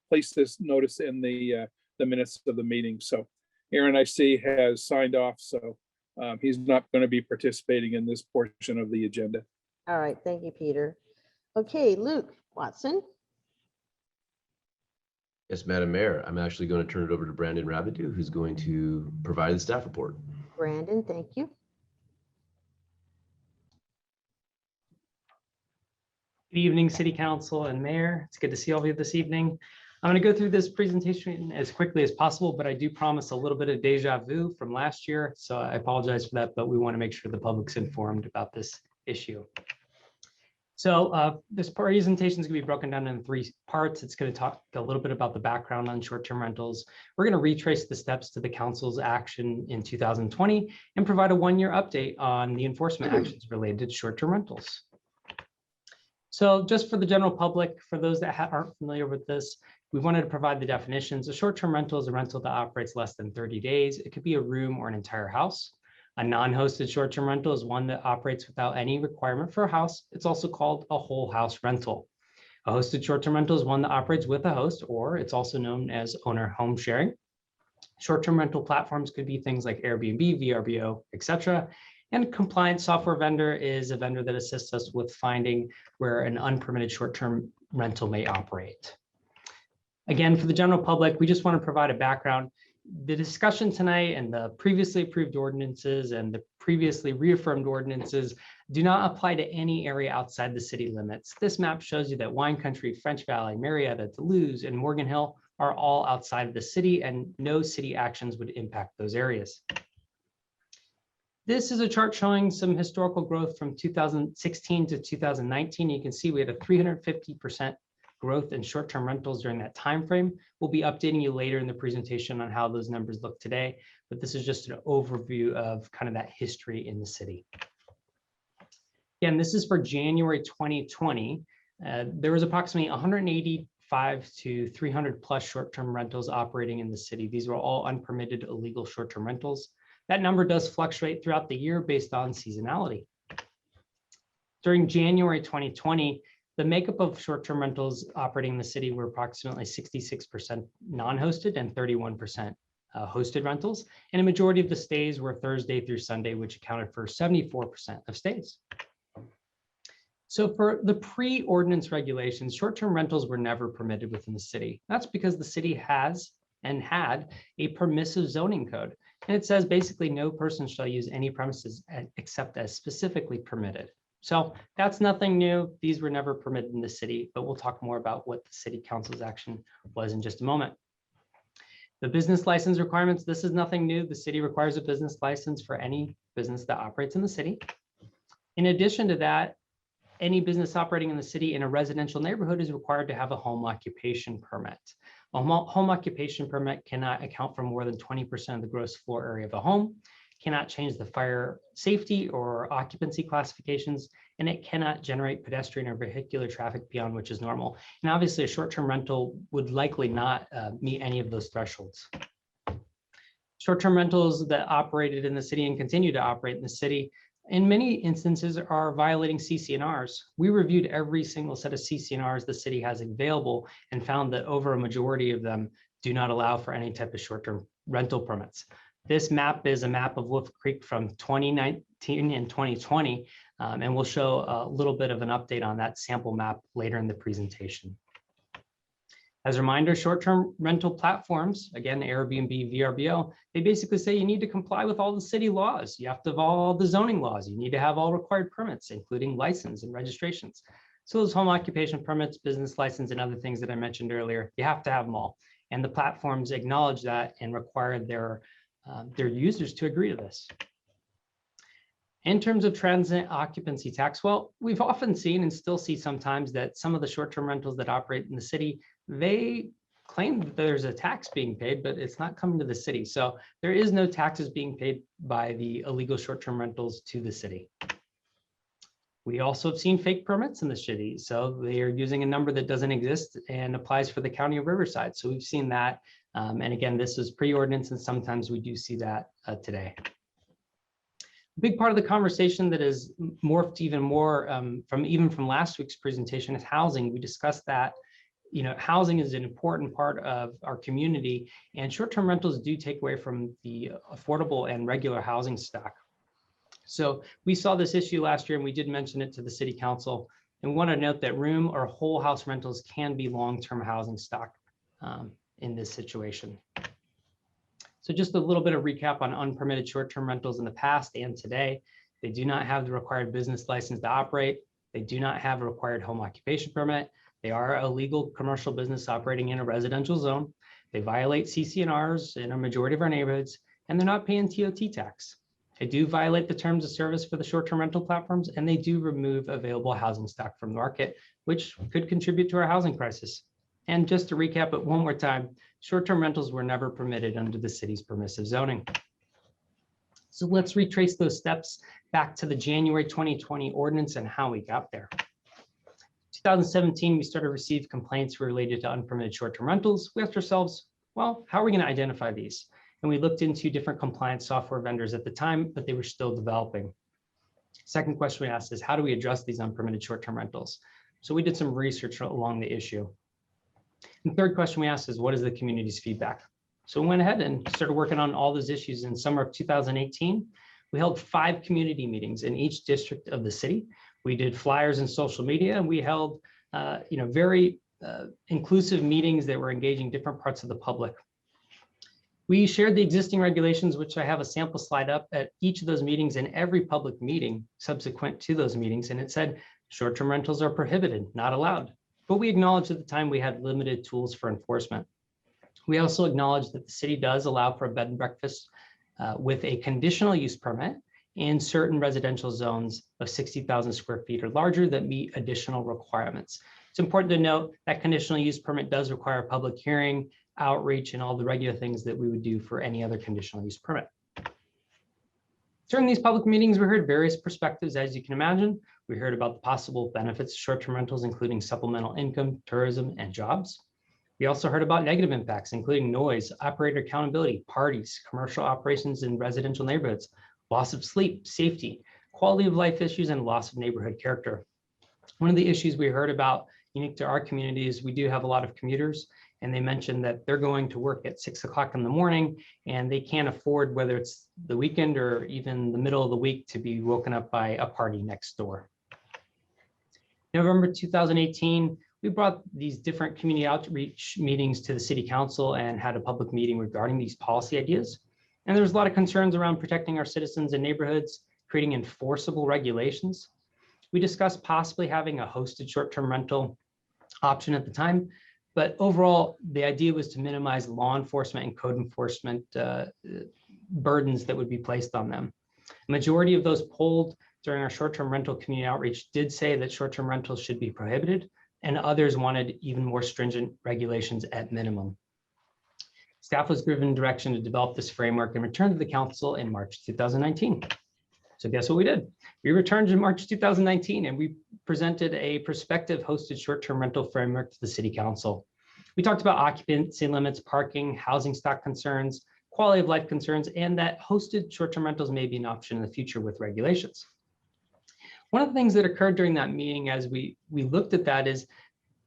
B: place this notice in the minutes of the meeting. So Aaron, I see, has signed off, so he's not going to be participating in this portion of the agenda.
A: All right, thank you, Peter. Okay, Luke Watson.
F: Yes, Madam Mayor, I'm actually going to turn it over to Brandon Rabideau, who's going to provide the staff report.
A: Brandon, thank you.
W: Good evening, City Council and Mayor. It's good to see all of you this evening. I'm going to go through this presentation as quickly as possible, but I do promise a little bit of deja vu from last year, so I apologize for that, but we want to make sure the public's informed about this issue. So this presentation is going to be broken down into 3 parts. It's going to talk a little bit about the background on short-term rentals. We're going to retrace the steps to the council's action in 2020 and provide a 1-year update on the enforcement actions related to short-term rentals. So just for the general public, for those that aren't familiar with this, we wanted to provide the definitions. A short-term rental is a rental that operates less than 30 days. It could be a room or an entire house. A non-hosted short-term rental is one that operates without any requirement for a house. It's also called a whole house rental. A hosted short-term rental is one that operates with a host, or it's also known as owner home sharing. Short-term rental platforms could be things like Airbnb, VRBO, etc. And a compliance software vendor is a vendor that assists us with finding where an unpermitted short-term rental may operate. Again, for the general public, we just want to provide a background. The discussion tonight and the previously approved ordinances and the previously reaffirmed ordinances do not apply to any area outside the city limits. This map shows you that Wine Country, French Valley, Marietta, Duluth, and Morgan Hill are all outside of the city, and no city actions would impact those areas. This is a chart showing some historical growth from 2016 to 2019. You can see we had a 350% growth in short-term rentals during that time frame. We'll be updating you later in the presentation on how those numbers look today, but this is just an overview of kind of that history in the city. Again, this is for January 2020. There was approximately 185 to 300 plus short-term rentals operating in the city. These were all unpermitted illegal short-term rentals. That number does fluctuate throughout the year based on seasonality. During January 2020, the makeup of short-term rentals operating in the city were approximately 66% non-hosted and 31% hosted rentals. And a majority of the stays were Thursday through Sunday, which accounted for 74% of stays. So for the pre-ordinance regulations, short-term rentals were never permitted within the city. That's because the city has and had a permissive zoning code. And it says basically no person shall use any premises except as specifically permitted. So that's nothing new. These were never permitted in the city, but we'll talk more about what the city council's action was in just a moment. The business license requirements, this is nothing new. The city requires a business license for any business that operates in the city. In addition to that, any business operating in the city in a residential neighborhood is required to have a home occupation permit. A home occupation permit cannot account for more than 20% of the gross floor area of a home, cannot change the fire safety or occupancy classifications, and it cannot generate pedestrian or vehicular traffic beyond which is normal. And obviously a short-term rental would likely not meet any of those thresholds. Short-term rentals that operated in the city and continue to operate in the city in many instances are violating CC&Rs. We reviewed every single set of CC&Rs the city has available and found that over a majority of them do not allow for any type of short-term rental permits. This map is a map of Wolf Creek from 2019 and 2020, and we'll show a little bit of an update on that sample map later in the presentation. As a reminder, short-term rental platforms, again, Airbnb, VRBO, they basically say you need to comply with all the city laws. You have to have all the zoning laws. You need to have all required permits, including license and registrations. So those home occupation permits, business license, and other things that I mentioned earlier, you have to have them all. And the platforms acknowledge that and require their users to agree to this. In terms of transient occupancy tax, well, we've often seen and still see sometimes that some of the short-term rentals that operate in the city, they claim that there's a tax being paid, but it's not coming to the city. So there is no taxes being paid by the illegal short-term rentals to the city. We also have seen fake permits in the city. So they are using a number that doesn't exist and applies for the county of Riverside. So we've seen that. And again, this is pre-ordinance, and sometimes we do see that today. A big part of the conversation that is morphed even more from last week's presentation is housing. We discussed that, housing is an important part of our community, and short-term rentals do take away from the affordable and regular housing stock. So we saw this issue last year, and we did mention it to the city council. And we want to note that room or whole house rentals can be long-term housing stock in this situation. So just a little bit of recap on unpermitted short-term rentals in the past and today. They do not have the required business license to operate. They do not have a required home occupation permit. They are a legal commercial business operating in a residential zone. They violate CC&Rs in a majority of our neighborhoods, and they're not paying TOT tax. They do violate the terms of service for the short-term rental platforms, and they do remove available housing stock from the market, which could contribute to our housing crisis. And just to recap it one more time, short-term rentals were never permitted under the city's permissive zoning. So let's retrace those steps back to the January 2020 ordinance and how we got there. 2017, we started to receive complaints related to unpermitted short-term rentals. We asked ourselves, well, how are we going to identify these? And we looked into different compliance software vendors at the time, but they were still developing. Second question we asked is, how do we address these unpermitted short-term rentals? So we did some research along the issue. And third question we asked is, what is the community's feedback? So we went ahead and started working on all those issues in summer of 2018. We held 5 community meetings in each district of the city. We did flyers and social media, and we held very inclusive meetings that were engaging different parts of the public. We shared the existing regulations, which I have a sample slide up at each of those meetings and every public meeting subsequent to those meetings. And it said short-term rentals are prohibited, not allowed. But we acknowledged at the time we had limited tools for enforcement. We also acknowledged that the city does allow for a bed and breakfast with a conditional use permit in certain residential zones of 60,000 square feet or larger that meet additional requirements. It's important to note that conditional use permit does require a public hearing, outreach, and all the regular things that we would do for any other conditional use permit. During these public meetings, we heard various perspectives, as you can imagine. We heard about the possible benefits of short-term rentals, including supplemental income, tourism, and jobs. We also heard about negative impacts, including noise, operator accountability, parties, commercial operations in residential neighborhoods, loss of sleep, safety, quality of life issues, and loss of neighborhood character. One of the issues we heard about unique to our community is we do have a lot of commuters, and they mentioned that they're going to work at 6 o'clock in the morning and they can't afford, whether it's the weekend or even the middle of the week, to be woken up by a party next door. November 2018, we brought these different community outreach meetings to the city council and had a public meeting regarding these policy ideas. And there was a lot of concerns around protecting our citizens and neighborhoods, creating enforceable regulations. We discussed possibly having a hosted short-term rental option at the time, but overall, the idea was to minimize law enforcement and code enforcement burdens that would be placed on them. A majority of those polled during our short-term rental community outreach did say that short-term rentals should be prohibited, and others wanted even more stringent regulations at minimum. Staff was given direction to develop this framework and return to the council in March 2019. So guess what we did? We returned in March 2019 and we presented a prospective hosted short-term rental framework to the city council. We talked about occupancy limits, parking, housing stock concerns, quality of life concerns, and that hosted short-term rentals may be an option in the future with regulations. One of the things that occurred during that meeting as we looked at that is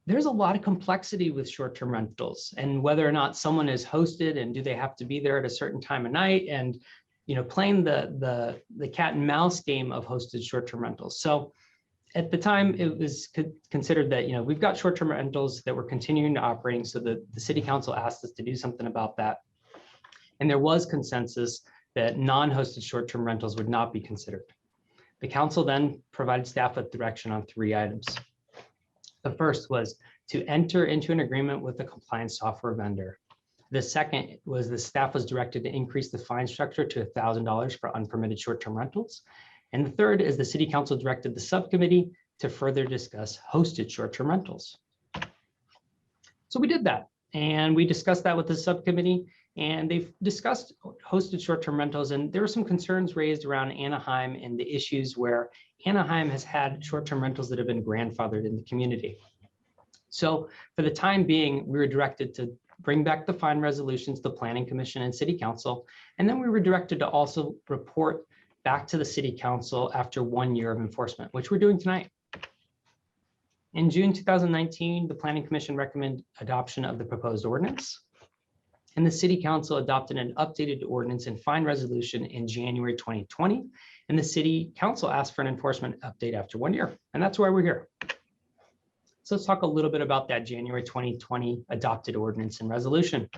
W: there's a lot of complexity with short-term rentals and whether or not someone is hosted and do they have to be there at a certain time of night, and playing the cat and mouse game of hosted short-term rentals. So at the time, it was considered that we've got short-term rentals that were continuing to operate, so the city council asked us to do something about that. And there was consensus that non-hosted short-term rentals would not be considered. The council then provided staff with direction on 3 items. The first was to enter into an agreement with the compliance software vendor. The second was the staff was directed to increase the fine structure to $1,000 for unpermitted short-term rentals. And the third is the city council directed the subcommittee to further discuss hosted short-term rentals. So we did that, and we discussed that with the subcommittee, and they've discussed hosted short-term rentals, and there were some concerns raised around Anaheim and the issues where Anaheim has had short-term rentals that have been grandfathered in the community. So for the time being, we were directed to bring back the fine resolutions to the Planning Commission and City Council, and then we were directed to also report back to the City Council after 1 year of enforcement, which we're doing tonight. In June 2019, the Planning Commission recommended adoption of the proposed ordinance, and the City Council adopted an updated ordinance and fine resolution in January 2020, and the City Council asked for an enforcement update after 1 year, and that's why we're here. So let's talk a little bit about that January 2020 adopted ordinance and resolution.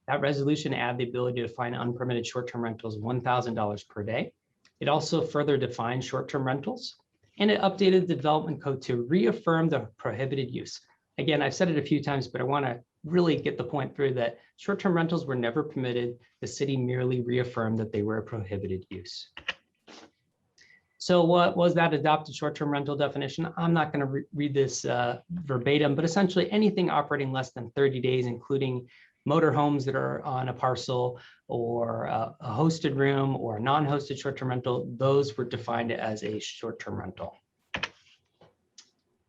W: That resolution added the ability to fine unpermitted short-term rentals $1,000 per day. It also further defined short-term rentals, and it updated the development code to reaffirm the prohibited use. Again, I've said it a few times, but I want to really get the point through that short-term rentals were never permitted. The city merely reaffirmed that they were a prohibited use. So what was that adopted short-term rental definition? I'm not going to read this verbatim, but essentially anything operating less than 30 days, including motorhomes that are on a parcel or a hosted room or a non-hosted short-term rental, those were defined as a short-term rental.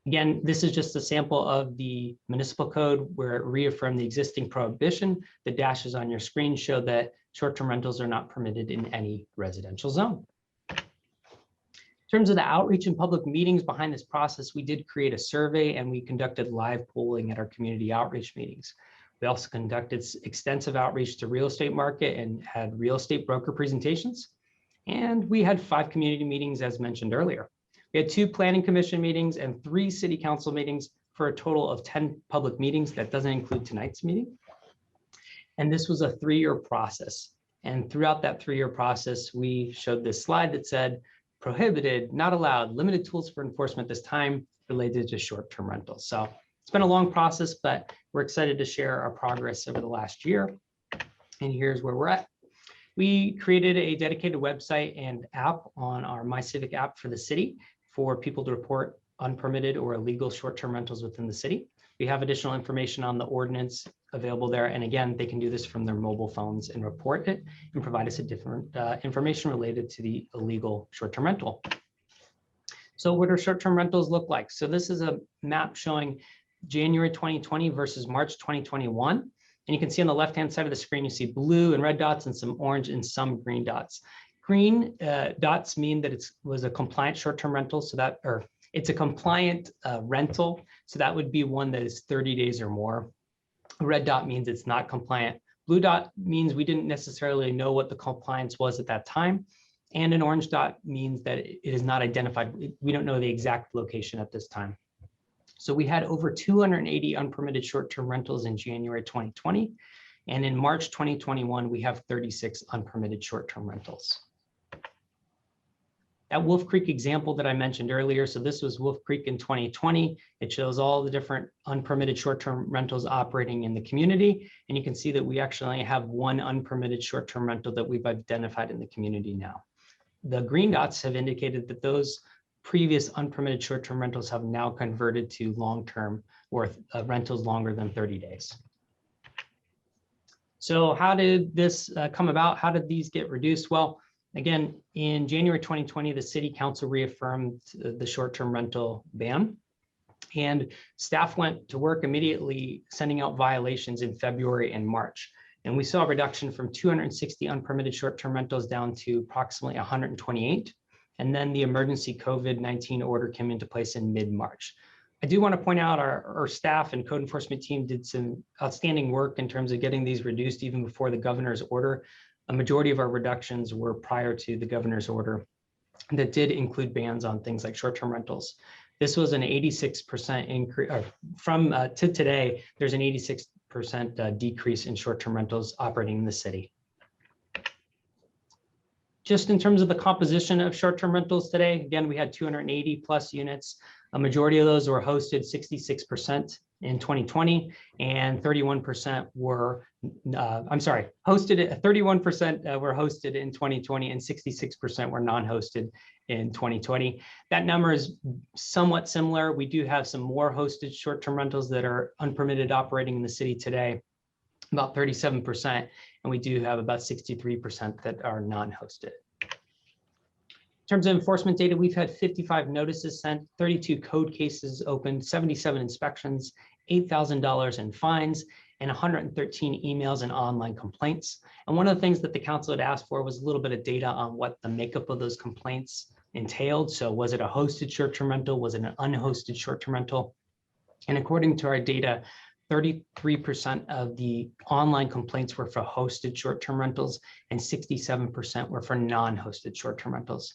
W: Again, this is just a sample of the municipal code where it reaffirmed the existing prohibition. The dashes on your screen show that short-term rentals are not permitted in any residential zone. In terms of the outreach and public meetings behind this process, we did create a survey and we conducted live polling at our community outreach meetings. We also conducted extensive outreach to real estate market and had real estate broker presentations. And we had 5 community meetings as mentioned earlier. We had 2 planning commission meetings and 3 city council meetings for a total of 10 public meetings. That doesn't include tonight's meeting. And this was a 3-year process. And throughout that 3-year process, we showed this slide that said prohibited, not allowed, limited tools for enforcement this time related to short-term rentals. So it's been a long process, but we're excited to share our progress over the last year. And here's where we're at. We created a dedicated website and app on our My Civic app for the city for people to report unpermitted or illegal short-term rentals within the city. We have additional information on the ordinance available there. And again, they can do this from their mobile phones and report it and provide us a different information related to the illegal short-term rental. So what do short-term rentals look like? So this is a map showing January 2020 versus March 2021. And you can see on the left-hand side of the screen, you see blue and red dots and some orange and some green dots. Green dots mean that it was a compliant short-term rental, so that, or it's a compliant rental. So that would be one that is 30 days or more. A red dot means it's not compliant. Blue dot means we didn't necessarily know what the compliance was at that time. And an orange dot means that it is not identified. We don't know the exact location at this time. So we had over 280 unpermitted short-term rentals in January 2020. And in March 2021, we have 36 unpermitted short-term rentals. That Wolf Creek example that I mentioned earlier, so this was Wolf Creek in 2020. It shows all the different unpermitted short-term rentals operating in the community. And you can see that we actually have one unpermitted short-term rental that we've identified in the community now. The green dots have indicated that those previous unpermitted short-term rentals have now converted to long-term or rentals longer than 30 days. So how did this come about? How did these get reduced? Well, again, in January 2020, the city council reaffirmed the short-term rental ban, and staff went to work immediately sending out violations in February and March. And we saw a reduction from 260 unpermitted short-term rentals down to approximately 128. And then the emergency COVID-19 order came into place in mid-March. I do want to point out our staff and code enforcement team did some outstanding work in terms of getting these reduced even before the governor's order. A majority of our reductions were prior to the governor's order that did include bans on things like short-term rentals. This was an 86% increase from to today. There's an 86% decrease in short-term rentals operating in the city. Just in terms of the composition of short-term rentals today, again, we had 280 plus units. A majority of those were hosted, 66% in 2020, and 31% were, hosted, 31% were hosted in 2020, and 66% were non-hosted in 2020. That number is somewhat similar. We do have some more hosted short-term rentals that are unpermitted operating in the city today, about 37%, and we do have about 63% that are non-hosted. In terms of enforcement data, we've had 55 notices sent, 32 code cases opened, 77 inspections, $8,000 in fines, and 113 emails and online complaints. And one of the things that the council had asked for was a little bit of data on what the makeup of those complaints entailed. So was it a hosted short-term rental? Was it an unhosted short-term rental? And according to our data, 33% of the online complaints were for hosted short-term rentals, and 67% were for non-hosted short-term rentals.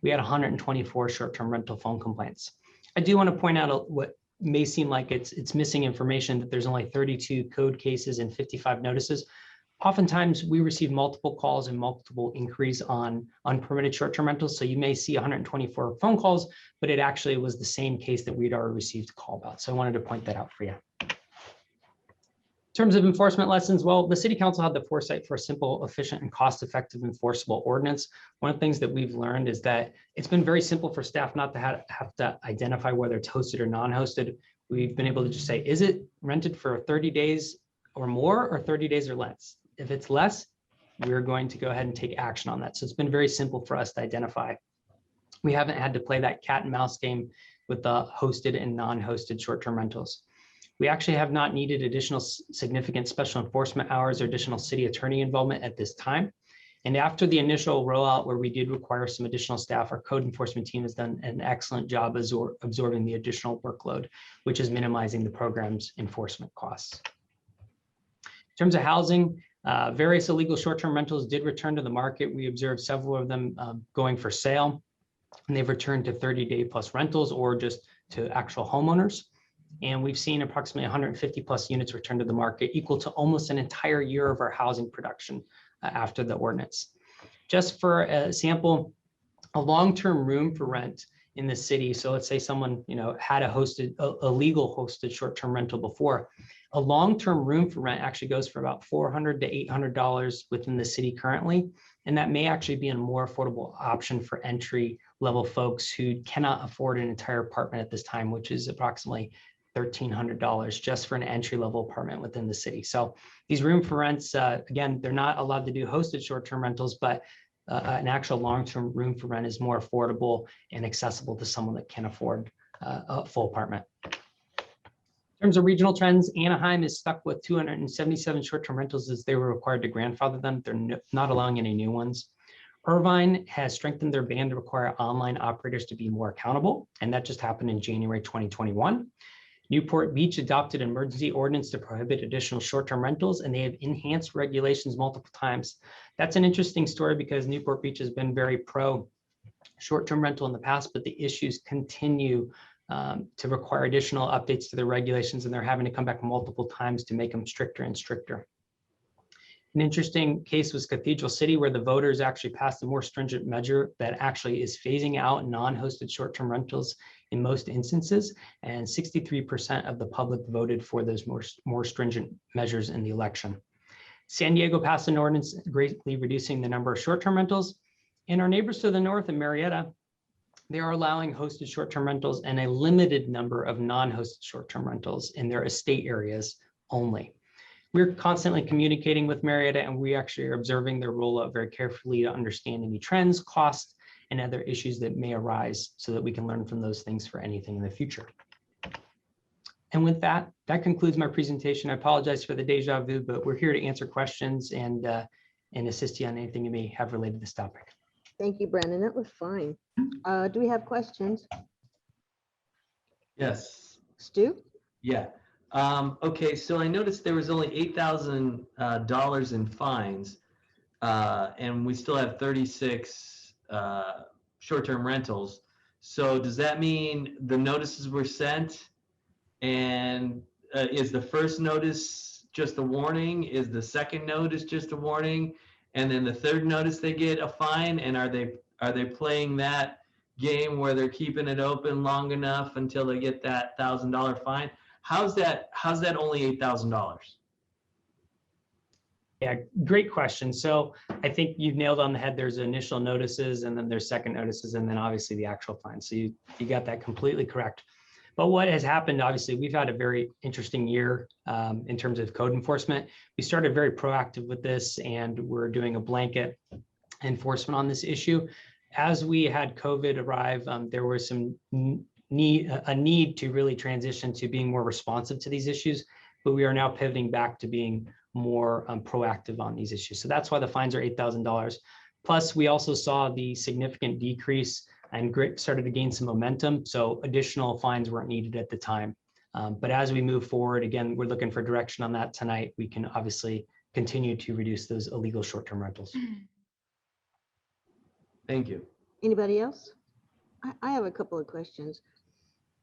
W: We had 124 short-term rental phone complaints. I do want to point out what may seem like it's missing information, that there's only 32 code cases and 55 notices. Oftentimes we receive multiple calls and multiple inquiries on unpermitted short-term rentals. So you may see 124 phone calls, but it actually was the same case that we'd already received a call about. So I wanted to point that out for you. In terms of enforcement lessons, well, the city council had the foresight for a simple, efficient, and cost-effective enforceable ordinance. One of the things that we've learned is that it's been very simple for staff not to have to identify whether it's hosted or non-hosted. We've been able to just say, is it rented for 30 days or more, or 30 days or less? If it's less, we're going to go ahead and take action on that. So it's been very simple for us to identify. We haven't had to play that cat and mouse game with the hosted and non-hosted short-term rentals. We actually have not needed additional significant special enforcement hours or additional city attorney involvement at this time. And after the initial rollout where we did require some additional staff, our code enforcement team has done an excellent job absorbing the additional workload, which is minimizing the program's enforcement costs. In terms of housing, various illegal short-term rentals did return to the market. We observed several of them going for sale, and they've returned to 30-day plus rentals or just to actual homeowners. And we've seen approximately 150 plus units return to the market, equal to almost an entire year of our housing production after the ordinance. Just for a sample, a long-term room for rent in the city. So let's say someone, had a legal hosted short-term rental before. A long-term room for rent actually goes for about $400 to $800 within the city currently. And that may actually be a more affordable option for entry level folks who cannot afford an entire apartment at this time, which is approximately $1,300 just for an entry level apartment within the city. So these room for rents, again, they're not allowed to do hosted short-term rentals, but an actual long-term room for rent is more affordable and accessible to someone that can afford a full apartment. In terms of regional trends, Anaheim is stuck with 277 short-term rentals as they were required to grandfather them. They're not allowing any new ones. Irvine has strengthened their ban to require online operators to be more accountable, and that just happened in January 2021. Newport Beach adopted an emergency ordinance to prohibit additional short-term rentals, and they have enhanced regulations multiple times. That's an interesting story because Newport Beach has been very pro short-term rental in the past, but the issues continue to require additional updates to their regulations, and they're having to come back multiple times to make them stricter and stricter. An interesting case was Cathedral City, where the voters actually passed a more stringent measure that actually is phasing out non-hosted short-term rentals in most instances, and 63% of the public voted for those more stringent measures in the election. San Diego passed an ordinance greatly reducing the number of short-term rentals, and our neighbors to the north in Marietta, they are allowing hosted short-term rentals and a limited number of non-hosted short-term rentals in their estate areas only. We're constantly communicating with Marietta, and we actually are observing their rollout very carefully to understand any trends, costs, and other issues that may arise so that we can learn from those things for anything in the future. And with that, that concludes my presentation. I apologize for the deja vu, but we're here to answer questions and assist you on anything you may have related to this topic.
A: Thank you, Brandon. That was fine. Do we have questions?
M: Yes.
A: Stu?
M: Yeah. Okay, so I noticed there was only $8,000 in fines, and we still have 36 short-term rentals. So does that mean the notices were sent, and is the first notice just a warning? Is the second notice just a warning? And then the third notice they get a fine? And are they playing that game where they're keeping it open long enough until they get that $1,000 fine? How's that only $8,000?
W: Yeah, great question. So I think you've nailed on the head. There's initial notices, and then there's second notices, and then obviously the actual fine. So you got that completely correct. But what has happened, obviously, we've had a very interesting year in terms of code enforcement. We started very proactive with this, and we're doing a blanket enforcement on this issue. As we had COVID arrive, there was some need to really transition to being more responsive to these issues, but we are now pivoting back to being more proactive on these issues. So that's why the fines are $8,000. Plus, we also saw the significant decrease and started to gain some momentum. So additional fines weren't needed at the time. But as we move forward, again, we're looking for direction on that tonight. We can obviously continue to reduce those illegal short-term rentals.
M: Thank you.
A: Anybody else? I have a couple of questions.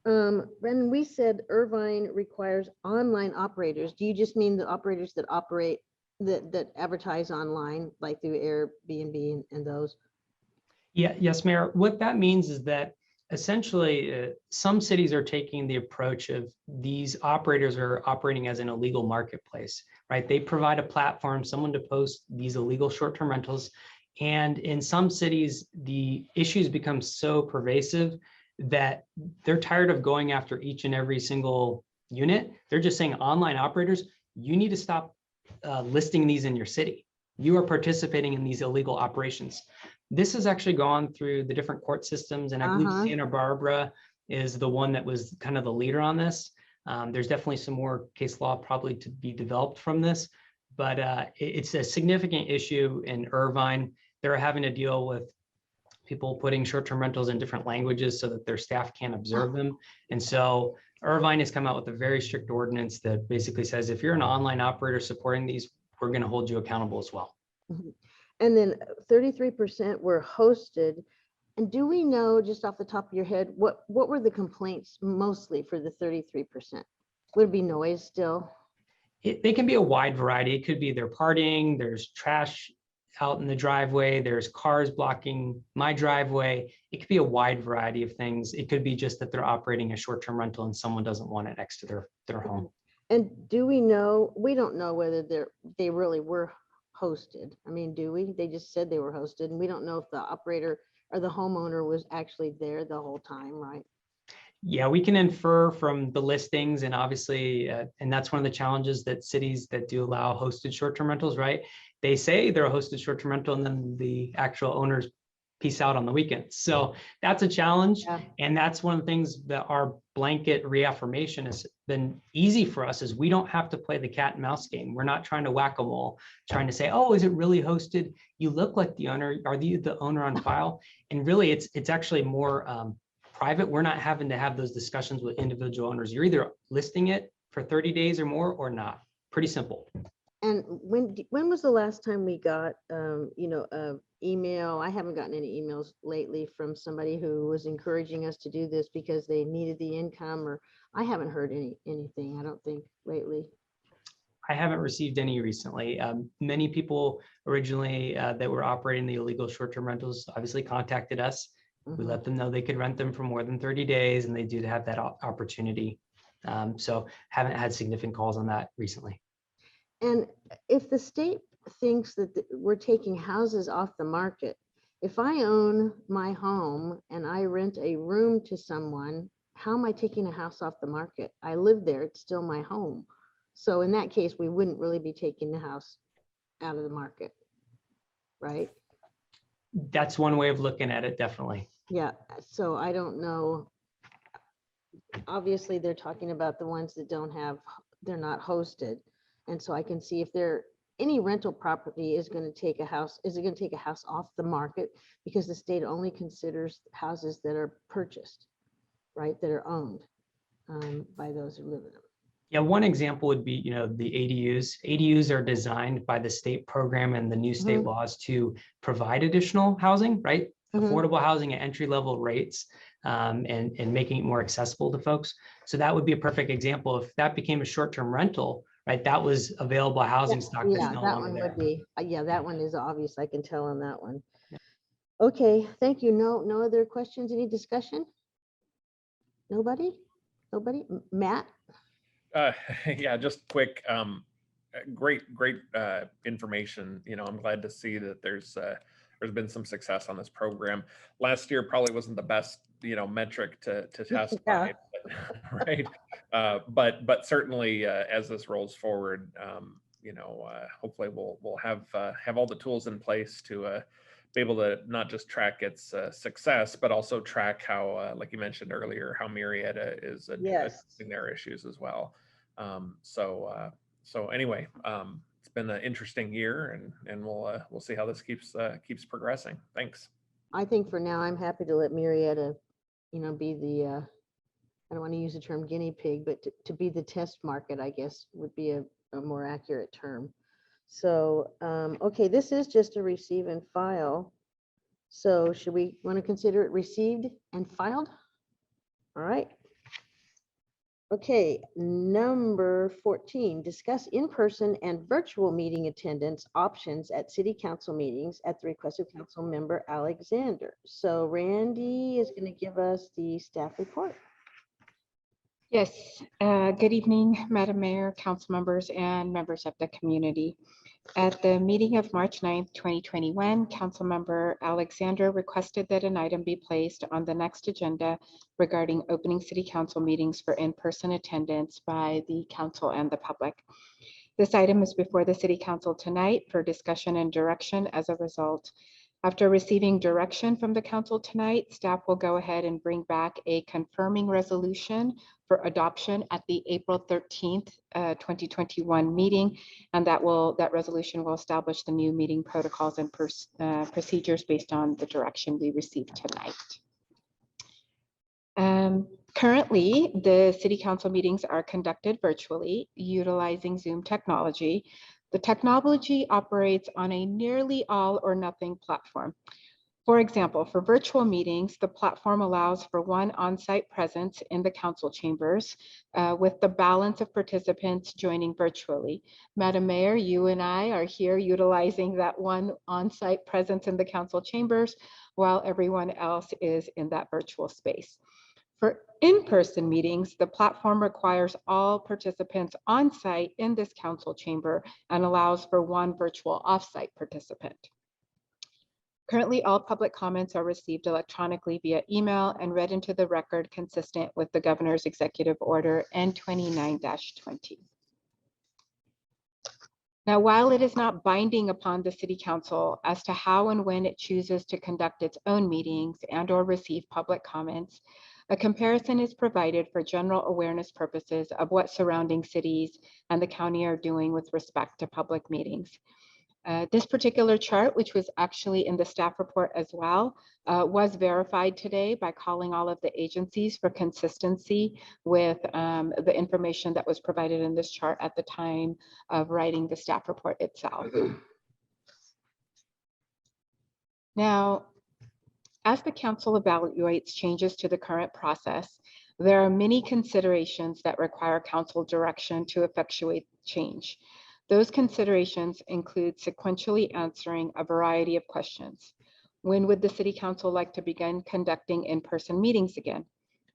A: Brendan, we said Irvine requires online operators. Do you just mean the operators that operate, that advertise online, like through Airbnb and those?
W: Yeah, yes, Mayor. What that means is that essentially some cities are taking the approach of these operators are operating as an illegal marketplace, right? They provide a platform, someone to post these illegal short-term rentals. And in some cities, the issues become so pervasive that they're tired of going after each and every single unit. They're just saying, online operators, you need to stop listing these in your city. You are participating in these illegal operations. This has actually gone through the different court systems, and I believe Santa Barbara is the one that was kind of the leader on this. There's definitely some more case law probably to be developed from this, but it's a significant issue in Irvine. They're having to deal with people putting short-term rentals in different languages so that their staff can't observe them. And so Irvine has come out with a very strict ordinance that basically says, if you're an online operator supporting these, we're going to hold you accountable as well.
A: And then 33% were hosted. And do we know, just off the top of your head, what were the complaints mostly for the 33%? Would it be noise still?
W: They can be a wide variety. It could be they're partying, there's trash out in the driveway, there's cars blocking my driveway. It could be a wide variety of things. It could be just that they're operating a short-term rental and someone doesn't want it next to their home.
A: And do we know, we don't know whether they really were hosted. I mean, do we? They just said they were hosted, and we don't know if the operator or the homeowner was actually there the whole time, right?
W: Yeah, we can infer from the listings, and obviously, and that's one of the challenges that cities that do allow hosted short-term rentals, right? They say they're a hosted short-term rental, and then the actual owners peace out on the weekends. So that's a challenge.
A: Yeah.
W: And that's one of the things that our blanket reaffirmation has been easy for us, is we don't have to play the cat and mouse game. We're not trying to whack-a-mole, trying to say, oh, is it really hosted? You look like the owner. Are you the owner on file? And really, it's actually more private. We're not having to have those discussions with individual owners. You're either listing it for 30 days or more or not. Pretty simple.
A: And when was the last time we got, email? I haven't gotten any emails lately from somebody who was encouraging us to do this because they needed the income, or I haven't heard anything, I don't think, lately.
W: I haven't received any recently. Many people originally that were operating the illegal short-term rentals obviously contacted us. We let them know they could rent them for more than 30 days, and they do have that opportunity. So haven't had significant calls on that recently.
A: And if the state thinks that we're taking houses off the market, if I own my home and I rent a room to someone, how am I taking a house off the market? I live there, it's still my home. So in that case, we wouldn't really be taking the house out of the market, right?
W: That's one way of looking at it, definitely.
A: Yeah, so I don't know. Obviously, they're talking about the ones that they're not hosted. And so I can see if any rental property is going to take a house, is it going to take a house off the market? Because the state only considers houses that are purchased, right? That are owned by those who live in them.
W: Yeah, one example would be, the ADUs. ADUs are designed by the state program and the new state laws to provide additional housing, right? Affordable housing at entry-level rates, and making it more accessible to folks. So that would be a perfect example. If that became a short-term rental, right, that was available housing stock that's no
A: that
W: longer
A: one
W: there.
A: would be, that one is obvious. I can tell on that one. Okay, thank you. No other questions, any discussion? Nobody? Matt?
O: Yeah, just quick, great information. I'm glad to see that there's been some success on this program. Last year probably wasn't the best, metric to test by, right? But certainly as this rolls forward, hopefully we'll have all the tools in place to be able to not just track its success, but also track how, like you mentioned earlier, how Marietta is addressing their issues as well. So anyway, it's been an interesting year, and we'll see how this keeps progressing. Thanks.
A: I think for now, I'm happy to let Marietta, be the, I don't want to use the term guinea pig, but to be the test market, I guess, would be a more accurate term. So, okay, this is just a receive and file. So should we want to consider it received and filed? All right. Okay, number 14, discuss in-person and virtual meeting attendance options at city council meetings at the request of council member Alexander. So Randy is going to give us the staff report.
C: Yes, good evening, Madam Mayor, council members, and members of the community. At the meeting of March 9th, 2021, Councilmember Alexander requested that an item be placed on the next agenda regarding opening city council meetings for in-person attendance by the council and the public. This item is before the city council tonight for discussion and direction as a result. After receiving direction from the council tonight, staff will go ahead and bring back a confirming resolution for adoption at the April 13th, 2021 meeting, and that resolution will establish the new meeting protocols and procedures based on the direction we received tonight. Currently, the city council meetings are conducted virtually utilizing Zoom technology. The technology operates on a nearly all or nothing platform. For example, for virtual meetings, the platform allows for one on-site presence in the council chambers with the balance of participants joining virtually. Madam Mayor, you and I are here utilizing that one on-site presence in the council chambers while everyone else is in that virtual space. For in-person meetings, the platform requires all participants on-site in this council chamber and allows for one virtual off-site participant. Currently, all public comments are received electronically via email and read into the record consistent with the Governor's Executive Order N29-20. Now, while it is not binding upon the City Council as to how and when it chooses to conduct its own meetings and/or receive public comments, a comparison is provided for general awareness purposes of what surrounding cities and the county are doing with respect to public meetings. This particular chart, which was actually in the staff report as well, was verified today by calling all of the agencies for consistency with the information that was provided in this chart at the time of writing the staff report itself. Now, as the council evaluates changes to the current process, there are many considerations that require council direction to effectuate change. Those considerations include sequentially answering a variety of questions. When would the City Council like to begin conducting in-person meetings again?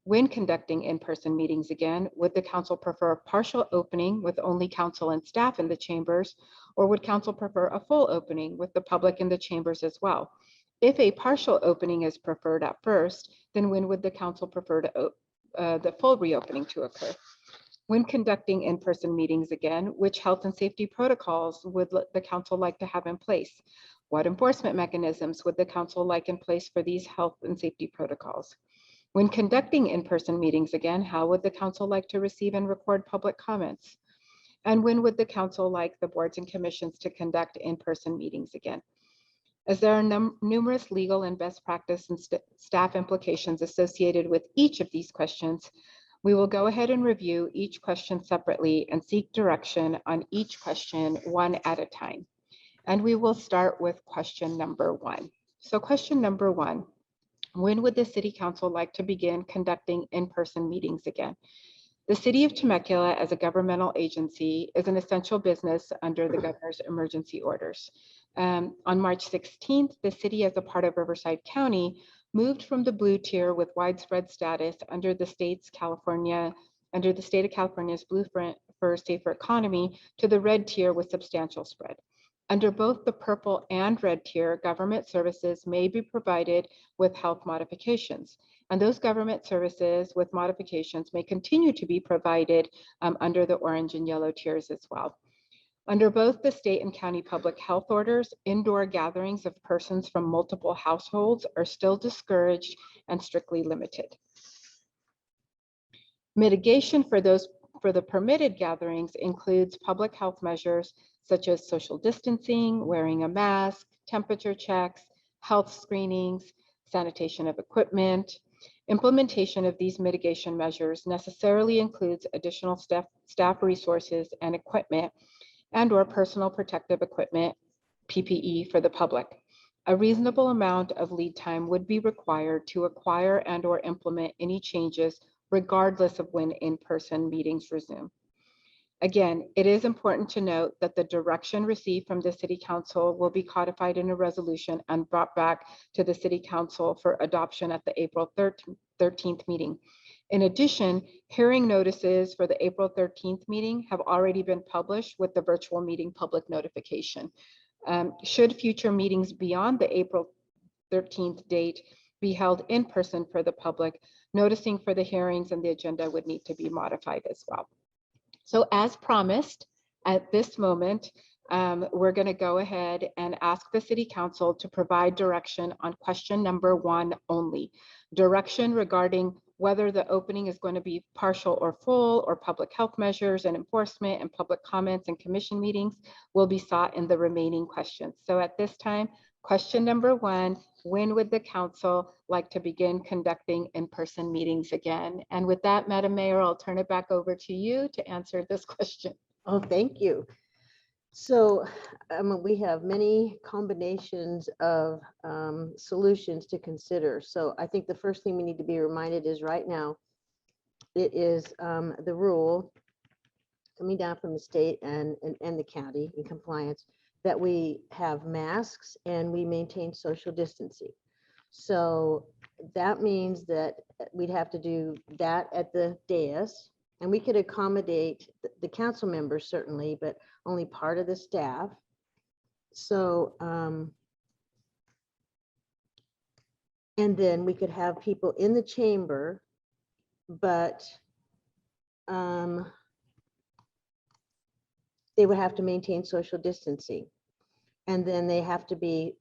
C: When conducting in-person meetings again, would the council prefer a partial opening with only council and staff in the chambers, or would council prefer a full opening with the public in the chambers as well? If a partial opening is preferred at first, then when would the council prefer to the full reopening to occur? When conducting in-person meetings again, which health and safety protocols would the council like to have in place? What enforcement mechanisms would the council like in place for these health and safety protocols? When conducting in-person meetings again, how would the council like to receive and record public comments? And when would the council like the boards and commissions to conduct in-person meetings again? As there are numerous legal and best practice and staff implications associated with each of these questions, we will go ahead and review each question separately and seek direction on each question one at a time. And we will start with question number 1. So question number 1, when would the City Council like to begin conducting in-person meetings again? The City of Temecula, as a governmental agency, is an essential business under the Governor's emergency orders. On March 16th, the city, as a part of Riverside County, moved from the blue tier with widespread status under the state of California's blueprint for a safer economy to the red tier with substantial spread. Under both the purple and red tier, government services may be provided with health modifications. And those government services with modifications may continue to be provided under the orange and yellow tiers as well. Under both the state and county public health orders, indoor gatherings of persons from multiple households are still discouraged and strictly limited. Mitigation for the permitted gatherings includes public health measures such as social distancing, wearing a mask, temperature checks, health screenings, sanitation of equipment. Implementation of these mitigation measures necessarily includes additional staff resources and equipment and/or personal protective equipment, PPE, for the public. A reasonable amount of lead time would be required to acquire and/or implement any changes regardless of when in-person meetings resume. Again, it is important to note that the direction received from the City Council will be codified in a resolution and brought back to the City Council for adoption at the April 13th meeting. In addition, hearing notices for the April 13th meeting have already been published with the virtual meeting public notification. Should future meetings beyond the April 13th date be held in person for the public, noticing for the hearings and the agenda would need to be modified as well. So as promised, at this moment, we're going to go ahead and ask the City Council to provide direction on question number 1 only. Direction regarding whether the opening is going to be partial or full, or public health measures and enforcement and public comments and commission meetings will be sought in the remaining questions. So at this time, question number 1, when would the council like to begin conducting in-person meetings again? And with that, Madam Mayor, I'll turn it back over to you to answer this question.
A: Oh, thank you. So we have many combinations of solutions to consider. So I think the first thing we need to be reminded is right now, it is the rule coming down from the state and the county in compliance that we have masks and we maintain social distancing. So that means that we'd have to do that at the dais, and we could accommodate the council members certainly, but only part of the staff. So, and then we could have people in the chamber, but they would have to maintain social distancing. And then they have to be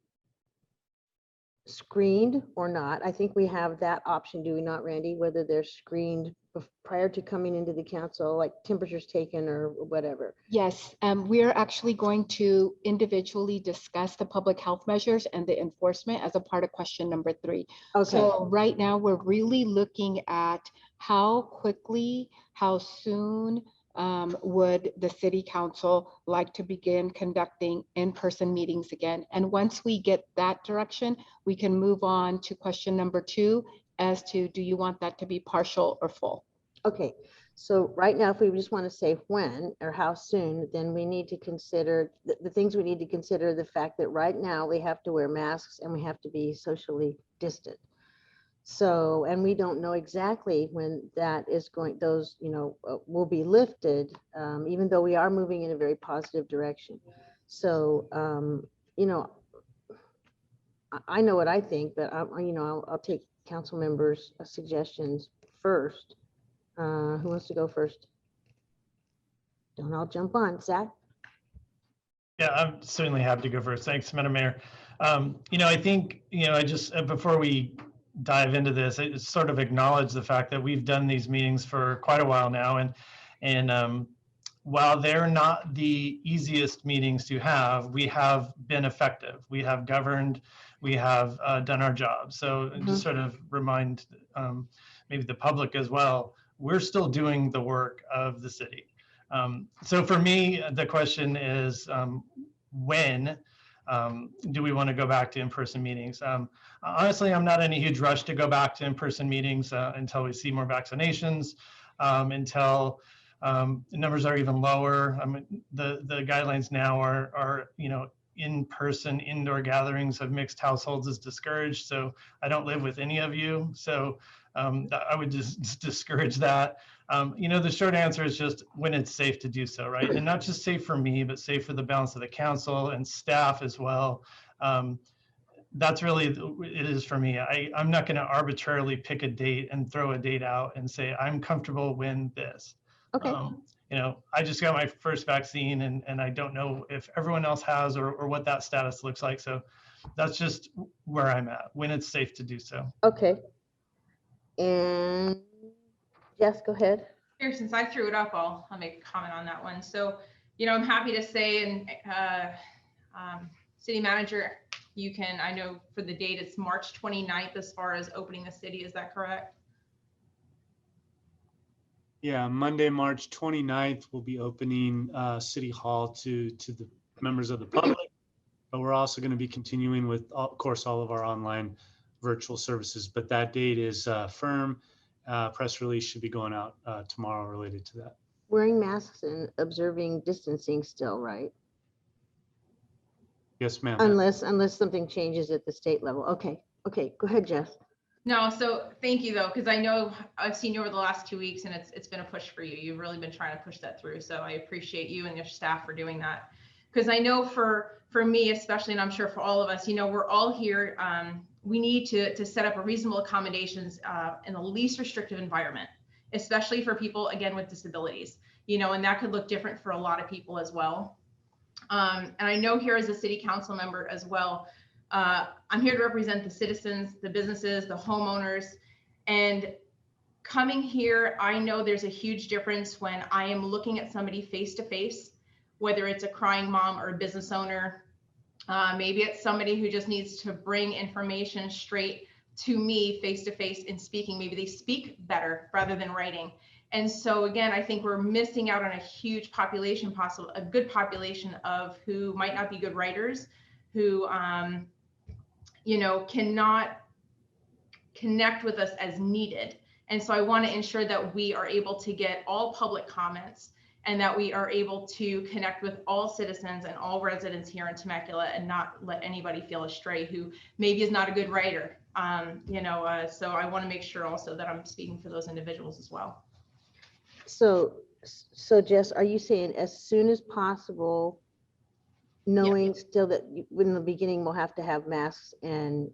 A: screened or not. I think we have that option, do we not, Randy? Whether they're screened prior to coming into the council, like temperatures taken or whatever.
C: Yes, we are actually going to individually discuss the public health measures and the enforcement as a part of question number 3.
A: Okay.
C: So right now we're really looking at how quickly, how soon would the city council like to begin conducting in-person meetings again. And once we get that direction, we can move on to question number 2 as to, do you want that to be partial or full?
A: Okay, so right now, if we just want to say when or how soon, then we need to consider the things we need to consider, the fact that right now we have to wear masks and we have to be socially distant. So, and we don't know exactly when that is going, those, will be lifted, even though we are moving in a very positive direction. So, I know what I think, but I'll take council members' suggestions first. Who wants to go first? Don't all jump on, Zach.
E: Yeah, I'm certainly happy to go first. Thanks, Madam Mayor. I think, I just, before we dive into this, I just sort of acknowledge the fact that we've done these meetings for quite a while now. And while they're not the easiest meetings to have, we have been effective. We have governed, we have done our job. So just sort of remind maybe the public as well, we're still doing the work of the city. So for me, the question is, when do we want to go back to in-person meetings? Honestly, I'm not in a huge rush to go back to in-person meetings until we see more vaccinations, until numbers are even lower. I mean, the guidelines now are in-person indoor gatherings of mixed households is discouraged. So I don't live with any of you. So I would just discourage that. The short answer is just when it's safe to do so, right? And not just safe for me, but safe for the balance of the council and staff as well. That's really, it is for me. I'm not going to arbitrarily pick a date and throw a date out and say, I'm comfortable when this.
A: Okay.
E: I just got my first vaccine and I don't know if everyone else has or what that status looks like. So that's just where I'm at, when it's safe to do so.
A: Okay. And Jess, go ahead.
N: Here, since I threw it up, I'll make a comment on that one. So, I'm happy to say, and city manager, you can, I know for the date, it's March 29th as far as opening the city. Is that correct?
D: Yeah, Monday, March 29th, we'll be opening City Hall to the members of the public, but we're also going to be continuing with, of course, all of our online virtual services, but that date is firm. Press release should be going out tomorrow related to that.
A: Wearing masks and observing distancing still, right?
D: Yes, ma'am.
A: Unless something changes at the state level. Okay, go ahead, Jess.
N: No, so thank you though, because I know I've seen you over the last 2 weeks and it's been a push for you. You've really been trying to push that through. So I appreciate you and your staff for doing that. Because I know for me especially, and I'm sure for all of us, we're all here. We need to set up a reasonable accommodations in the least restrictive environment, especially for people, again, with disabilities, and that could look different for a lot of people as well. And I know here as a city council member as well, I'm here to represent the citizens, the businesses, the homeowners, and coming here, I know there's a huge difference when I am looking at somebody face to face, whether it's a crying mom or a business owner. Maybe it's somebody who just needs to bring information straight to me face to face in speaking. Maybe they speak better rather than writing. And so again, I think we're missing out on a huge population, a good population of who might not be good writers, who, you know, cannot connect with us as needed. And so I want to ensure that we are able to get all public comments and that we are able to connect with all citizens and all residents here in Temecula and not let anybody feel astray who maybe is not a good writer. You know, so I want to make sure also that I'm speaking for those individuals as well.
A: So Jess, are you saying as soon as possible, knowing still that in the beginning we'll have to have masks and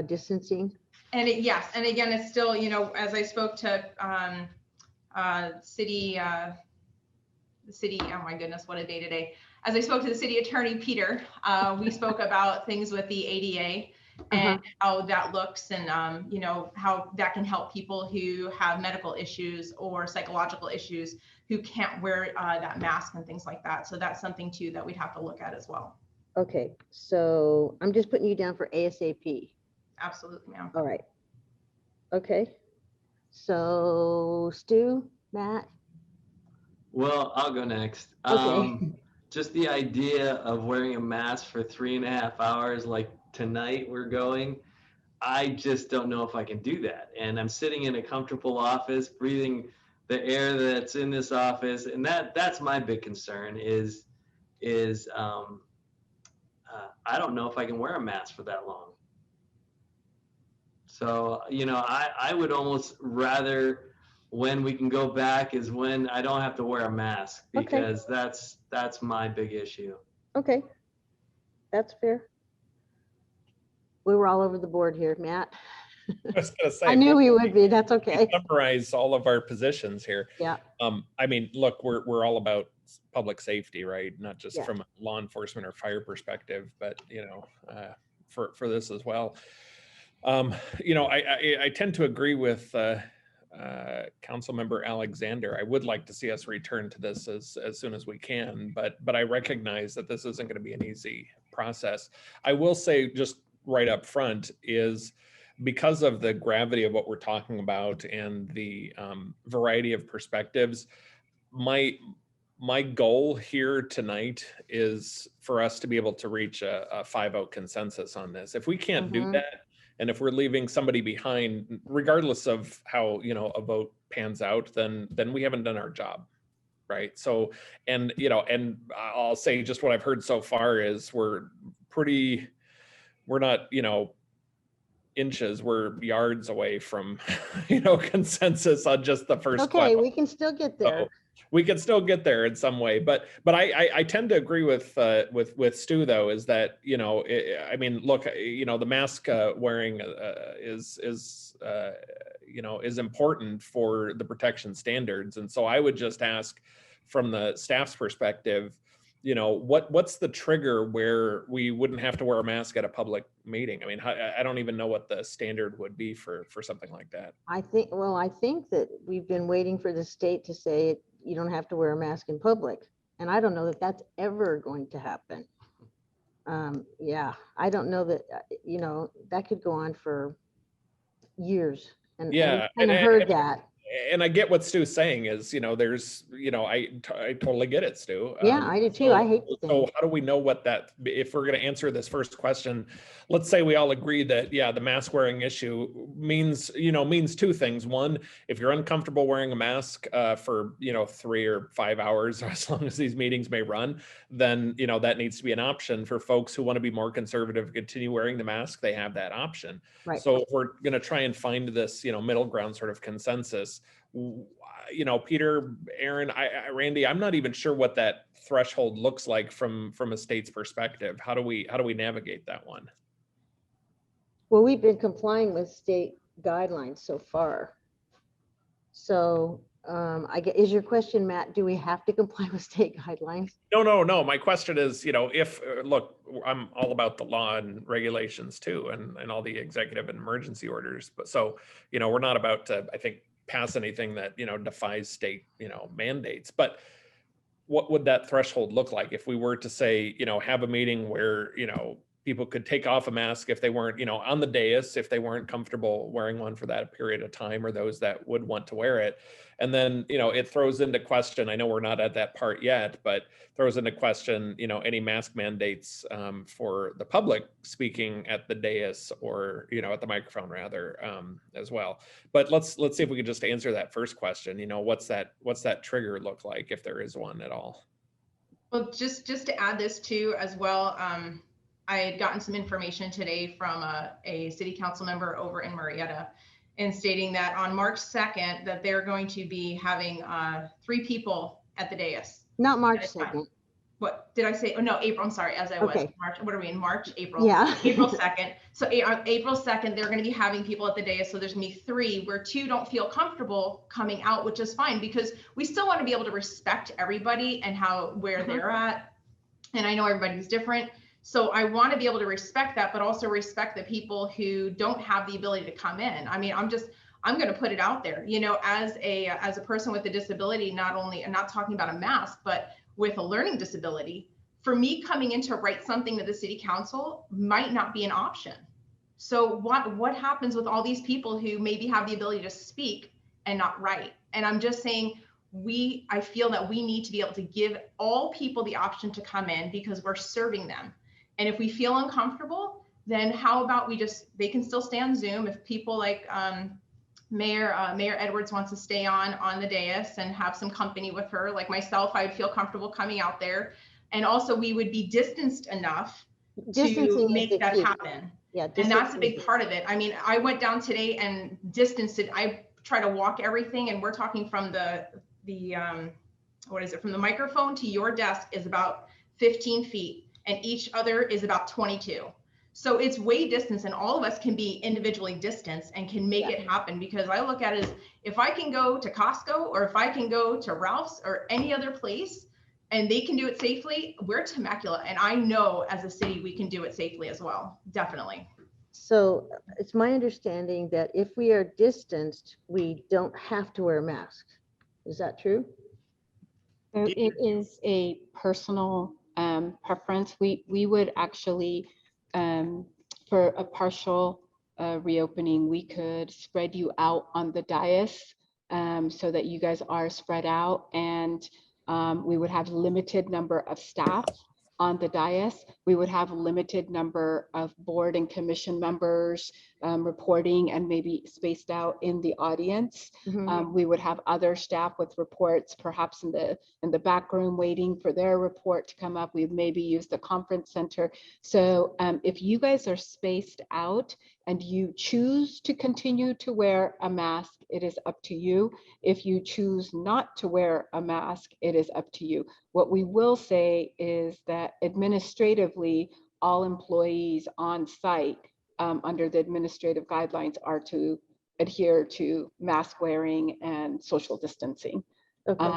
A: distancing?
N: And yes, and again, it's still, you know, as I spoke to the city, oh my goodness, what a day today. As I spoke to the city attorney, Peter, we spoke about things with the ADA and how that looks and, you know, how that can help people who have medical issues or psychological issues who can't wear that mask and things like that. So that's something too that we'd have to look at as well.
A: Okay, so I'm just putting you down for ASAP.
N: Absolutely, ma'am.
A: All right. Okay. So Stu, Matt?
M: Well, I'll go next.
A: Okay.
M: Just the idea of wearing a mask for 3.5 hours, like tonight we're going, I just don't know if I can do that. And I'm sitting in a comfortable office, breathing the air that's in this office. And that's my big concern is I don't know if I can wear a mask for that long. So, you know, I would almost rather when we can go back is when I don't have to wear a mask, because that's my big issue.
A: Okay, that's fair. We were all over the board here, Matt.
O: I was gonna say,
A: I knew we would be. That's okay.
O: Summarize all of our positions here.
A: Yeah.
O: I mean, look, we're all about public safety, right? Not just
A: Yeah.
O: from a law enforcement or fire perspective, but you know, for this as well. You know, I tend to agree with Councilmember Alexander. I would like to see us return to this as soon as we can, but I recognize that this isn't going to be an easy process. I will say just right up front is because of the gravity of what we're talking about and the variety of perspectives, my goal here tonight is for us to be able to reach a 5-0 consensus on this. If we can't do that, and if we're leaving somebody behind, regardless of how, you know, a vote pans out, then we haven't done our job, right? So, and, you know, and I'll say just what I've heard so far is we're not, you know, inches, we're yards away from, you know, consensus on just the first
A: Okay,
O: question.
A: we can still get there.
O: So we can still get there in some way, but I tend to agree with Stu though, is that, you know, I mean, look, you know, the mask wearing is you know, is important for the protection standards, and so I would just ask from the staff's perspective, you know, what's the trigger where we wouldn't have to wear a mask at a public meeting? I mean, I don't even know what the standard would be for something like that.
A: I think that we've been waiting for the state to say you don't have to wear a mask in public. And I don't know that that's ever going to happen. Yeah, I don't know that, you know, that could go on for years. And
O: Yeah,
A: I kind of heard that.
O: And I get what Stu's saying is, you know, there's, you know, I totally get it, Stu.
A: Yeah, I do too. I hate the thing.
O: So how do we know what that, if we're going to answer this first question, let's say we all agree that, yeah, the mask wearing issue means two things. One, if you're uncomfortable wearing a mask for, you know, 3 or 5 hours, as long as these meetings may run, then, you know, that needs to be an option for folks who want to be more conservative, continue wearing the mask. They have that option.
A: Right.
O: So if we're going to try and find this, you know, middle ground sort of consensus, you know, Peter, Aaron, Randy, I'm not even sure what that threshold looks like from a state's perspective. How do we navigate that one?
A: Well, we've been complying with state guidelines so far. So is your question, Matt, do we have to comply with state guidelines?
O: No. My question is, you know, if, look, I'm all about the law and regulations too, and all the executive and emergency orders. But so, you know, we're not about to, I think, pass anything that, you know, defies state, you know, mandates. But what would that threshold look like if we were to say, you know, have a meeting where, you know, people could take off a mask if they weren't, on the dais, if they weren't comfortable wearing one for that period of time, or those that would want to wear it. And then, it throws into question, I know we're not at that part yet, but throws into question, any mask mandates for the public speaking at the dais, or, at the microphone rather, as well. But let's see if we could just answer that first question. What's that trigger look like, if there is one at all?
N: Well, just to add this too as well, I had gotten some information today from a city council member over in Marietta, and stating that on March 2nd, that they're going to be having 3 people at the dais.
A: Not March 2nd.
N: What did I say? Oh no, April. I'm sorry. As I was March. What are we in March? April.
A: Yeah.
N: April 2nd. So April 2nd, they're going to be having people at the dais. So there's going to be 3 where 2 don't feel comfortable coming out, which is fine, because we still want to be able to respect everybody and where they're at. And I know everybody's different. So I want to be able to respect that, but also respect the people who don't have the ability to come in. I mean, I'm going to put it out there, as a person with a disability, I'm not talking about a mask, but with a learning disability, for me coming in to write something to the city council might not be an option. So what happens with all these people who maybe have the ability to speak and not write? And I'm just saying, I feel that we need to be able to give all people the option to come in, because we're serving them. And if we feel uncomfortable, then how about they can still stay on Zoom. If people like Mayor Edwards wants to stay on the dais and have some company with her, like myself, I would feel comfortable coming out there. And also we would be distanced enough to make that happen.
A: Yeah,
N: and that's a big part of it. I mean, I went down today and distanced it. I try to walk everything, and we're talking from from the microphone to your desk is about 15 feet. And each other is about 22. So it's way distance, and all of us can be individually distanced and can make it happen, because I look at it as, if I can go to Costco, or if I can go to Ralph's or any other place and they can do it safely, we're Temecula. And I know as a city, we can do it safely as well. Definitely.
A: So it's my understanding that if we are distanced, we don't have to wear a mask. Is that true?
C: So it is a personal preference. We would actually, for a partial reopening, we could spread you out on the dais so that you guys are spread out, and we would have limited number of staff on the dais. We would have a limited number of board and commission members reporting, and maybe spaced out in the audience. We would have other staff with reports, perhaps in the back room, waiting for their report to come up. We'd maybe use the conference center. So if you guys are spaced out and you choose to continue to wear a mask, it is up to you. If you choose not to wear a mask, it is up to you. What we will say is that administratively, all employees on site under the administrative guidelines are to adhere to mask wearing and social distancing.
A: Okay.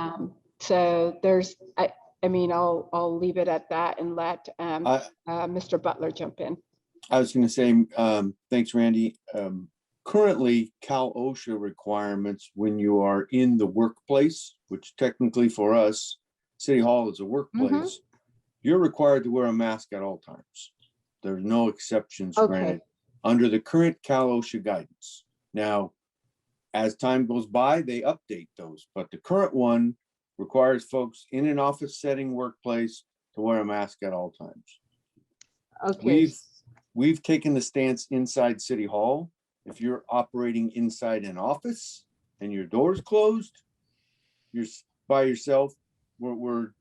C: So there's, I mean, I'll leave it at that and let Mr. Butler jump in.
G: I was going to say, thanks, Randy. Currently, Cal OSHA requirements when you are in the workplace, which technically for us, City Hall is a workplace, you're required to wear a mask at all times. There's no exceptions granted under the current Cal OSHA guidance. Now, as time goes by, they update those, but the current one requires folks in an office setting workplace to wear a mask at all times.
A: Okay.
G: We've taken the stance inside City Hall. If you're operating inside an office and your door's closed, you're by yourself, we're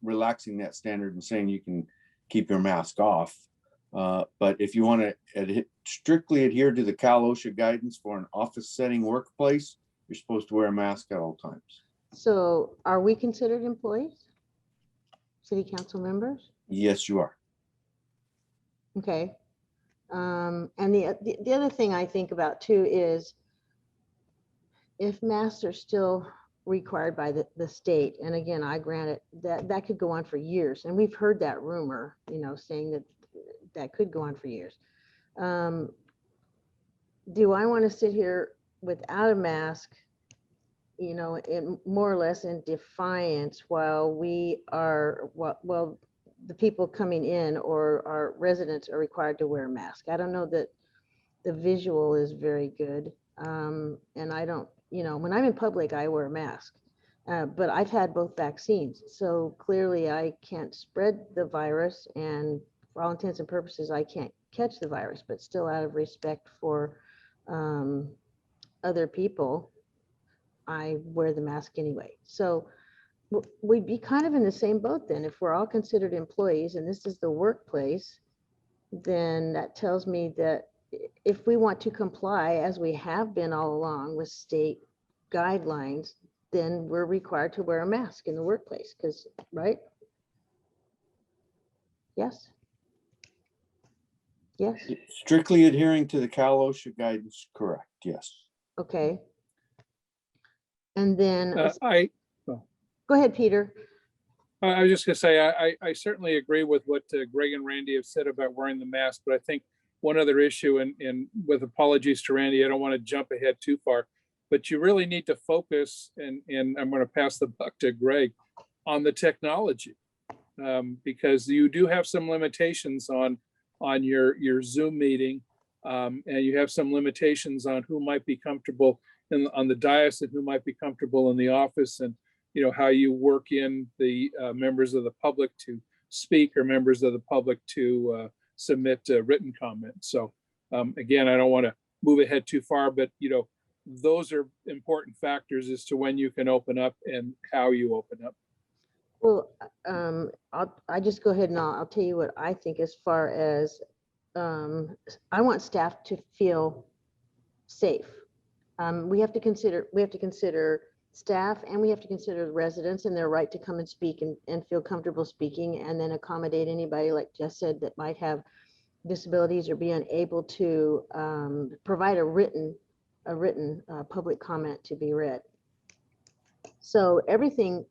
G: relaxing that standard and saying you can keep your mask off. But if you want to strictly adhere to the Cal OSHA guidance for an office setting workplace, you're supposed to wear a mask at all times.
A: So are we considered employees? City council members?
G: Yes, you are.
A: Okay. And the other thing I think about too is if masks are still required by the state, and again, I grant it, that could go on for years. And we've heard that rumor, saying that could go on for years. Do I want to sit here without a mask, in more or less in defiance while we are, the people coming in or our residents are required to wear a mask. I don't know that the visual is very good. And I don't, when I'm in public, I wear a mask. But I've had both vaccines. So clearly I can't spread the virus, and for all intents and purposes, I can't catch the virus, but still out of respect for other people, I wear the mask anyway. So we'd be kind of in the same boat then. If we're all considered employees and this is the workplace, then that tells me that if we want to comply, as we have been all along, with state guidelines, then we're required to wear a mask in the workplace, because, right? Yes. Yes.
G: Strictly adhering to the Cal OSHA guidance, correct, yes.
A: Okay. And then,
B: Go
A: ahead, Peter.
B: I was just gonna say, I certainly agree with what Greg and Randy have said about wearing the mask, but I think one other issue, and with apologies to Randy, I don't want to jump ahead too far, but you really need to focus, and I'm going to pass the buck to Greg, on the technology, because you do have some limitations on your Zoom meeting, and you have some limitations on who might be comfortable on the dais and who might be comfortable in the office, and how you work in the members of the public to speak or members of the public to submit written comments. So again, I don't want to move ahead too far, but those are important factors as to when you can open up and how you open up.
A: Well, I just go ahead and I'll tell you what I think as far as I want staff to feel safe. We have to consider staff, and we have to consider residents and their right to come and speak and feel comfortable speaking, and then accommodate anybody, like Jess said, that might have disabilities or be unable to provide a written public comment to be read. So everything,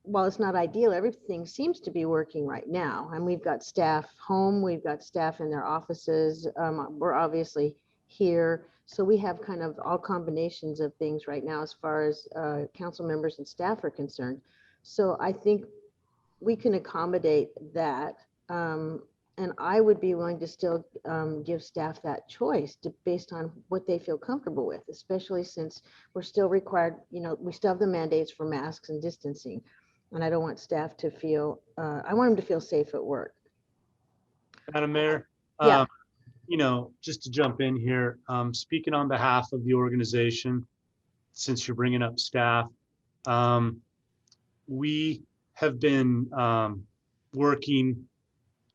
A: while it's not ideal, everything seems to be working right now. And we've got staff home, we've got staff in their offices. We're obviously here. So we have kind of all combinations of things right now as far as council members and staff are concerned. So I think we can accommodate that. And I would be willing to still give staff that choice based on what they feel comfortable with, especially since we're still required, we still have the mandates for masks and distancing. And I don't want staff to feel, I want them to feel safe at work.
D: Madam Mayor,
A: Yeah.
D: Just to jump in here, speaking on behalf of the organization, since you're bringing up staff, we have been working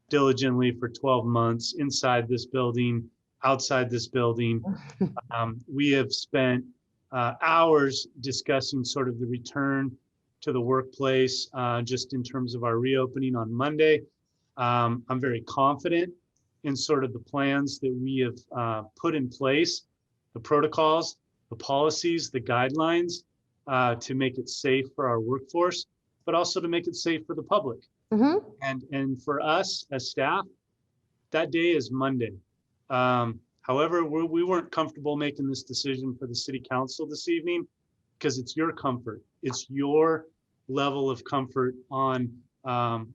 D: diligently for 12 months inside this building, outside this building. We have spent hours discussing sort of the return to the workplace, just in terms of our reopening on Monday. I'm very confident in sort of the plans that we have put in place, the protocols, the policies, the guidelines to make it safe for our workforce, but also to make it safe for the public.
A: Mm-hmm.
D: And for us as staff, that day is Monday. However, we weren't comfortable making this decision for the city council this evening because it's your comfort. It's your level of comfort on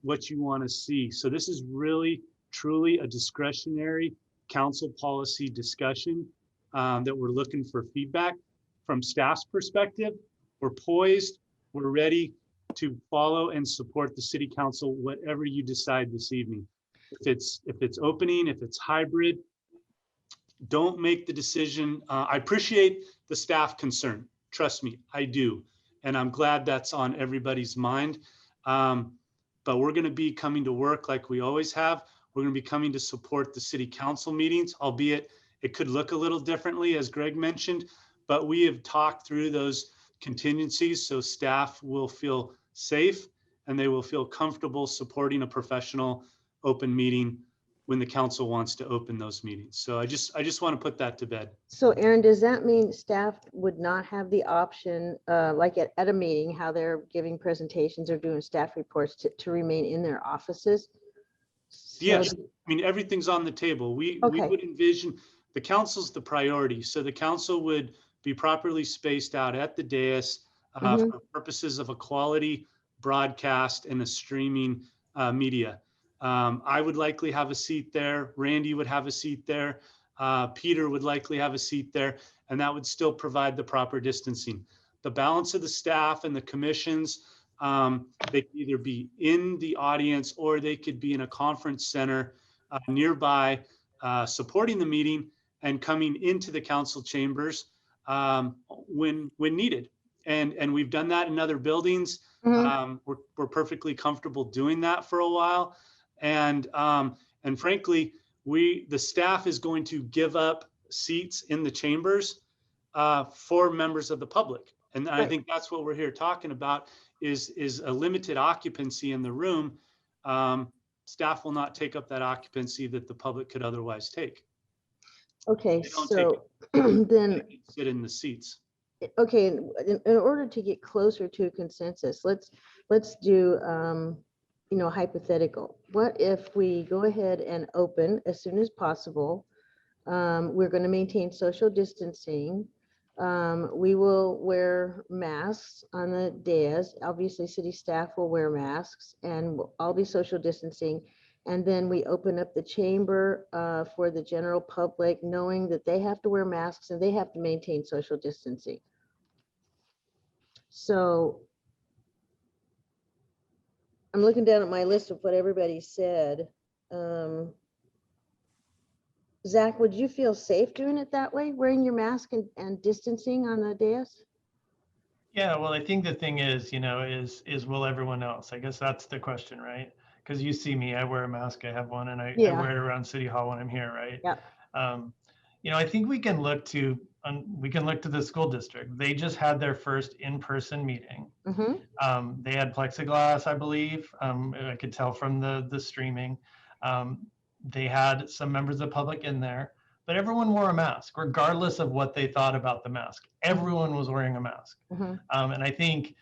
D: what you want to see. So this is really, truly a discretionary council policy discussion that we're looking for feedback from staff's perspective. We're poised, we're ready to follow and support the city council, whatever you decide this evening. If it's opening, if it's hybrid, don't make the decision. I appreciate the staff concern. Trust me, I do. And I'm glad that's on everybody's mind. But we're going to be coming to work like we always have. We're going to be coming to support the city council meetings, albeit it could look a little differently, as Greg mentioned, but we have talked through those contingencies so staff will feel safe and they will feel comfortable supporting a professional open meeting when the council wants to open those meetings. So I just want to put that to bed.
A: So Aaron, does that mean staff would not have the option, like at a meeting, how they're giving presentations or doing staff reports to remain in their offices?
D: Yes, I mean, everything's on the table. We would envision, the council's the priority. So the council would be properly spaced out at the dais for purposes of a quality broadcast and a streaming media. I would likely have a seat there. Randy would have a seat there. Peter would likely have a seat there, and that would still provide the proper distancing. The balance of the staff and the commissions, they could either be in the audience or they could be in a conference center nearby, supporting the meeting and coming into the council chambers when needed. And we've done that in other buildings. We're perfectly comfortable doing that for a while. And frankly, the staff is going to give up seats in the chambers for members of the public. And I think that's what we're here talking about is a limited occupancy in the room. Staff will not take up that occupancy that the public could otherwise take.
A: Okay, so then
D: sit in the seats.
A: Okay, in order to get closer to a consensus, let's do hypothetical. What if we go ahead and open as soon as possible? We're going to maintain social distancing. We will wear masks on the dais. Obviously, city staff will wear masks, and we'll all be social distancing. And then we open up the chamber for the general public, knowing that they have to wear masks and they have to maintain social distancing. So I'm looking down at my list of what everybody said. Zach, would you feel safe doing it that way, wearing your mask and distancing on the dais?
E: Yeah, well, I think the thing is, is will everyone else? I guess that's the question, right? Because you see me, I wear a mask, I have one, and I wear it around City Hall when I'm here, right?
A: Yeah.
E: I think we can look to the school district. They just had their first in-person meeting. They had plexiglass, I believe. I could tell from the streaming. They had some members of the public in there, but everyone wore a mask, regardless of what they thought about the mask. Everyone was wearing a mask. And I think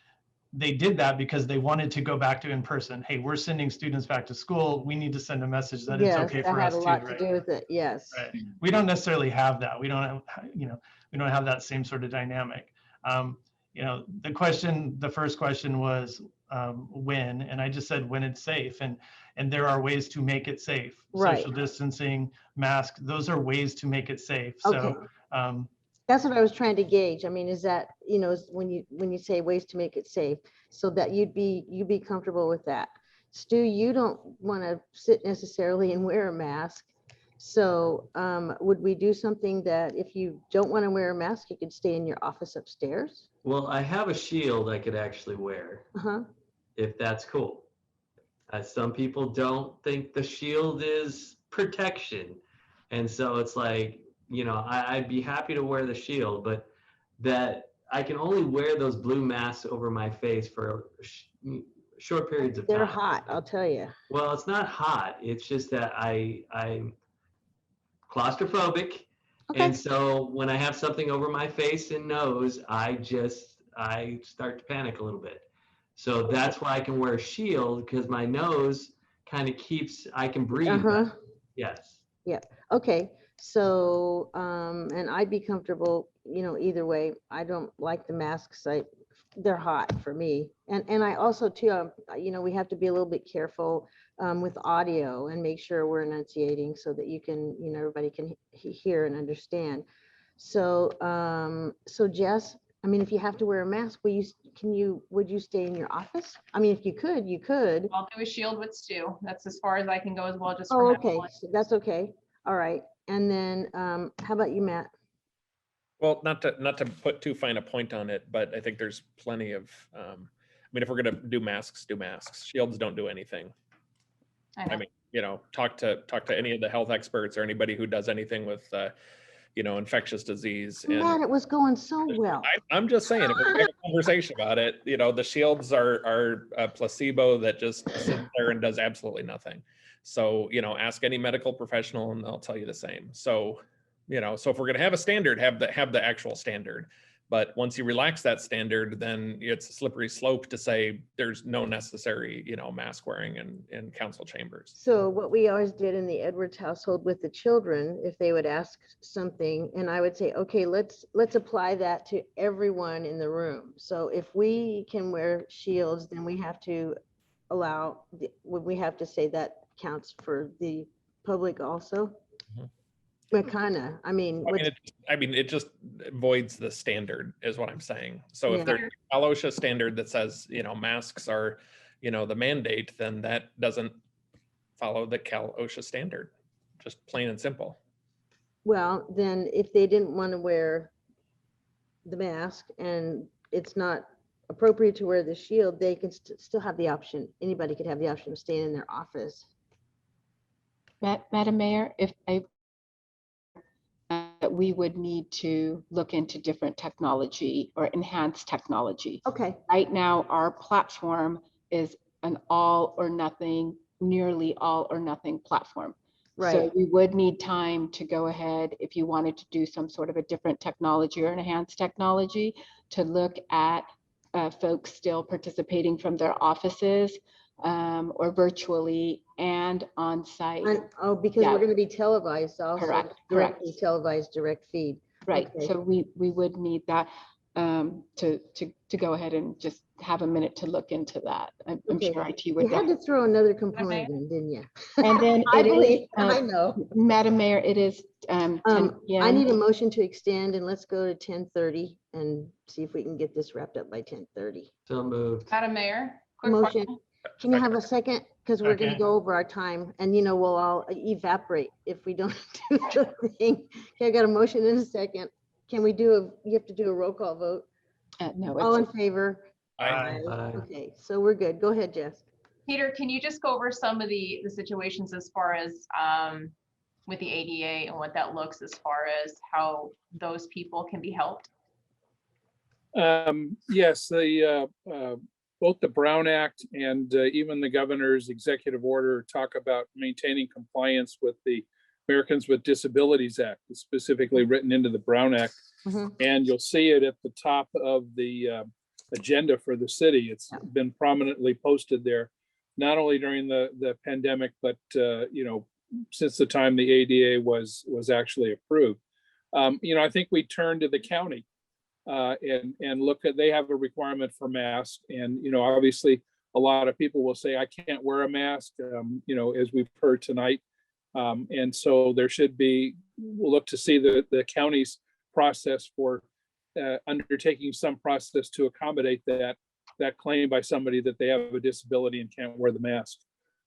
E: they did that because they wanted to go back to in person. Hey, we're sending students back to school. We need to send a message that it's okay for us too, right?
A: That had a lot to do with it. Yes.
E: Right. We don't necessarily have that. We don't have, we don't have that same sort of dynamic. The first question was when, and I just said when it's safe, and there are ways to make it safe.
A: Right.
E: Social distancing, mask, those are ways to make it safe.
A: Okay.
E: So
A: that's what I was trying to gauge. I mean, is that, when you say ways to make it safe, so that you'd be comfortable with that. Stu, you don't want to sit necessarily and wear a mask. So would we do something that if you don't want to wear a mask, you could stay in your office upstairs?
M: Well, I have a shield I could actually wear, if that's cool. Some people don't think the shield is protection. And so it's like, I'd be happy to wear the shield, but that I can only wear those blue masks over my face for short periods of time.
A: They're hot, I'll tell you.
M: Well, it's not hot. It's just that I'm claustrophobic.
A: Okay.
M: And so when I have something over my face and nose, I start to panic a little bit. So that's why I can wear a shield, because my nose kind of I can breathe. Yes.
A: Yeah. Okay. So, and I'd be comfortable, either way. I don't like the masks. They're hot for me. And I also too, we have to be a little bit careful with audio and make sure we're enunciating so that you can, everybody can hear and understand. So, so Jess, I mean, if you have to wear a mask, would you stay in your office? I mean, if you could, you could.
N: I'll do a shield with Stu. That's as far as I can go as well. Just
A: oh, okay. So that's okay. All right. And then how about you, Matt?
O: Well, not to put too fine a point on it, but I think there's plenty of, if we're going to do masks, do masks. Shields don't do anything. I mean, talk to any of the health experts or anybody who does anything with, infectious disease.
A: Matt, it was going so well.
O: I'm just saying, if we're having a conversation about it, the shields are a placebo that just sits there and does absolutely nothing. So, ask any medical professional and they'll tell you the same. So, so if we're going to have a standard, have the actual standard. But once you relax that standard, then it's a slippery slope to say there's no necessary, mask wearing in council chambers.
A: So what we always did in the Edwards household with the children, if they would ask something, and I would say, okay, let's apply that to everyone in the room. So if we can wear shields, then we have to we have to say that counts for the public also.
O: Mhm.
A: But kinda, I mean, what's-
O: It just voids the standard is what I'm saying. So if
A: Yeah.
O: there's a Cal OSHA standard that says, masks are, the mandate, then that doesn't follow the Cal OSHA standard, just plain and simple.
A: well, then if they didn't want to wear the mask and it's not appropriate to wear the shield, they can still have the option. Anybody could have the option of staying in their office.
C: Madam Mayor, if we would need to look into different technology or enhanced technology.
A: Okay.
C: Right now, our platform is an all or nothing, nearly all or nothing platform. So
A: Right.
C: we would need time to go ahead if you wanted to do some sort of a different technology or enhanced technology to look at folks still participating from their offices or virtually and on site.
A: Oh, because
C: Yeah.
A: we're going to be televised also.
C: Correct,
A: Directly televised, direct feed.
C: Right,
A: Okay.
C: so we would need that to go ahead and just have a minute to look into that. I'm
A: Okay.
C: sure IT
A: You
C: would.
A: had to throw another component in, didn't you?
C: And then
A: I
C: it is,
A: believe, I know.
C: Madam Mayor, it is 10
A: I
C: p.m.
A: need a motion to extend and let's go to 10:30 and see if we can get this wrapped up by 10:30.
M: So moved.
N: Madam Mayor, quick
A: Motion.
N: question.
A: Can you have a second? Because we're going to
H: Second.
A: go over our time and we'll all evaporate if we don't do the thing. Okay, I got a motion in a second. Can we do you have to do a roll call vote?
C: No.
A: All in favor?
O: Aye.
A: Okay, so we're good. Go ahead, Jess.
N: Peter, can you just go over some of the situations as far as with the ADA and what that looks as far as how those people can be helped?
B: Yes, both the Brown Act and even the governor's executive order talk about maintaining compliance with the Americans with Disabilities Act, specifically written into the Brown Act.
A: Mhm.
B: And you'll see it at the top of the agenda for the city. It's been prominently posted there, not only during the pandemic, but since the time the ADA was actually approved. I think we turn to the county and look at, they have a requirement for masks. And, obviously a lot of people will say, I can't wear a mask, as we've heard tonight. And so there should be, we'll look to see the county's process for undertaking some process to accommodate that claim by somebody that they have a disability and can't wear the mask.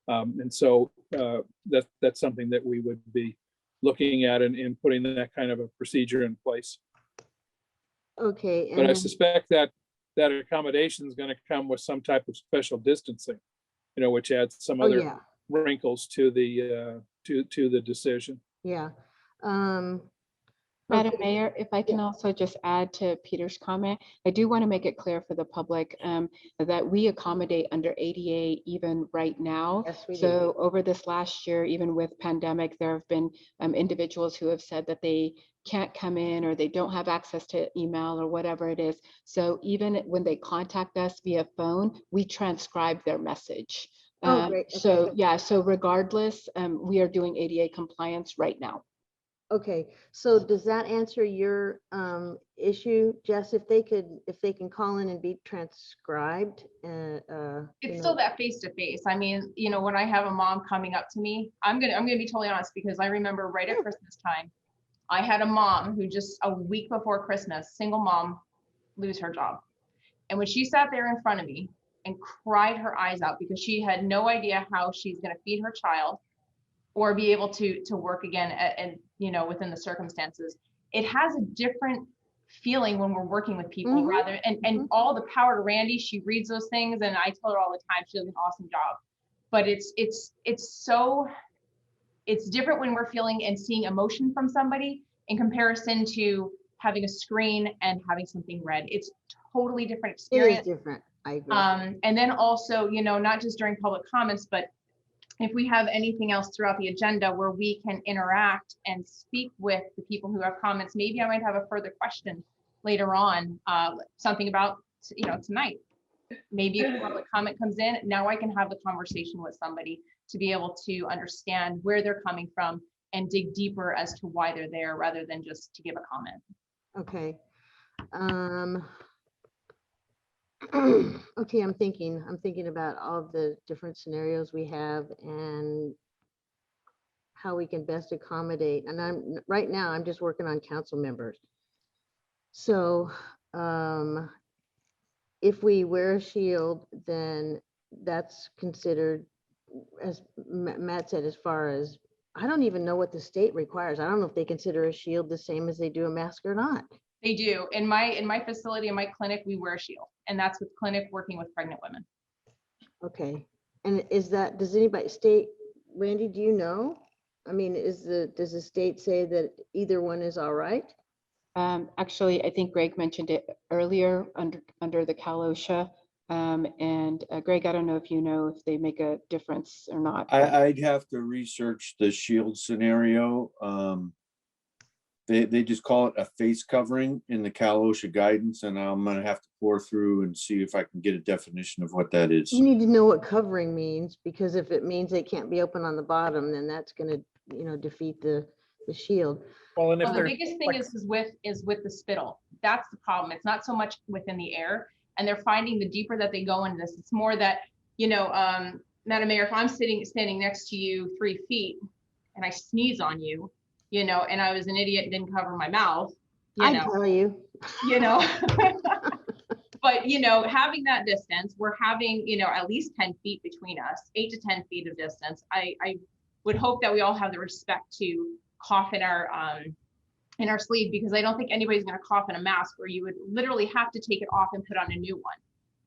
B: And so that's something that we would be looking at and putting that kind of a procedure in place.
A: Okay.
B: But I suspect that accommodation is going to come with some type of special distancing, which adds some other wrinkles to the decision.
A: Yeah.
C: Madam Mayor, if I can also just add to Peter's comment, I do want to make it clear for the public that we accommodate under ADA even right now.
A: Yes, we do.
C: So over this last year, even with pandemic, there have been individuals who have said that they can't come in or they don't have access to email or whatever it is. So even when they contact us via phone, we transcribe their message.
A: Oh, great. Okay.
C: So yeah, so regardless, we are doing ADA compliance right now.
A: Okay, so does that answer your issue, Jess? If they can call in and be transcribed?
N: It's still that face-to-face. I mean, when I have a mom coming up to me, I'm gonna be totally honest, because I remember right at Christmas time, I had a mom who just a week before Christmas, single mom, lose her job. And when she sat there in front of me and cried her eyes out because she had no idea how she's gonna feed her child or be able to work again and within the circumstances, it has a different feeling when we're working with people rather and all the power to Randy. She reads those things and I tell her all the time she does an awesome job, but it's different when we're feeling and seeing emotion from somebody in comparison to having a screen and having something read. It's totally different experience.
A: It is different. I agree.
N: And then also, not just during public comments, but if we have anything else throughout the agenda where we can interact and speak with the people who have comments, maybe I might have a further question later on, something about, tonight. Maybe if a public comment comes in, now I can have a conversation with somebody to be able to understand where they're coming from and dig deeper as to why they're there rather than just to give a comment.
A: Okay. Okay, I'm thinking about all of the different scenarios we have and how we can best accommodate. And right now, I'm just working on council members. So if we wear a shield, then that's considered, as Matt said, as far as, I don't even know what the state requires. I don't know if they consider a shield the same as they do a mask or not.
N: They do. In my facility, in my clinic, we wear a shield, and that's with clinic working with pregnant women.
A: Okay. And does anybody Randy, do you know? I mean, does the state say that either one is all right?
C: Actually, I think Greg mentioned it earlier under the Cal OSHA. And Greg, I don't know if you know if they make a difference or not.
G: I'd have to research the shield scenario. They just call it a face covering in the Cal OSHA guidance, and I'm gonna have to pour through and see if I can get a definition of what that is.
A: You need to know what covering means, because if it means they can't be open on the bottom, then that's gonna, defeat the shield.
O: Well, and if
N: The biggest thing is with the spittle. That's the problem. It's not so much within the air, and they're finding the deeper that they go into this, it's more that, Madam Mayor, if I'm standing next to you 3 feet and I sneeze on you, and I was an idiot and didn't cover my mouth,
A: I tell you.
N: But, having that distance, we're having, at least 10 feet between us, 8 to 10 feet of distance. I would hope that we all have the respect to cough in our sleeve, because I don't think anybody's going to cough in a mask where you would literally have to take it off and put on a new one,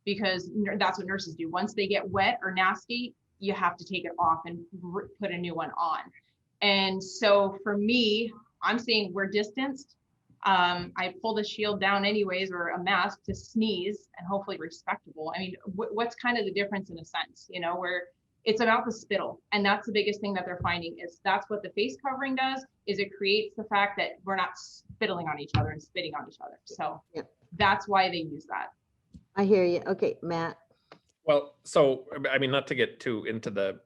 N: because that's what nurses do. Once they get wet or nasty, you have to take it off and put a new one on. And so for me, I'm saying we're distanced. I pull the shield down anyways, or a mask, to sneeze and hopefully respectable. I mean, what's kind of the difference in a sense, where it's about the spittle. And that's the biggest thing that they're finding, is that's what the face covering does, is it creates the fact that we're not spittling on each other and spitting on each other. So that's why they use that.
A: I hear you. Okay, Matt.
O: Well, so, I mean, not to get too into the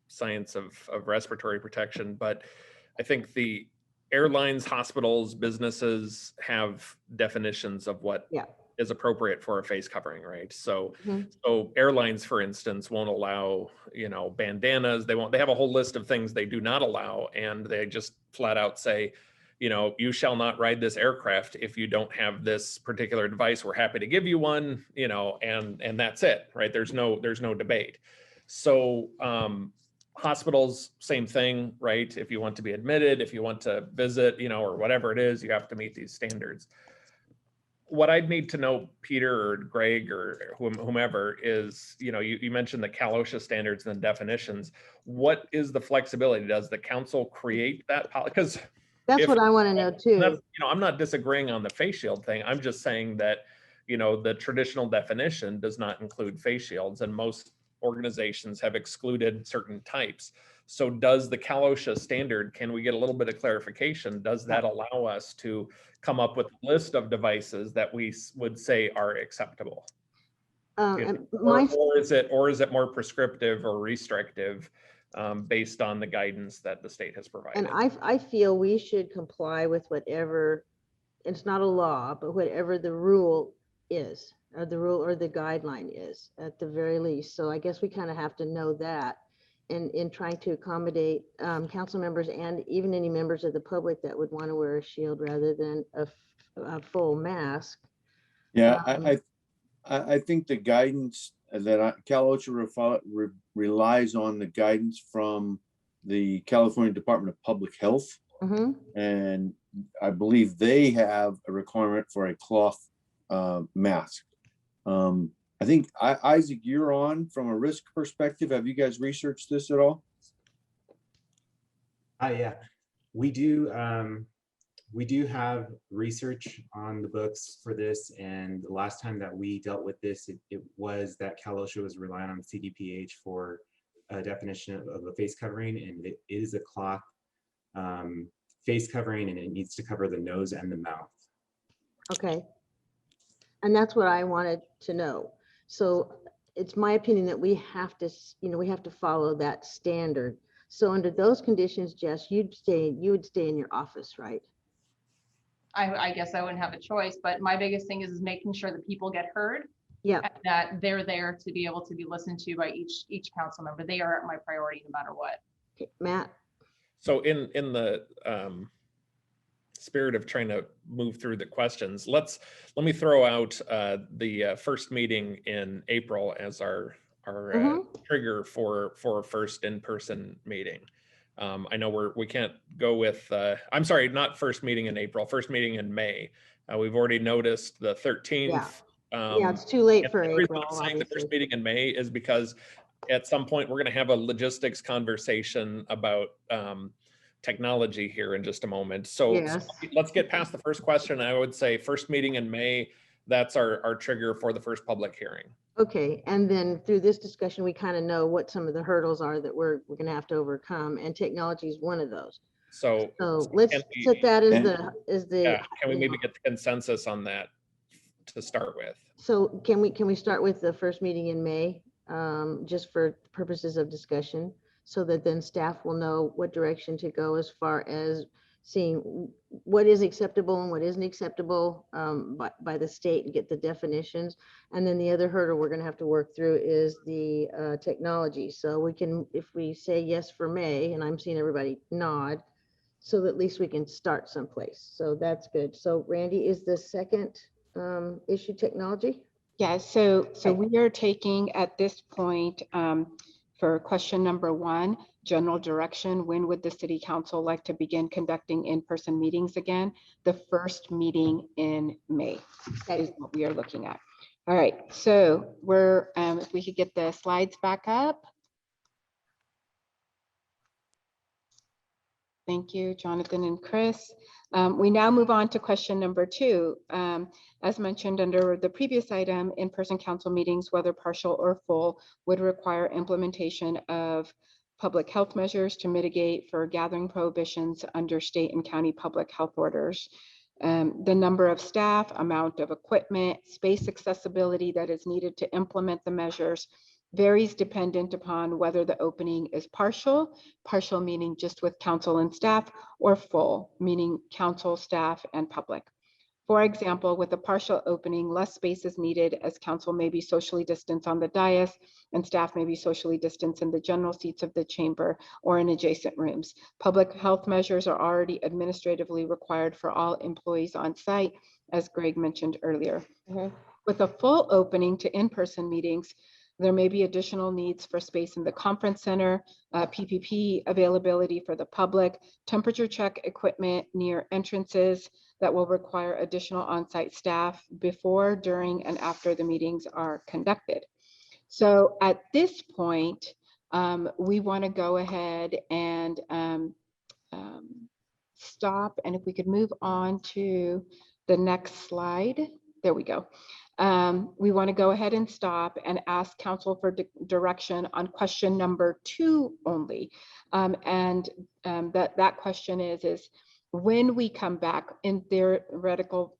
O: science of respiratory protection, but I think the airlines, hospitals, businesses have definitions of what is appropriate for a face covering, right? So, so airlines, for instance, won't allow, bandanas. They have a whole list of things they do not allow, and they just flat out say, you shall not ride this aircraft if you don't have this particular device. We're happy to give you one, and that's it, right? There's no debate. So, hospitals, same thing, right? If you want to be admitted, if you want to visit, or whatever it is, you have to meet these standards. What I'd need to know, Peter or Greg or whomever, is, you mentioned the Cal OSHA standards and the definitions. What is the flexibility? Does the council create that? Because
A: that's what I want to know too.
O: I'm not disagreeing on the face shield thing. I'm just saying that, the traditional definition does not include face shields, and most organizations have excluded certain types. So does the Cal OSHA standard, can we get a little bit of clarification? Does that allow us to come up with a list of devices that we would say are acceptable? Or is it more prescriptive or restrictive based on the guidance that the state has provided?
A: And I feel we should comply with whatever, it's not a law, but whatever the rule is, or the rule or the guideline is at the very least. So I guess we kind of have to know that in trying to accommodate council members and even any members of the public that would want to wear a shield rather than a full mask.
G: Yeah, I think the guidance that Cal OSHA relies on, the guidance from the California Department of Public Health. And I believe they have a requirement for a cloth mask. I think Isaac, you're on from a risk perspective. Have you guys researched this at all?
I: Yeah, we do. We do have research on the books for this, and the last time that we dealt with this, it was that Cal OSHA was relying on CDPH for a definition of a face covering, and it is a cloth face covering, and it needs to cover the nose and the mouth.
A: Okay. And that's what I wanted to know. So it's my opinion that we have to, we have to follow that standard. So under those conditions, Jess, you would stay in your office, right?
N: I guess I wouldn't have a choice, but my biggest thing is making sure that people get heard
A: Yeah.
N: That they're there to be able to be listened to by each council member. They are my priority no matter what.
A: Okay, Matt?
O: So in the spirit of trying to move through the questions, let me throw out the first meeting in April as our trigger for a first in-person meeting. I know we can't go with, I'm sorry, not first meeting in April, first meeting in May. We've already noticed the 13th.
A: Yeah, it's too late for
O: the reason
A: April,
O: I'm saying the first
A: obviously.
O: meeting in May is because at some point we're going to have a logistics conversation about technology here in just a moment. So
A: Yes.
O: let's get past the first question. I would say first meeting in May, that's our trigger for the first public hearing.
A: Okay, and then through this discussion, we kind of know what some of the hurdles are that we're going to have to overcome, and technology is one of those.
O: So
A: let's set that as the
O: yeah, can we maybe get the consensus on that to start with?
A: So can we start with the first meeting in May, just for purposes of discussion, so that then staff will know what direction to go as far as seeing what is acceptable and what isn't acceptable by the state, and get the definitions. And then the other hurdle we're going to have to work through is the technology. So we can, if we say yes for May, and I'm seeing everybody nod, so that at least we can start someplace. So that's good. So Randy, is the second issue technology?
C: Yeah, so we are taking at this point for question number 1, general direction, when would the city council like to begin conducting in-person meetings again? The first meeting in May is what we are looking at. All right, so we're, if we could get the slides back up. Thank you, Jonathan and Chris. We now move on to question number 2. As mentioned under the previous item, in-person council meetings, whether partial or full, would require implementation of public health measures to mitigate for gathering prohibitions under state and county public health orders. The number of staff, amount of equipment, space accessibility that is needed to implement the measures varies dependent upon whether the opening is partial meaning just with council and staff, or full, meaning council, staff, and public. For example, with a partial opening, less space is needed as council may be socially distanced on the dais and staff may be socially distanced in the general seats of the chamber or in adjacent rooms. Public health measures are already administratively required for all employees on site, as Greg mentioned earlier. With a full opening to in-person meetings, there may be additional needs for space in the conference center, PPP availability for the public, temperature check equipment near entrances that will require additional on-site staff before, during, and after the meetings are conducted. So at this point, we want to go ahead and stop. And if we could move on to the next slide. There we go. We want to go ahead and stop and ask council for direction on question number 2 only. That question is when we come back in theoretical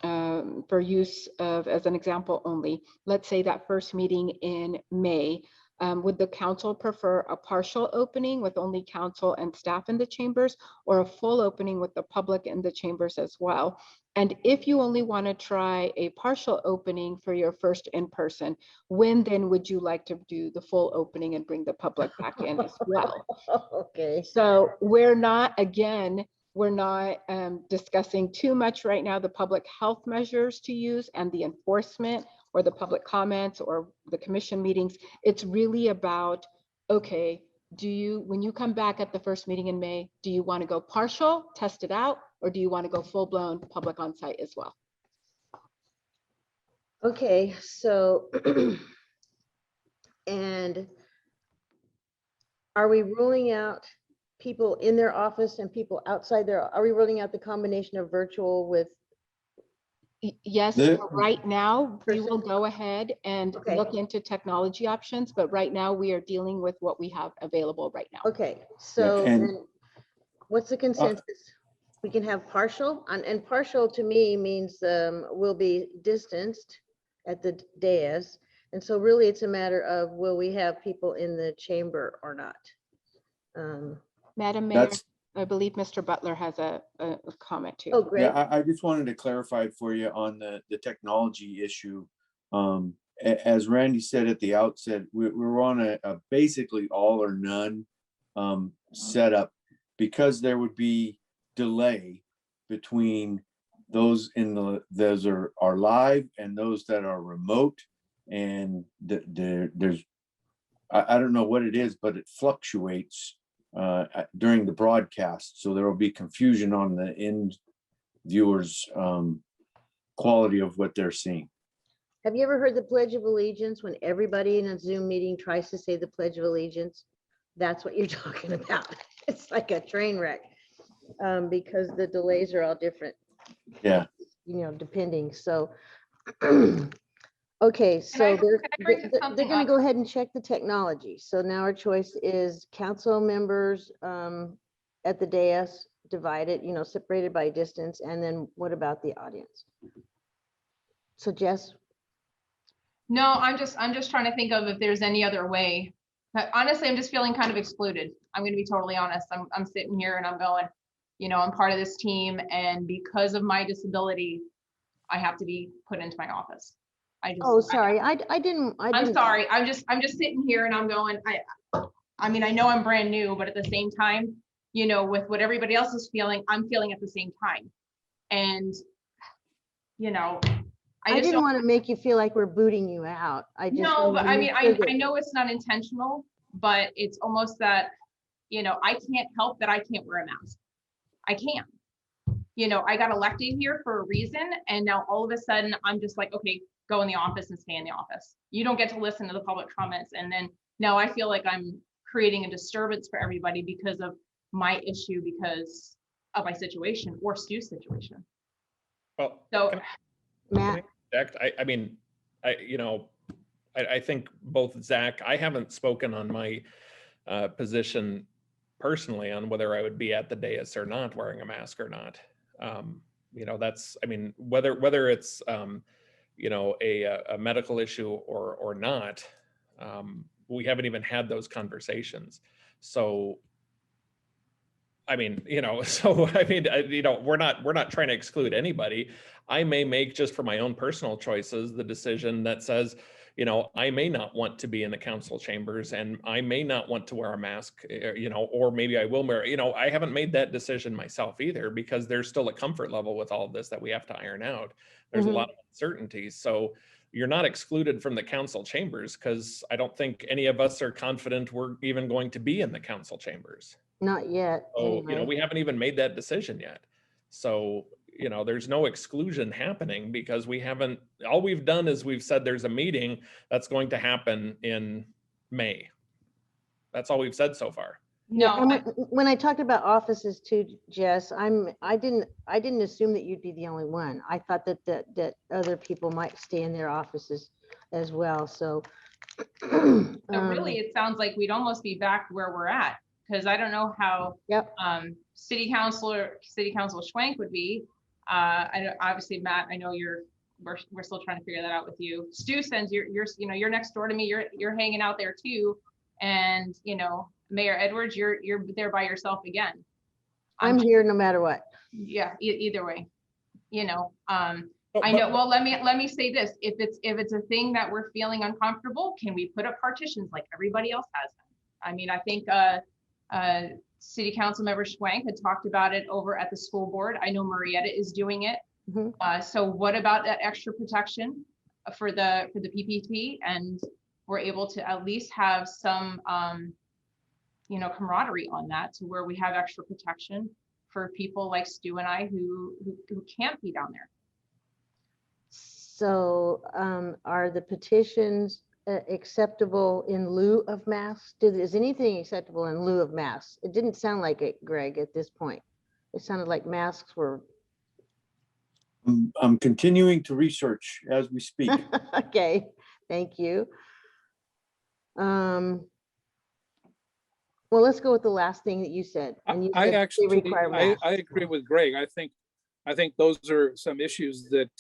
C: for use of as an example only, let's say that first meeting in May, would the council prefer a partial opening with only council and staff in the chambers, or a full opening with the public in the chambers as well? And if you only want to try a partial opening for your first in-person, when then would you like to do the full opening and bring the public back in as well?
A: Okay.
C: So we're not discussing too much right now the public health measures to use and the enforcement or the public comments or the commission meetings. It's really about, okay, when you come back at the first meeting in May, do you want to go partial, test it out, or do you want to go full-blown public on site as well?
A: Okay, so and are we ruling out people in their office and people outside there? Are we ruling out the combination of virtual with?
C: Yes, right now we will go ahead and look into technology options, but right now we are dealing with what we have available right now.
A: Okay, so then what's the consensus? We can have partial, and partial to me means we'll be distanced at the dais. And so really it's a matter of, will we have people in the chamber or not?
C: Madam Mayor, I believe Mr. Butler has a comment too.
A: Oh, great.
G: Yeah, I just wanted to clarify for you on the technology issue. As Randy said at the outset, we're on a basically all or none setup, because there would be delay between those those are live and those that are remote. And there's, I don't know what it is, but it fluctuates during the broadcast. So there will be confusion on the end viewers' quality of what they're seeing.
A: Have you ever heard the Pledge of Allegiance when everybody in a Zoom meeting tries to say the Pledge of Allegiance? That's what you're talking about. It's like a train wreck because the delays are all different.
G: Yeah.
A: You know, depending. So, okay, so they're going to go ahead and check the technology. So now our choice is council members at the dais, divided, you know, separated by distance. And then what about the audience? So Jess?
N: No, I'm just trying to think of if there's any other way. But honestly, I'm just feeling kind of excluded. I'm going to be totally honest. I'm sitting here and I'm going, you know, I'm part of this team, and because of my disability, I have to be put into my office.
A: Oh, sorry. I didn't.
N: I'm sorry. I'm just sitting here and I'm going, I mean, I know I'm brand new, but at the same time, you know, with what everybody else is feeling, I'm feeling at the same time. And, you know,
A: I didn't want to make you feel like we're booting you out.
N: No, but I mean, I know it's not intentional, but it's almost that, you know, I can't help that I can't wear a mask. I can't. You know, I got elected here for a reason, and now all of a sudden I'm just like, okay, go in the office and stay in the office. You don't get to listen to the public comments. And then now I feel like I'm creating a disturbance for everybody because of my issue, because of my situation or Stu's situation.
O: Well,
N: so
A: Matt,
O: I mean, I think both Zach, I haven't spoken on my position personally on whether I would be at the dais or not wearing a mask or not. You know, that's, I mean, whether it's, you know, a medical issue or not, we haven't even had those conversations. So, I mean, you know, you know, we're not trying to exclude anybody. I may make, just for my own personal choices, the decision that says, you know, I may not want to be in the council chambers, and I may not want to wear a mask, you know, or maybe I will wear, you know, I haven't made that decision myself either, because there's still a comfort level with all of this that we have to iron out. There's a lot of uncertainties. So you're not excluded from the council chambers, because I don't think any of us are confident we're even going to be in the council chambers.
A: Not yet.
O: So,
A: anyway.
O: you know, we haven't even made that decision yet. So, you know, there's no exclusion happening, because we haven't, all we've done is we've said there's a meeting that's going to happen in May. That's all we've said so far.
A: No, and when I talked about offices too, Jess, I didn't assume that you'd be the only one. I thought that other people might stay in their offices as well. So
N: really, it sounds like we'd almost be back where we're at, because I don't know how city council Schwank would be. I know, obviously, Matt, I know we're still trying to figure that out with you. Stu says you're next door to me. You're hanging out there too, and you know, Mayor Edwards, you're there by yourself again.
A: I'm here no matter what.
N: Yeah, either way, you know. I know. Well, let me say this: if it's a thing that we're feeling uncomfortable, can we put up partitions like everybody else has done? I mean, I think City Council member Schwank had talked about it over at the school board. I know Marietta is doing it. So what about that extra protection for the PPP? And we're able to at least have some, you know, camaraderie on that, to where we have extra protection for people like Stu and I who can't be down there.
A: So are the petitions acceptable in lieu of masks? Is anything acceptable in lieu of masks? It didn't sound like it, Greg, at this point. It sounded like masks were.
G: I'm continuing to research as we speak.
A: Okay, thank you. Well, let's go with the last thing that you said. And you said
B: I agree with Greg. I think those are some issues that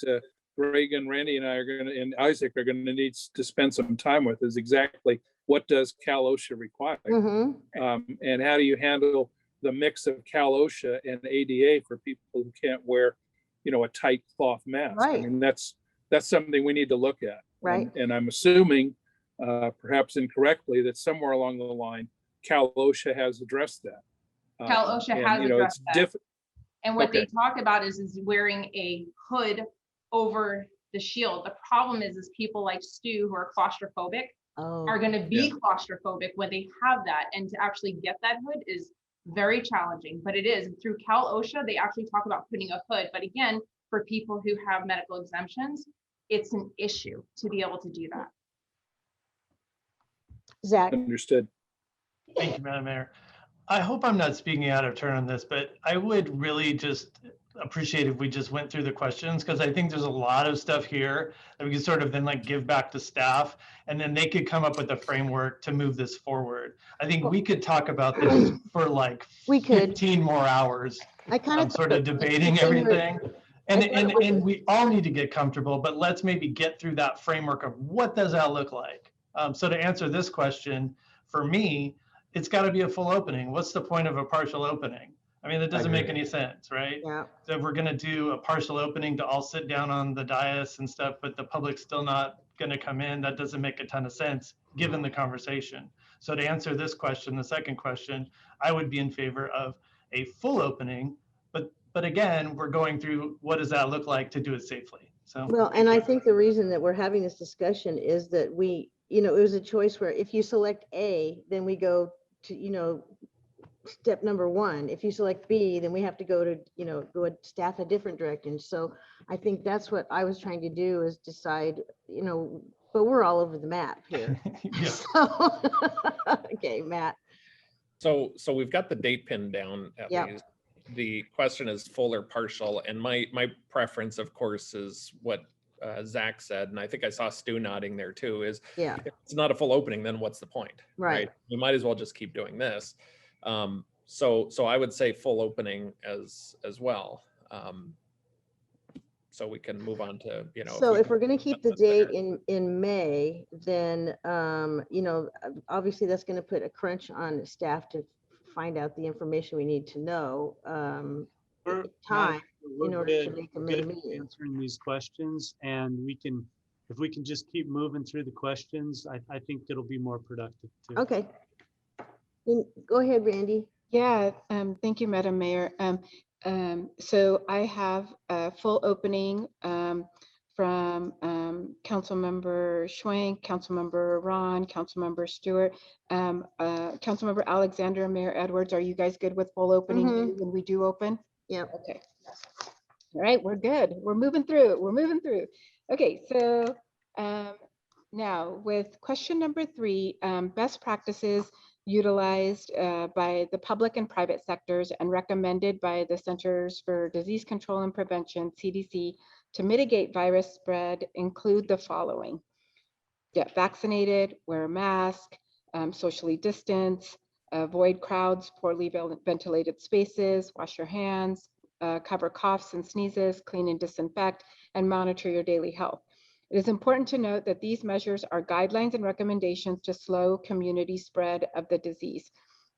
B: Greg and Randy and I and Isaac are going to need to spend some time with, is exactly what does Cal OSHA require? And how do you handle the mix of Cal OSHA and ADA for people who can't wear, you know, a tight cloth mask?
A: Right.
B: I mean, that's something we need to look at.
A: Right.
B: And I'm assuming, perhaps incorrectly, that somewhere along the line, Cal OSHA has addressed that.
N: Cal OSHA
B: And,
N: has
B: you know,
N: addressed
B: it's
N: that. And what they
B: Okay.
N: talk about is wearing a hood over the shield. The problem is people like Stu who are claustrophobic are going to be claustrophobic when they have that. And to actually get that hood is very challenging, but it is. Through Cal OSHA, they actually talk about putting a hood. But again, for people who have medical exemptions, it's an issue to be able to do that.
A: Zach.
B: Understood.
E: Thank you, Madam Mayor. I hope I'm not speaking out of turn on this, but I would really just appreciate if we just went through the questions, because I think there's a lot of stuff here that we could sort of then like give back to staff, and then they could come up with a framework to move this forward. I think we could talk about this for like 15 more hours.
A: I kind of
E: sort of debating everything. And we all need to get comfortable, but let's maybe get through that framework of what does that look like? So to answer this question, for me, it's got to be a full opening. What's the point of a partial opening? I mean, that doesn't make any sense, right?
A: Yeah.
E: So if we're going to do a partial opening to all sit down on the dais and stuff, but the public's still not going to come in, that doesn't make a ton of sense given the conversation. So to answer this question, the second question, I would be in favor of a full opening, but again, we're going through what does that look like to do it safely. So
A: well, and I think the reason that we're having this discussion is that we, you know, it was a choice where if you select A, then we go to, you know, step number one. If you select B, then we have to go to, you know, go a staff a different direction. So I think that's what I was trying to do is decide, you know, but we're all over the map here. So, okay, Matt.
O: So we've got the date pinned down at least. The question is full or partial, and my preference, of course, is what Zach said, and I think I saw Stu nodding there too, is if it's not a full opening, then what's the point?
A: Right.
O: We might as well just keep doing this. So I would say full opening as well. So we can move on to, you know.
A: So if we're going to keep the date in May, then, you know, obviously that's going to put a crunch on staff to find out the information we need to know. Time in order to make a meeting.
D: Answering these questions, and if we can just keep moving through the questions, I think it'll be more productive too.
A: Okay. Go ahead, Randy.
C: Yeah, thank you, Madam Mayor. So I have a full opening from Councilmember Schwank, Councilmember Ron, Councilmember Stewart, Councilmember Alexander, and Mayor Edwards. Are you guys good with full opening when we do open?
A: Yeah.
C: Okay. All right, we're good. We're moving through. We're moving through. Okay, so now with question number 3, best practices utilized by the public and private sectors and recommended by the Centers for Disease Control and Prevention, CDC, to mitigate virus spread include the following: get vaccinated, wear a mask, socially distance, avoid crowds, poorly ventilated spaces, wash your hands, cover coughs and sneezes, clean and disinfect, and monitor your daily health. It is important to note that these measures are guidelines and recommendations to slow community spread of the disease.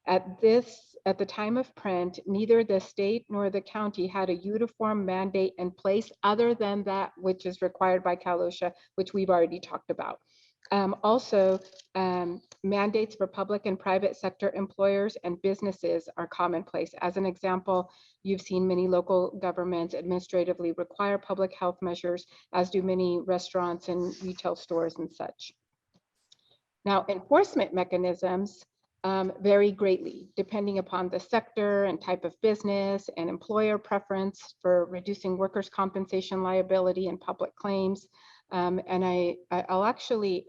C: At the time of print, neither the state nor the county had a uniform mandate in place other than that which is required by Cal OSHA, which we've already talked about. Also, mandates for public and private sector employers and businesses are commonplace. As an example, you've seen many local governments administratively require public health measures, as do many restaurants and retail stores and such. Now, enforcement mechanisms vary greatly depending upon the sector and type of business and employer preference for reducing workers' compensation liability and public claims. And I'll actually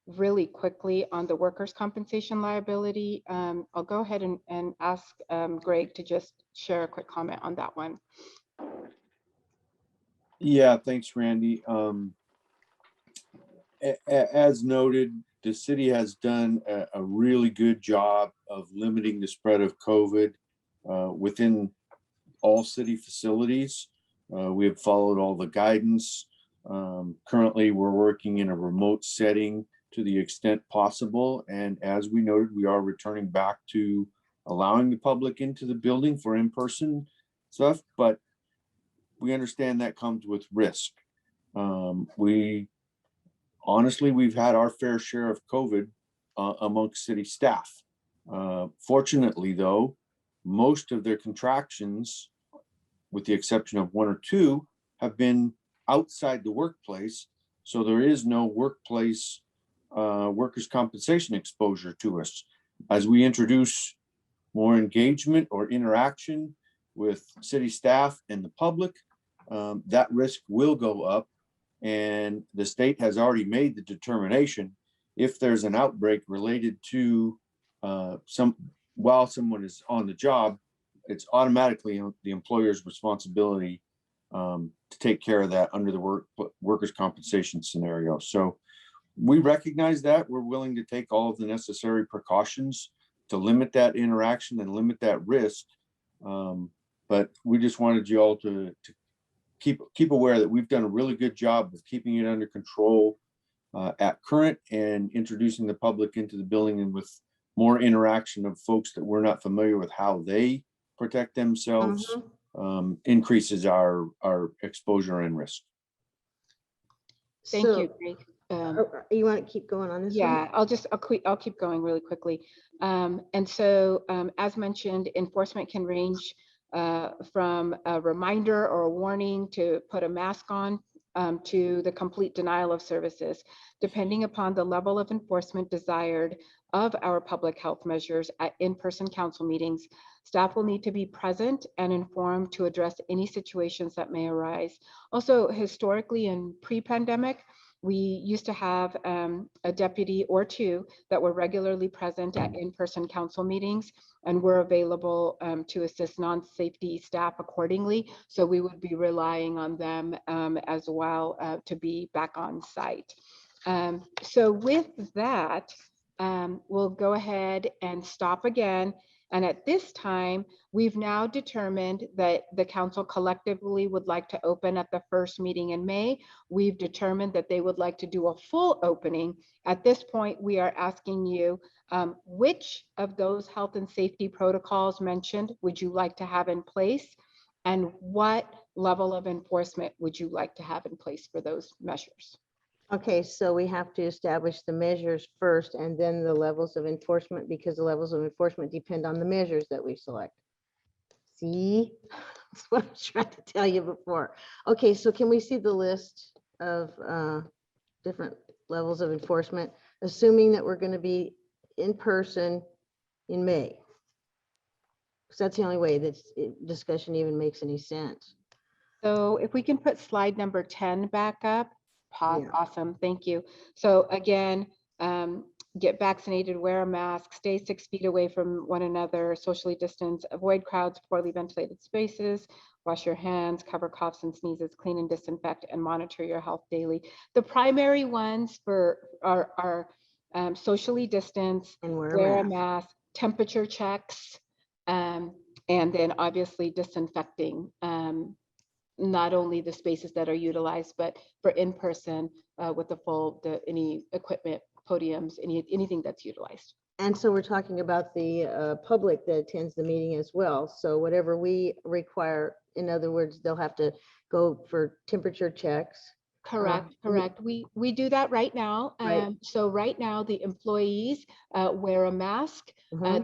C: really quickly on the workers' compensation liability, I'll go ahead and ask Greg to just share a quick comment on that one.
G: Yeah, thanks, Randy. As noted, the city has done a really good job of limiting the spread of COVID within all city facilities. We have followed all the guidance. Currently, we're working in a remote setting to the extent possible. And as we noted, we are returning back to allowing the public into the building for in-person stuff, but we understand that comes with risk. We honestly, we've had our fair share of COVID amongst city staff. Fortunately, though, most of their contractions, with the exception of one or two, have been outside the workplace. So there is no workplace workers' compensation exposure to us. As we introduce more engagement or interaction with city staff and the public, that risk will go up. And the state has already made the determination, if there's an outbreak related to while someone is on the job, it's automatically the employer's responsibility to take care of that under the workers' compensation scenario. So we recognize that. We're willing to take all of the necessary precautions to limit that interaction and limit that risk. But we just wanted you all to keep aware that we've done a really good job of keeping it under control at current, and introducing the public into the building, and with more interaction of folks that we're not familiar with how they protect themselves, increases our exposure and risk.
C: Thank you, Greg.
A: You want to keep going on this?
C: Yeah, I'll keep going really quickly. And so, as mentioned, enforcement can range from a reminder or a warning to put a mask on, to the complete denial of services, depending upon the level of enforcement desired of our public health measures at in-person council meetings. Staff will need to be present and informed to address any situations that may arise. Also, historically and pre-pandemic, we used to have a deputy or two that were regularly present at in-person council meetings and were available to assist non-safety staff accordingly. So we would be relying on them as well to be back on site. So with that, we'll go ahead and stop again. And at this time, we've now determined that the council collectively would like to open at the first meeting in May. We've determined that they would like to do a full opening. At this point, we are asking you, which of those health and safety protocols mentioned would you like to have in place? And what level of enforcement would you like to have in place for those measures?
A: Okay, so we have to establish the measures first and then the levels of enforcement, because the levels of enforcement depend on the measures that we select. See, that's what I was trying to tell you before. Okay, so can we see the list of different levels of enforcement, assuming that we're going to be in person in May? Because that's the only way that discussion even makes any sense.
C: So if we can put slide number 10 back up. Awesome, thank you. So again, get vaccinated, wear a mask, stay 6 feet away from one another, socially distance, avoid crowds, poorly ventilated spaces, wash your hands, cover coughs and sneezes, clean and disinfect, and monitor your health daily. The primary ones are socially distance, and wear a mask, temperature checks, and then obviously disinfecting. Not only the spaces that are utilized, but for in-person with any equipment, podiums, anything that's utilized.
A: And so we're talking about the public that attends the meeting as well. So whatever we require, in other words, they'll have to go for temperature checks.
C: Correct. We do that right now. So right now the employees wear a mask,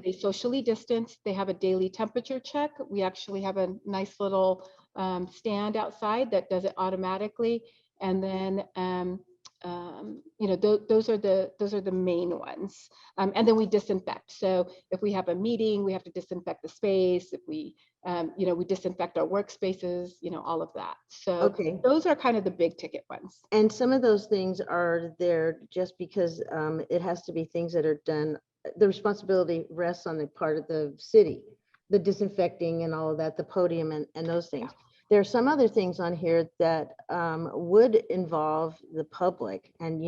C: they socially distance, they have a daily temperature check. We actually have a nice little stand outside that does it automatically. And then those are the main ones. And then we disinfect. So if we have a meeting, we have to disinfect the space. If we we disinfect our workspaces, all of that. So those are kind of the big ticket ones.
A: And some of those things are there just because it has to be things that are done. The responsibility rests on the part of the city, the disinfecting and all of that, the podium and those things. There are some other things on here that would involve the public, and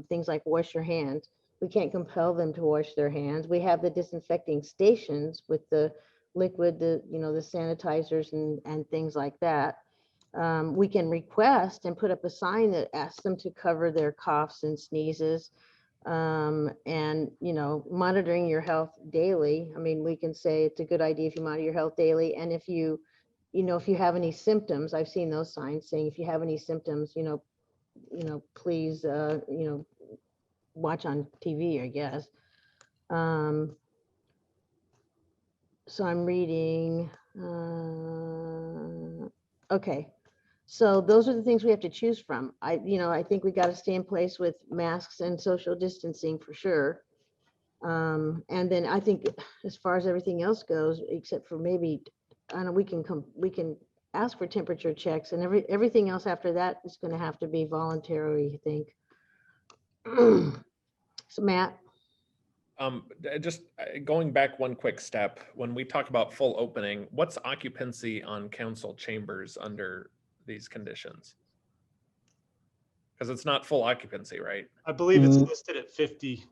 A: things like wash your hands. We can't compel them to wash their hands. We have the disinfecting stations with the liquid, the sanitizers and things like that. We can request and put up a sign that asks them to cover their coughs and sneezes, and monitoring your health daily. I mean, we can say it's a good idea if you monitor your health daily, and if you have any symptoms, I've seen those signs saying if you have any symptoms, please, watch on TV, I guess. So I'm reading, okay. So those are the things we have to choose from. I think we got to stay in place with masks and social distancing for sure. And then I think as far as everything else goes, except for maybe, I don't know, we can ask for temperature checks, and everything else after that is going to have to be voluntary, I think. So Matt.
O: Just going back one quick step, when we talk about full opening, what's occupancy on council chambers under these conditions? Because it's not full occupancy, right?
D: I believe it's listed at 50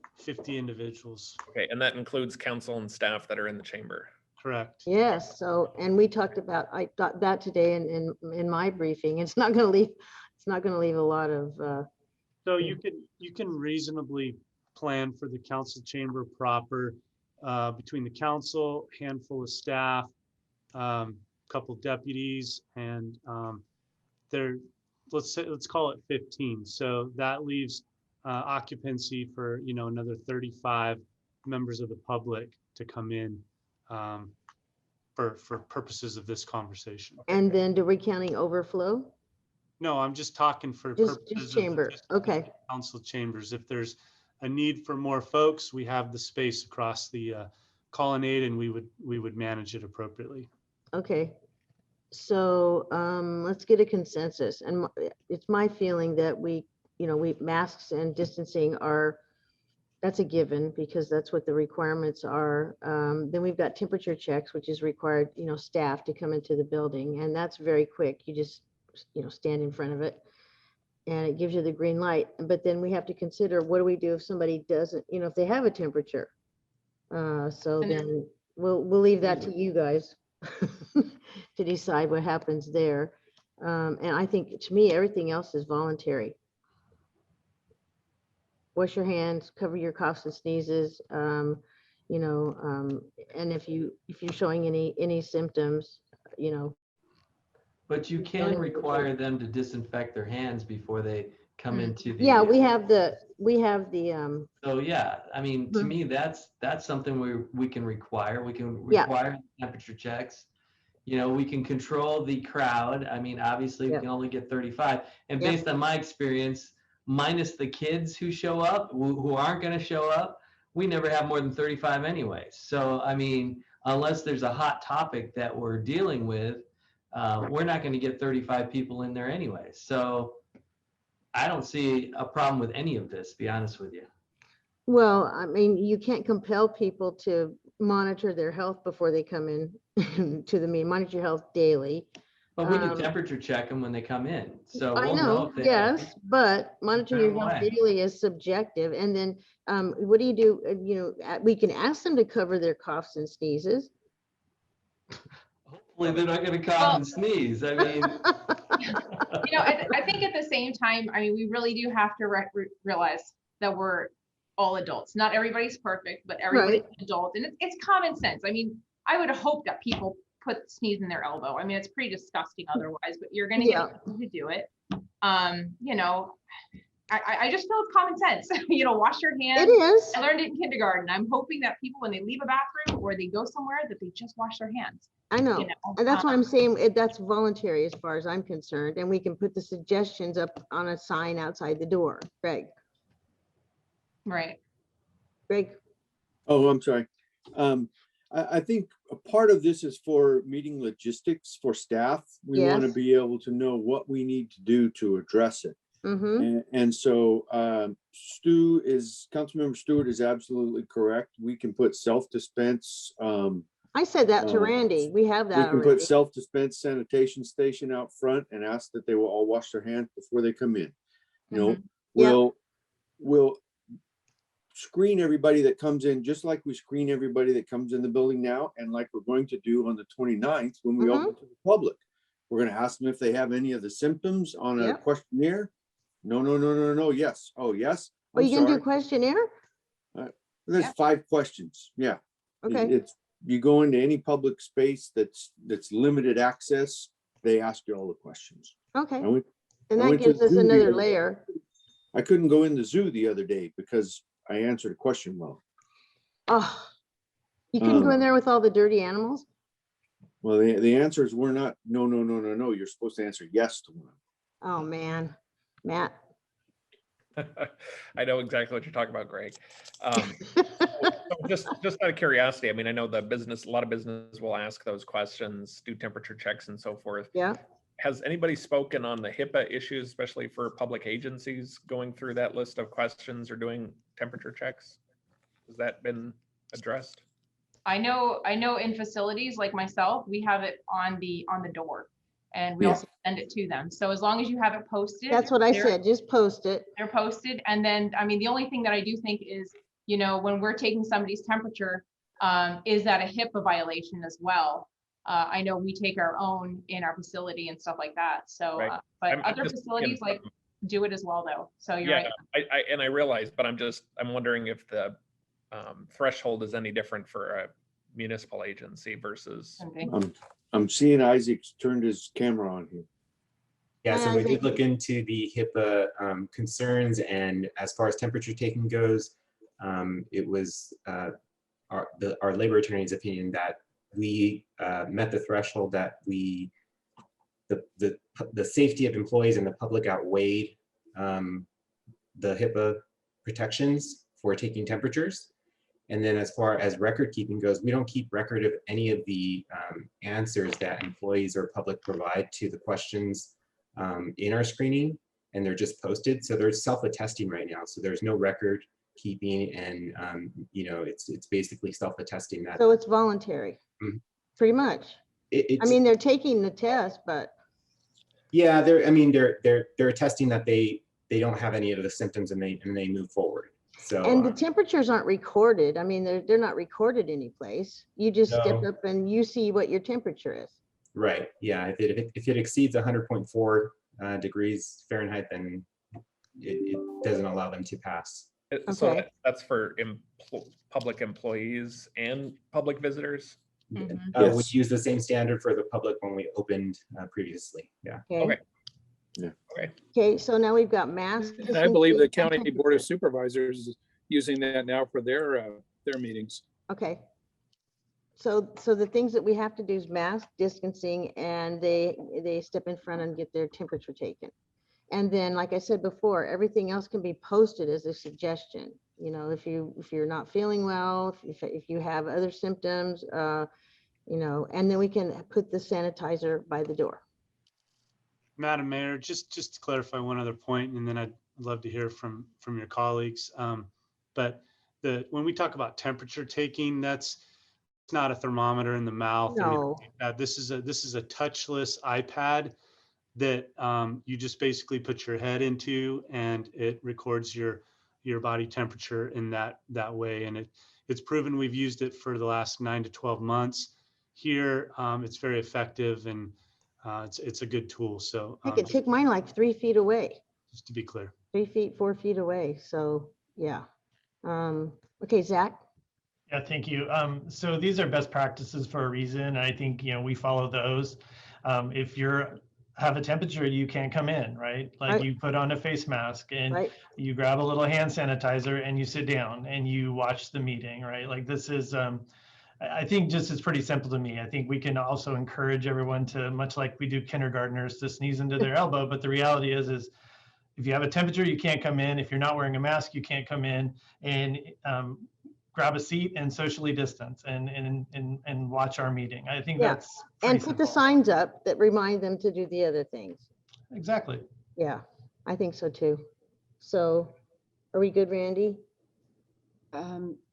D: individuals.
O: Okay, and that includes council and staff that are in the chamber.
D: Correct.
A: Yes. So, and we talked about, I thought that today in my briefing. It's not going to leave a lot of.
D: So you can reasonably plan for the council chamber proper, between the council, handful of staff, couple deputies, and let's call it 15. So that leaves occupancy for another 35 members of the public to come in for purposes of this conversation.
A: And then do we counting overflow?
D: No, I'm just talking for
A: Just
D: purposes
A: chamber. Okay.
D: council chambers. If there's a need for more folks, we have the space across the colonnade, and we would manage it appropriately.
A: Okay. So let's get a consensus. And it's my feeling that we masks and distancing that's a given, because that's what the requirements are. Then we've got temperature checks, which is required, staff to come into the building, and that's very quick. You just, stand in front of it and it gives you the green light. But then we have to consider, what do we do if somebody doesn't, if they have a temperature? So then we'll leave that to you guys to decide what happens there. And I think, to me, everything else is voluntary. Wash your hands, cover your coughs and sneezes, and if you're showing any symptoms,
M: But you can require them to disinfect their hands before they come into the.
A: Yeah, we have the.
M: So yeah, I mean, to me, that's something we can require. We can require temperature checks. We can control the crowd. I mean, obviously, we can only get 35. And based on my experience, minus the kids who show up, who aren't going to show up, we never have more than 35 anyway. So, I mean, unless there's a hot topic that we're dealing with, we're not going to get 35 people in there anyway. So I don't see a problem with any of this, to be honest with you.
A: Well, I mean, you can't compel people to monitor their health before they come in to the meeting. Monitor your health daily.
M: But we can temperature check them when they come in. So
A: I
M: we'll
A: know,
M: if they
A: yes, but monitoring your health daily is subjective. And then what do you do? We can ask them to cover their coughs and sneezes.
M: Hopefully they're not going to cough and sneeze. I mean,
N: I think at the same time, I mean, we really do have to realize that we're all adults. Not everybody's perfect, but everybody's an adult, and it's common sense. I mean, I would hope that people sneeze in their elbow. I mean, it's pretty disgusting otherwise, but you're going to get people to do it. I just feel it's common sense. Wash your hands.
A: It is.
N: I learned it in kindergarten. I'm hoping that people, when they leave a bathroom or they go somewhere, that they just wash their hands.
A: I know. And that's why I'm saying that's voluntary as far as I'm concerned. And we can put the suggestions up on a sign outside the door. Greg.
N: Right.
A: Greg.
G: Oh, I'm sorry. I think a part of this is for meeting logistics for staff. We want to be able to know what we need to do to address it. And so Councilmember Stewart is absolutely correct. We can put self-dispense.
A: I said that to Randy. We have that.
G: We can put self-dispense sanitation station out front and ask that they will all wash their hands before they come in. We'll screen everybody that comes in, just like we screen everybody that comes in the building now, and like we're going to do on the 29th when we open to the public. We're going to ask them if they have any of the symptoms on a questionnaire. No. Yes. Oh, yes.
A: Are you going to do a questionnaire?
G: There's 5 questions. Yeah.
A: Okay.
G: You go into any public space that's limited access, they ask you all the questions.
A: Okay. And
G: I
A: that
G: went to
A: gives
G: the
A: us
G: zoo the
A: another
G: other day.
A: layer.
G: I couldn't go in the zoo the other day because I answered a question wrong.
A: Oh, you couldn't go in there with all the dirty animals?
G: Well, the answers were not, no, no, no, no, no. You're supposed to answer yes to one.
A: Oh, man. Matt.
O: I know exactly what you're talking about, Greg. So just out of curiosity, I mean, I know the business, a lot of business will ask those questions, do temperature checks and so forth.
A: Yeah.
O: Has anybody spoken on the HIPAA issues, especially for public agencies going through that list of questions or doing temperature checks? Has that been addressed?
N: I know in facilities like myself, we have it on the door, and we
G: Yeah.
N: also send it to them. So as long as you have it posted.
A: That's what I
N: they're-
A: said, just post it.
N: They're posted. And then, I mean, the only thing that I do think is, when we're taking somebody's temperature, is that a HIPAA violation as well? I know we take our own in our facility and stuff like that. So,
O: Right.
N: but
O: I'm
N: other
O: just
N: facilities
O: thinking
N: like do it as well though. So you're
O: Yeah,
N: right.
O: I realize, but I'm wondering if the threshold is any different for a municipal agency versus.
G: I'm seeing Isaac's turned his camera on here.
I: Yeah, so we did look into the HIPAA concerns, and as far as temperature taking goes, it was our labor attorney's opinion that we met the threshold, that the safety of employees and the public outweighed the HIPAA protections for taking temperatures. And then as far as record keeping goes, we don't keep record of any of the answers that employees or public provide to the questions in our screening, and they're just posted. So they're self-attesting right now. So there's no record keeping, and it's basically self-attesting that.
A: So it's voluntary, pretty much. I mean, they're taking the test, but.
I: Yeah, they're attesting that they don't have any of the symptoms, and they move forward. So
A: and the temperatures aren't recorded. I mean, they're not recorded any place. You just step
I: No.
A: up and you see what your temperature is.
I: Right. Yeah. If it exceeds 100.4 degrees Fahrenheit, then it doesn't allow them to pass.
O: So that's for public employees and public visitors?
I: We use the same standard for the public when we opened previously. Yeah.
O: Okay.
G: Yeah.
O: Okay.
A: Okay, so now we've got masks.
B: And I believe the county board of supervisors is using that now for their meetings.
A: Okay. So the things that we have to do is mask, distancing, and they step in front and get their temperature taken. And then, like I said before, everything else can be posted as a suggestion. If you're not feeling well, if you have other symptoms, and then we can put the sanitizer by the door.
D: Madam Mayor, just to clarify one other point, and then I'd love to hear from your colleagues. But when we talk about temperature taking, that's not a thermometer in the mouth.
A: No.
D: This is a touchless iPad that you just basically put your head into, and it records your body temperature in that way. And it's proven. We've used it for the last 9 to 12 months here. It's very effective, and it's a good tool. So
A: I could take mine like 3 feet away.
D: Just to be clear.
A: 3 feet, 4 feet away. So yeah. Okay, Zach.
E: Yeah, thank you. So these are best practices for a reason. And I think, we follow those. If you have a temperature, you can't come in, right? Like
A: Right.
E: you put on a face mask and
A: Right.
E: you grab a little hand sanitizer and you sit down and you watch the meeting, right? Like this is, I think just it's pretty simple to me. I think we can also encourage everyone to, much like we do kindergartners, to sneeze into their elbow. But the reality is if you have a temperature, you can't come in. If you're not wearing a mask, you can't come in. And grab a seat and socially distance and watch our meeting. I think
A: Yeah.
E: that's
A: And
E: pretty
A: put the
E: simple.
A: signs up that remind them to do the other things.
E: Exactly.
A: Yeah, I think so too. So are we good, Randy?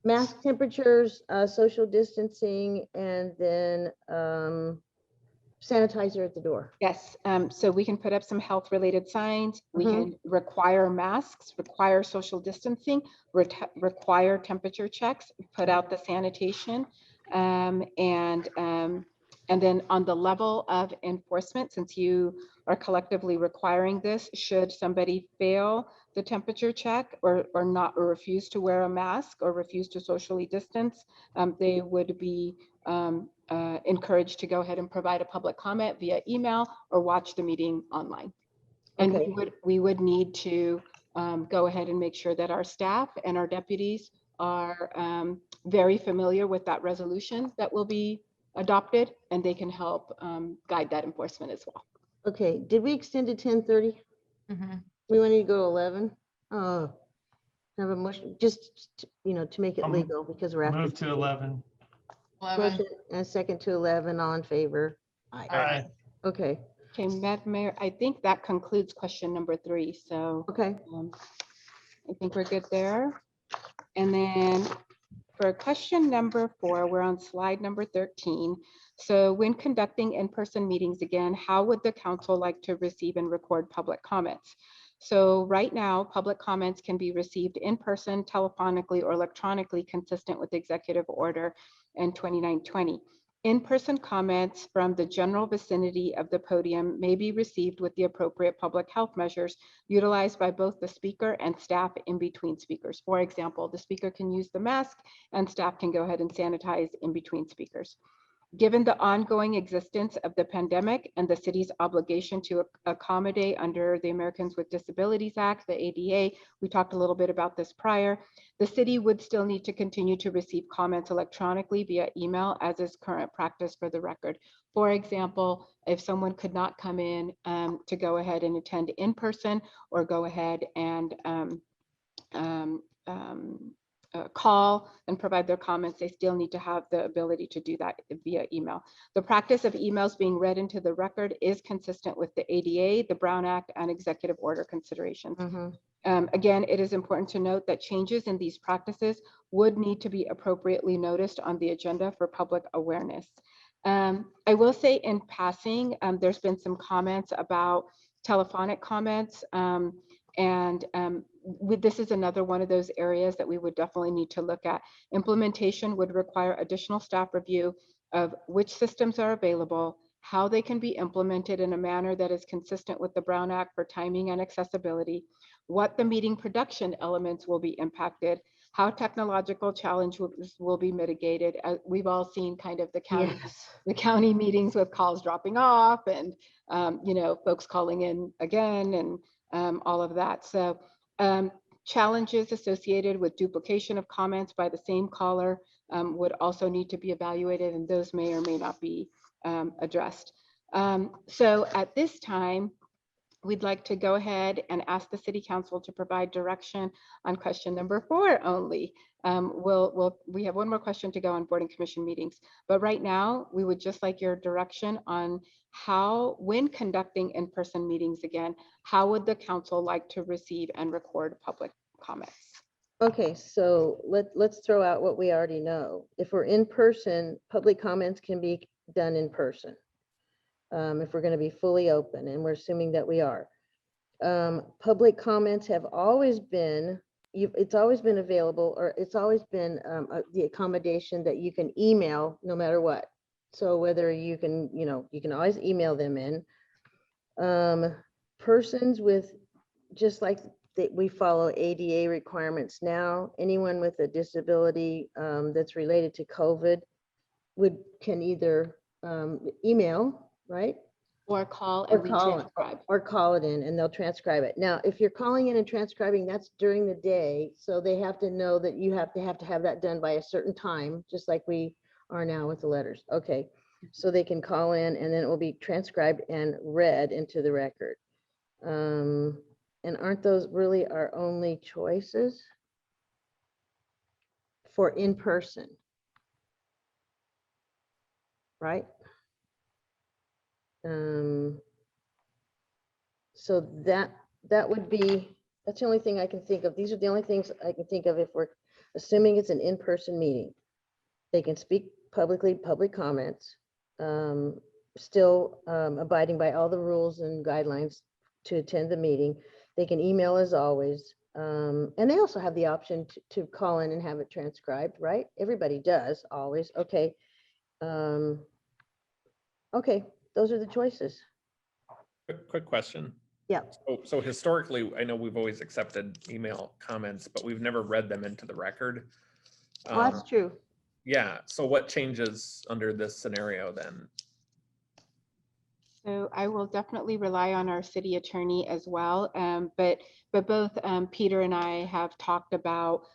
A: Mask temperatures, social distancing, and then sanitizer at the door.
C: Yes, so we can put up some health-related signs. We
A: Mhm.
C: can require masks, require social distancing, require temperature checks, put out the sanitation. And then on the level of enforcement, since you are collectively requiring this, should somebody fail the temperature check or refuse to wear a mask or refuse to socially distance, they would be encouraged to go ahead and provide a public comment via email or watch the meeting online. And
A: Okay.
C: we would need to go ahead and make sure that our staff and our deputies are very familiar with that resolution that will be adopted, and they can help guide that enforcement as well.
A: Okay, did we extend to 10:30?
N: Mhm.
A: We wanted to go to 11? Have a motion, just, to make it
E: I'll
A: legal because we're after.
E: Move to 11.
N: 11.
A: Motion and a second to 11, all in favor?
E: Aye.
A: Okay,
C: Okay, Madam Mayor, I think that concludes question number 3. So
A: okay.
C: I think we're good there. And then for question number 4, we're on slide number 13. So when conducting in-person meetings again, how would the council like to receive and record public comments? So right now, public comments can be received in person, telephonically, or electronically, consistent with Executive Order and 2920. In-person comments from the general vicinity of the podium may be received with the appropriate public health measures utilized by both the speaker and staff in between speakers. For example, the speaker can use the mask and staff can go ahead and sanitize in between speakers. Given the ongoing existence of the pandemic and the city's obligation to accommodate under the Americans with Disabilities Act, the ADA, we talked a little bit about this prior, the city would still need to continue to receive comments electronically via email, as is current practice for the record. For example, if someone could not come in to go ahead and attend in person, or go ahead and call and provide their comments, they still need to have the ability to do that via email. The practice of emails being read into the record is consistent with the ADA, the Brown Act, and executive order considerations. Again, it is important to note that changes in these practices would need to be appropriately noticed on the agenda for public awareness. I will say in passing, there's been some comments about telephonic comments, this is another one of those areas that we would definitely need to look at. Implementation would require additional staff review of which systems are available, how they can be implemented in a manner that is consistent with the Brown Act for timing and accessibility, what the meeting production elements will be impacted, how technological challenges will be mitigated. We've all seen kind of the county meetings with calls dropping off and folks calling in again and all of that. So challenges associated with duplication of comments by the same caller would also need to be evaluated, and those may or may not be addressed. So at this time, we'd like to go ahead and ask the City Council to provide direction on question number 4 only. We have one more question to go on board and commission meetings, but right now we would just like your direction on how, when conducting in-person meetings again, how would the council like to receive and record public comments?
A: Okay, so let's throw out what we already know. If we're in person, public comments can be done in person. If we're going to be fully open, and we're assuming that we are. Public comments have always been, it's always been available, or it's always been the accommodation that you can email no matter what. So whether you can, you can always email them in. Persons with, just like we follow ADA requirements now, anyone with a disability that's related to COVID can either email, right?
C: Or call and transcribe.
A: Or call it in and they'll transcribe it. Now, if you're calling in and transcribing, that's during the day. So they have to know that you have to have that done by a certain time, just like we are now with the letters. Okay, so they can call in and then it will be transcribed and read into the record. And aren't those really our only choices for in person? Right? So that would be, that's the only thing I can think of. These are the only things I can think of if we're assuming it's an in-person meeting. They can speak publicly, public comments, still abiding by all the rules and guidelines to attend the meeting. They can email as always. And they also have the option to call in and have it transcribed, right? Everybody does always. Okay. Okay, those are the choices.
O: Quick question.
A: Yeah.
O: So historically, I know we've always accepted email comments, but we've never read them into the record.
A: Well, that's true.
O: Yeah. So what changes under this scenario then?
C: So I will definitely rely on our city attorney as well. But both Peter and I have talked about,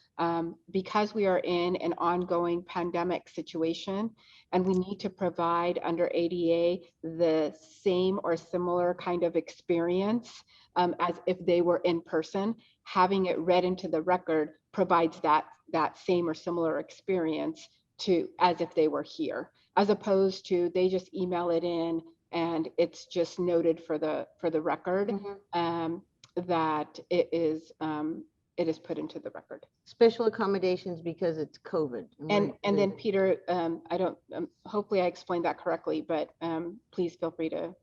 C: because we are in an ongoing pandemic situation and we need to provide under ADA the same or similar kind of experience as if they were in person, having it read into the record provides that same or similar experience to as if they were here, as opposed to they just email it in and it's just noted for the record that it is put into the record.
A: Special accommodations because it's COVID.
C: And then Peter, I don't, hopefully I explained that correctly, but please feel free to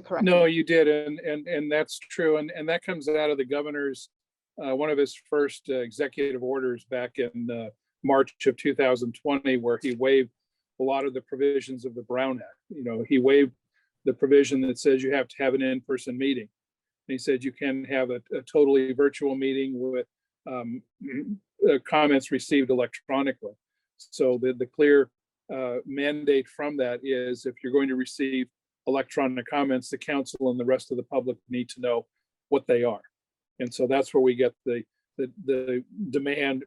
C: correct
B: No,
C: me.
B: you did, and that's true, and that comes out of the governor's one of his first executive orders back in March of 2020, where he waived a lot of the provisions of the Brown Act. You know, he waived the provision that says you have to have an in-person meeting. And he said you can have a totally virtual meeting with comments received electronically. So the clear mandate from that is if you're going to receive electronic comments, the council and the rest of the public need to know what they are. And so that's where we get the demand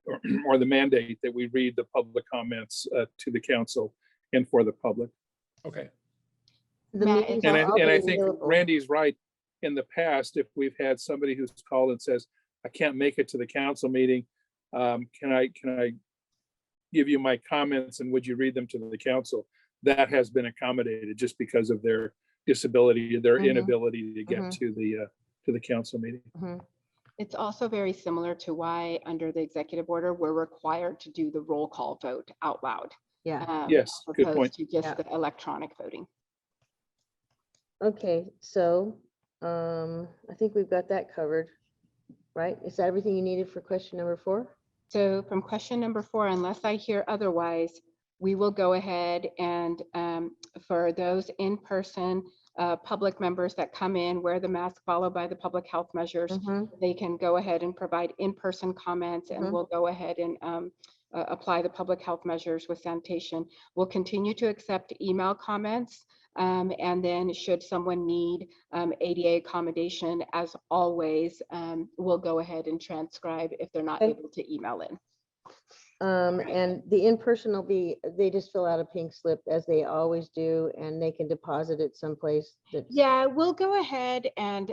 B: or the mandate that we read the public comments to the council and for the public.
O: Okay.
B: And I think Randy's right. In the past, if we've had somebody who's called and says, I can't make it to the council meeting, can I give you my comments and would you read them to the council? That has been accommodated just because of their disability, their inability to get to the council meeting.
C: It's also very similar to why under the executive order, we're required to do the roll call vote out loud.
A: Yeah.
B: Yes,
C: as
B: good
C: opposed
B: point.
C: to just the electronic voting.
A: Okay, so I think we've got that covered, right? Is that everything you needed for question number 4?
C: So from question number 4, unless I hear otherwise, we will go ahead and for those in-person public members that come in, wear the mask followed by the public health measures, they can go ahead and provide in-person comments and we'll go ahead and apply the public health measures with sanitation. We'll continue to accept email comments. And then should someone need ADA accommodation, as always, we'll go ahead and transcribe if they're not able to email in.
A: And the in-person will be, they just fill out a pink slip as they always do, and they can deposit it someplace.
C: Yeah, we'll go ahead and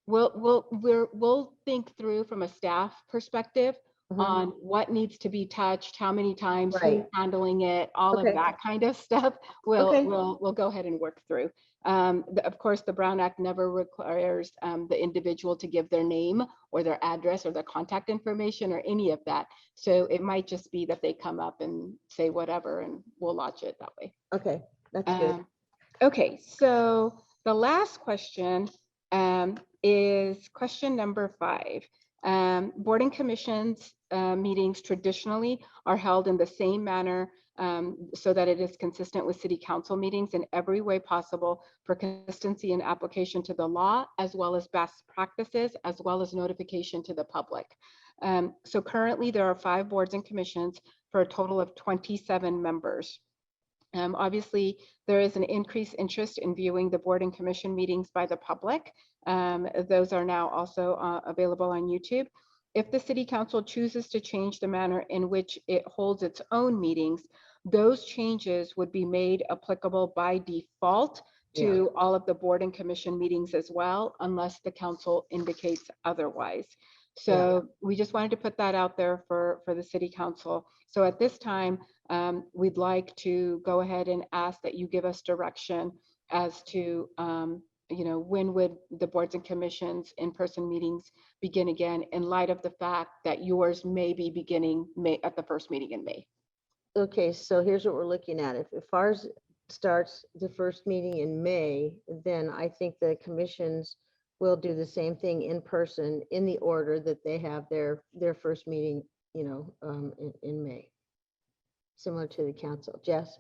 C: we'll think through from a staff perspective on what needs to be touched, how many times, who's handling it, all of that kind of stuff. We'll go ahead and work through. Of course, the Brown Act never requires the individual to give their name or their address or their contact information or any of that. So it might just be that they come up and say whatever and we'll launch it that way.
A: Okay, that's good.
C: Okay, so the last question is question number 5. Board and commissions meetings traditionally are held in the same manner so that it is consistent with city council meetings in every way possible for consistency and application to the law, as well as best practices, as well as notification to the public. So currently there are 5 boards and commissions for a total of 27 members. Obviously, there is an increased interest in viewing the board and commission meetings by the public. Those are now also available on YouTube. If the city council chooses to change the manner in which it holds its own meetings, those changes would be made applicable by default to all of the board and commission meetings as well, unless the council indicates otherwise. So we just wanted to put that out there for the city council. So at this time, we'd like to go ahead and ask that you give us direction as to when would the boards and commissions in-person meetings begin again, in light of the fact that yours may be beginning at the first meeting in May.
A: Okay, so here's what we're looking at. If ours starts the first meeting in May, then I think the commissions will do the same thing in person in the order that they have their first meeting, in May, similar to the council. Jess?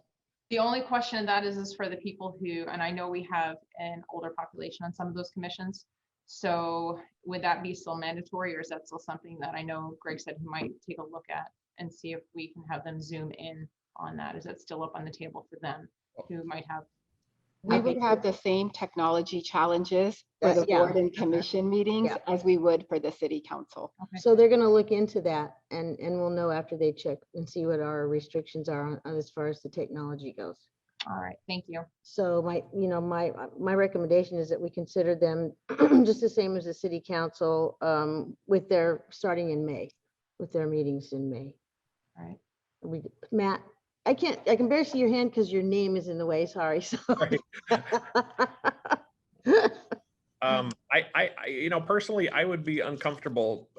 N: The only question that is for the people who, and I know we have an older population on some of those commissions. So would that be still mandatory, or is that still something that I know Greg said he might take a look at and see if we can have them zoom in on that? Is that still up on the table for them who might have?
C: We would have the same technology challenges for the
A: Yeah.
C: board and commission meetings
A: Yeah.
C: as we would for the city council.
A: So they're gonna look into that and we'll know after they check and see what our restrictions are on as far as the technology goes.
N: All right, thank you.
A: So my recommendation is that we consider them just the same as the city council with their, starting in May, with their meetings in May.
N: All right.
A: Matt, I can barely see your hand because your name is in the way, sorry. So.
O: Personally, I would be uncomfortable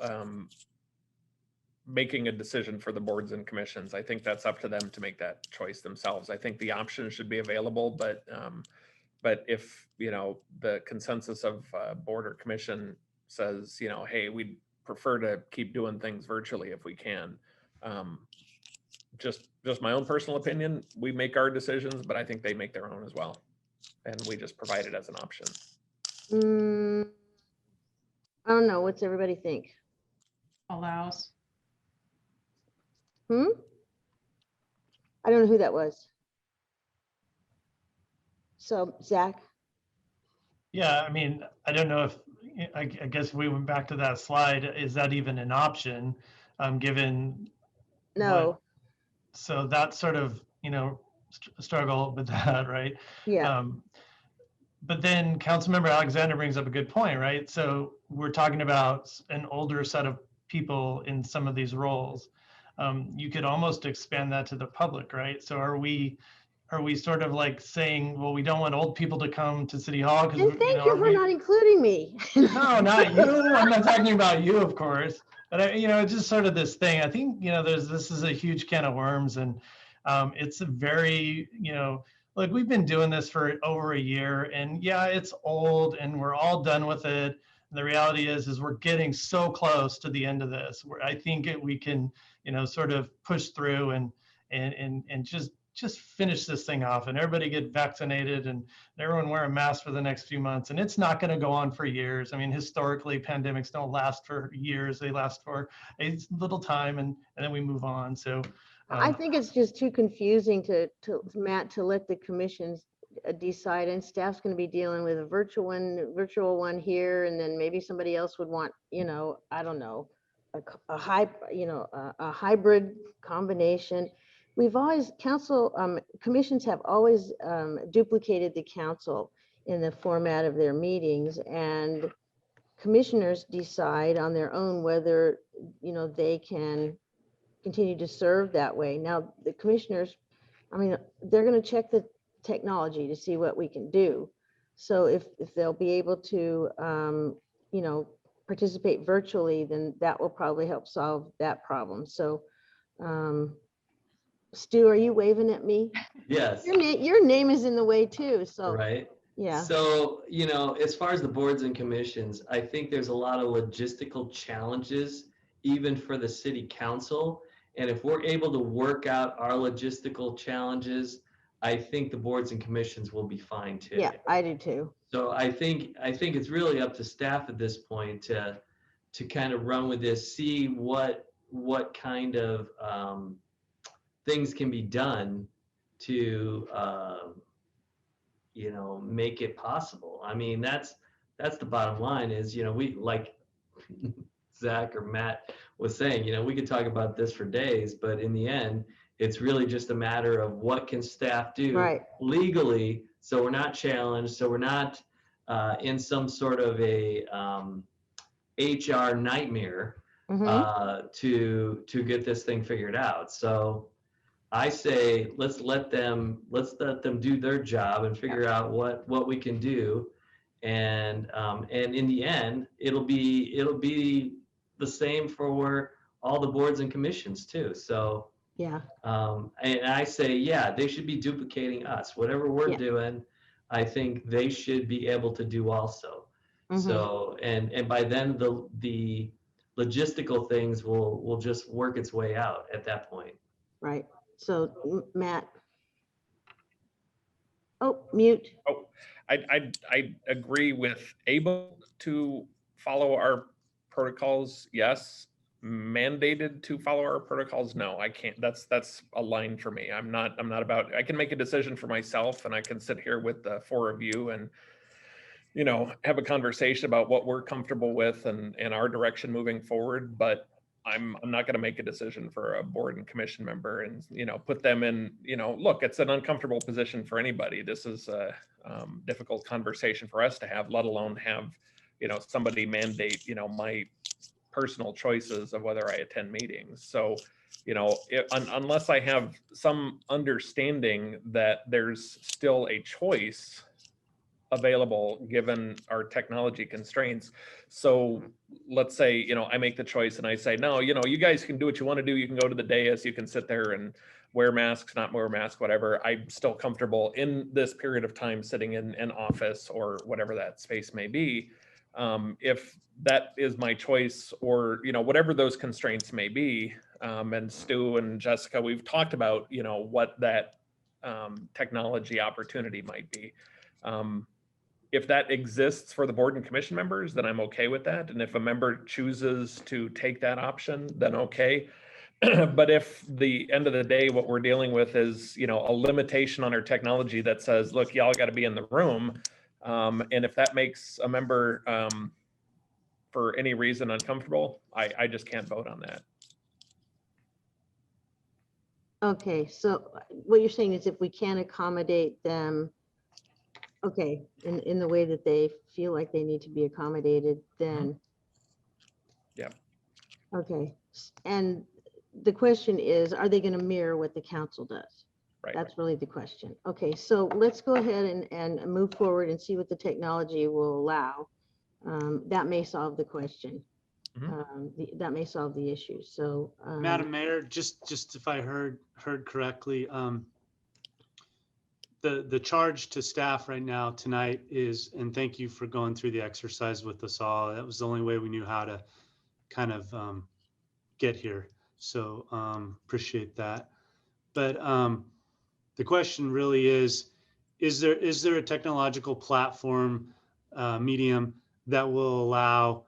O: making a decision for the boards and commissions. I think that's up to them to make that choice themselves. I think the option should be available, but if, the consensus of board or commission says, hey, we'd prefer to keep doing things virtually if we can. Just my own personal opinion, we make our decisions, but I think they make their own as well. And we just provide it as an option.
A: I don't know. What's everybody think?
N: Allows.
A: I don't know who that was. So Zach?
E: Yeah, I mean, I don't know if, I guess we went back to that slide. Is that even an option, given?
A: No.
E: So that's sort of, struggle with that, right?
A: Yeah.
E: But then Councilmember Alexander brings up a good point, right? So we're talking about an older set of people in some of these roles. You could almost expand that to the public, right? So are we sort of like saying, well, we don't want old people to come to City Hall because
A: And thank you for not including me.
E: No, not you. I'm not talking about you, of course. But it's just sort of this thing. I think this is a huge can of worms, and it's a very look, we've been doing this for over a year, and yeah, it's old, and we're all done with it. And the reality is we're getting so close to the end of this. Where I think we can sort of push through and just finish this thing off, and everybody get vaccinated and everyone wear a mask for the next few months. And it's not going to go on for years. I mean, historically, pandemics don't last for years. They last for a little time, and then we move on. So
A: I think it's just too confusing to Matt, to let the commissions decide, and staff's going to be dealing with a virtual one here, and then maybe somebody else would want, I don't know, a hybrid combination. We've always, commissions have always duplicated the council in the format of their meetings, and commissioners decide on their own whether, they can continue to serve that way. Now, the commissioners, they're going to check the technology to see what we can do. So if they'll be able to, participate virtually, then that will probably help solve that problem. So, Stu, are you waving at me?
M: Yes.
A: Your name is in the way too. So,
M: right.
A: Yeah.
M: So, as far as the boards and commissions, I think there's a lot of logistical challenges, even for the city council. And if we're able to work out our logistical challenges, I think the boards and commissions will be fine too.
A: Yeah, I do too.
M: So I think it's really up to staff at this point to kind of run with this, see what kind of things can be done to make it possible. I mean, that's the bottom line is, we, like Zach or Matt was saying, we could talk about this for days, but in the end, it's really just a matter of what can staff do legally, so we're not challenged, so we're not in some sort of a HR nightmare to get this thing figured out. So I say let's let them do their job and figure out what we can do, and in the end, it'll be the same for all the boards and commissions too. So
A: yeah,
M: and I say, yeah, they should be duplicating us. Whatever we're doing, I think they should be able to do also. So and by then the logistical things will just work its way out at that point.
A: Right. So Matt. Oh, mute.
O: Oh, I agree with able to follow our protocols. Yes, mandated to follow our protocols, no, I can't. That's a line for me. I'm not about, I can make a decision for myself and I can sit here with the four of you and, you know, have a conversation about what we're comfortable with and our direction moving forward. But I'm not going to make a decision for a board and commission member and, you know, put them in, you know, look, it's an uncomfortable position for anybody. This is a difficult conversation for us to have, let alone have, you know, somebody mandate, you know, my personal choices of whether I attend meetings. So, you know, unless I have some understanding that there's still a choice available given our technology constraints. So let's say, you know, I make the choice and I say, no, you know, you guys can do what you want to do. You can go to the dais, you can sit there and wear masks, not wear masks, whatever. I'm still comfortable in this period of time sitting in an office or whatever that space may be. If that is my choice, or, you know, whatever those constraints may be, and Stu and Jessica, we've talked about, you know, what that technology opportunity might be. If that exists for the board and commission members, then I'm okay with that. And if a member chooses to take that option, then okay. But if the end of the day, what we're dealing with is, you know, a limitation on our technology that says, look, y'all got to be in the room. And if that makes a member for any reason uncomfortable, I just can't vote on that.
A: Okay, so what you're saying is if we can't accommodate them, okay, in the way that they feel like they need to be accommodated, then.
O: Yeah.
A: Okay, and the question is, are they going to mirror what the council does?
O: Right.
A: That's really the question. Okay, so let's go ahead and move forward and see what the technology will allow. That may solve the question. That may solve the issue. So,
D: Madam Mayor, just if I heard correctly, the charge to staff right now tonight is, and thank you for going through the exercise with us all. That was the only way we knew how to kind of get here. So appreciate that. But the question really is there a technological platform medium that will allow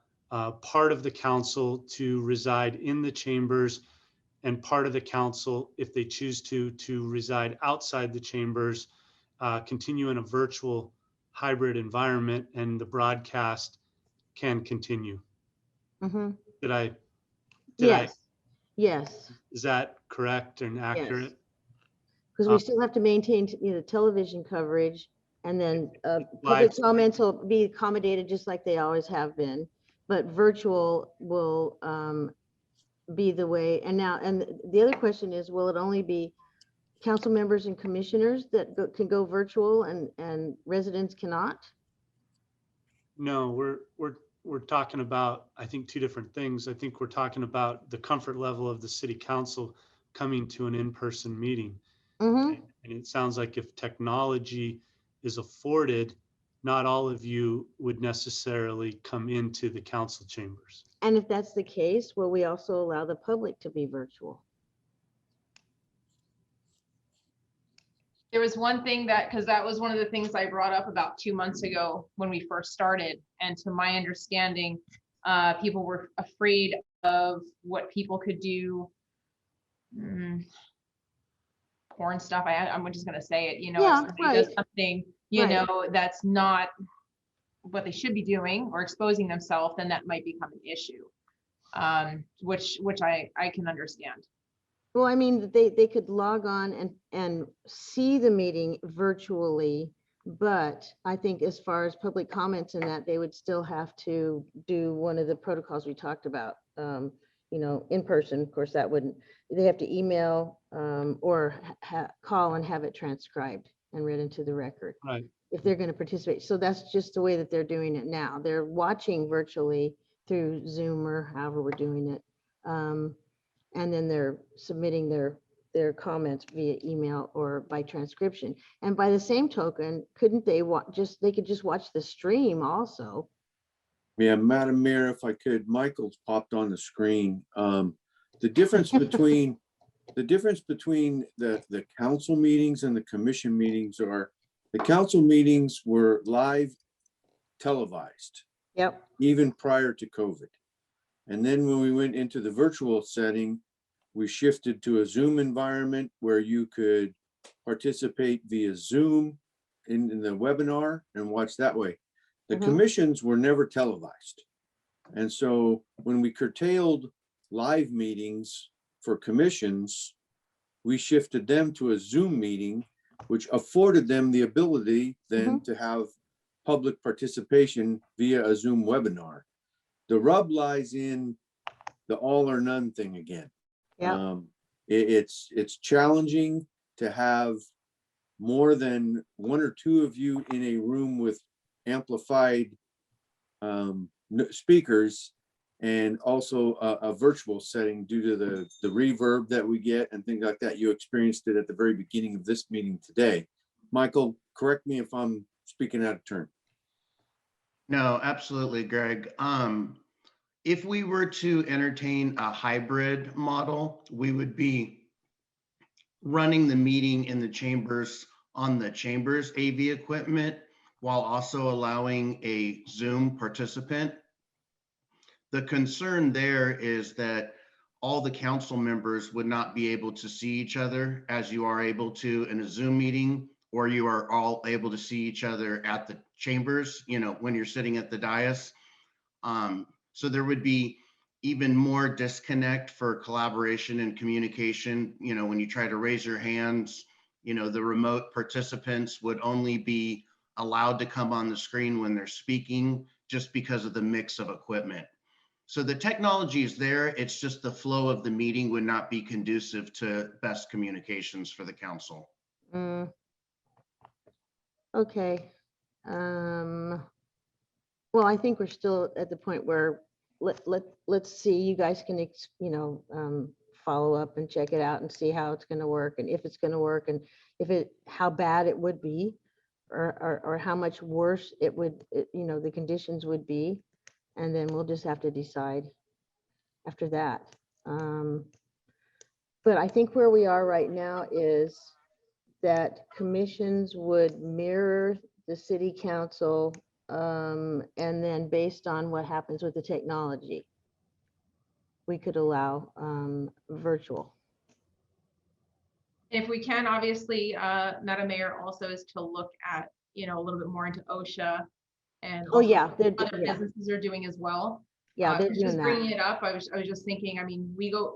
D: part of the council to reside in the chambers and part of the council, if they choose to reside outside the chambers, continue in a virtual hybrid environment, and the broadcast can continue?
A: Yes.
D: Is that correct and accurate?
A: Because we still have to maintain, you know, television coverage, and then public comments will be accommodated just like they always have been, but virtual will be the way. And now, and the other question is, will it only be council members and commissioners that can go virtual and residents cannot?
D: No, we're talking about, I think, two different things. I think we're talking about the comfort level of the city council coming to an in-person meeting. And it sounds like if technology is afforded, not all of you would necessarily come into the council chambers.
A: And if that's the case, will we also allow the public to be virtual?
N: There was one thing that, because that was one of the things I brought up about 2 months ago when we first started. And to my understanding, people were afraid of what people could do. Porn stuff. I'm just going to say it, you know, if somebody does something, you know, that's not what they should be doing or exposing themselves, then that might become an issue, which I can understand.
A: Well, I mean, they could log on and see the meeting virtually, but I think as far as public comments and that, they would still have to do one of the protocols we talked about, you know, in person. Of course, that wouldn't, they have to email or call and have it transcribed and read into the record.
D: Right.
A: If they're going to participate. So that's just the way that they're doing it now. They're watching virtually through Zoom or however we're doing it. And then they're submitting their comments via email or by transcription. And by the same token, couldn't they they could just watch the stream also?
G: Yeah, Madam Mayor, if I could, Michael's popped on the screen. The difference between the council meetings and the commission meetings are, the council meetings were live televised.
A: Yep.
G: Even prior to COVID. And then when we went into the virtual setting, we shifted to a Zoom environment where you could participate via Zoom in the webinar and watch that way. The commissions were never televised. And so when we curtailed live meetings for commissions, we shifted them to a Zoom meeting, which afforded them the ability then to have public participation via a Zoom webinar. The rub lies in the all or none thing again.
A: Yeah.
G: It's challenging to have more than one or two of you in a room with amplified speakers, and also a virtual setting due to the reverb that we get and things like that. You experienced it at the very beginning of this meeting today. Michael, correct me if I'm speaking out of turn.
J: No, absolutely, Greg. If we were to entertain a hybrid model, we would be running the meeting in the chambers on the chambers AV equipment while also allowing a Zoom participant. The concern there is that all the council members would not be able to see each other as you are able to in a Zoom meeting, or you are all able to see each other at the chambers, you know, when you're sitting at the dais. So there would be even more disconnect for collaboration and communication. You know, when you try to raise your hands, you know, the remote participants would only be allowed to come on the screen when they're speaking, just because of the mix of equipment. So the technology is there. It's just the flow of the meeting would not be conducive to best communications for the council.
A: Okay. Well, I think we're still at the point where let's see, you guys can, follow up and check it out and see how it's going to work, and if it's going to work, and how bad it would be, or how much worse it would, the conditions would be. And then we'll just have to decide after that. But I think where we are right now is that commissions would mirror the city council, and then based on what happens with the technology, we could allow virtual.
N: If we can, obviously, Madam Mayor, also is to look at, a little bit more into OSHA and
A: Oh, yeah,
N: other businesses are doing as well.
A: Yeah, they're doing
N: just bringing
A: that.
N: it up. I was just thinking, I mean,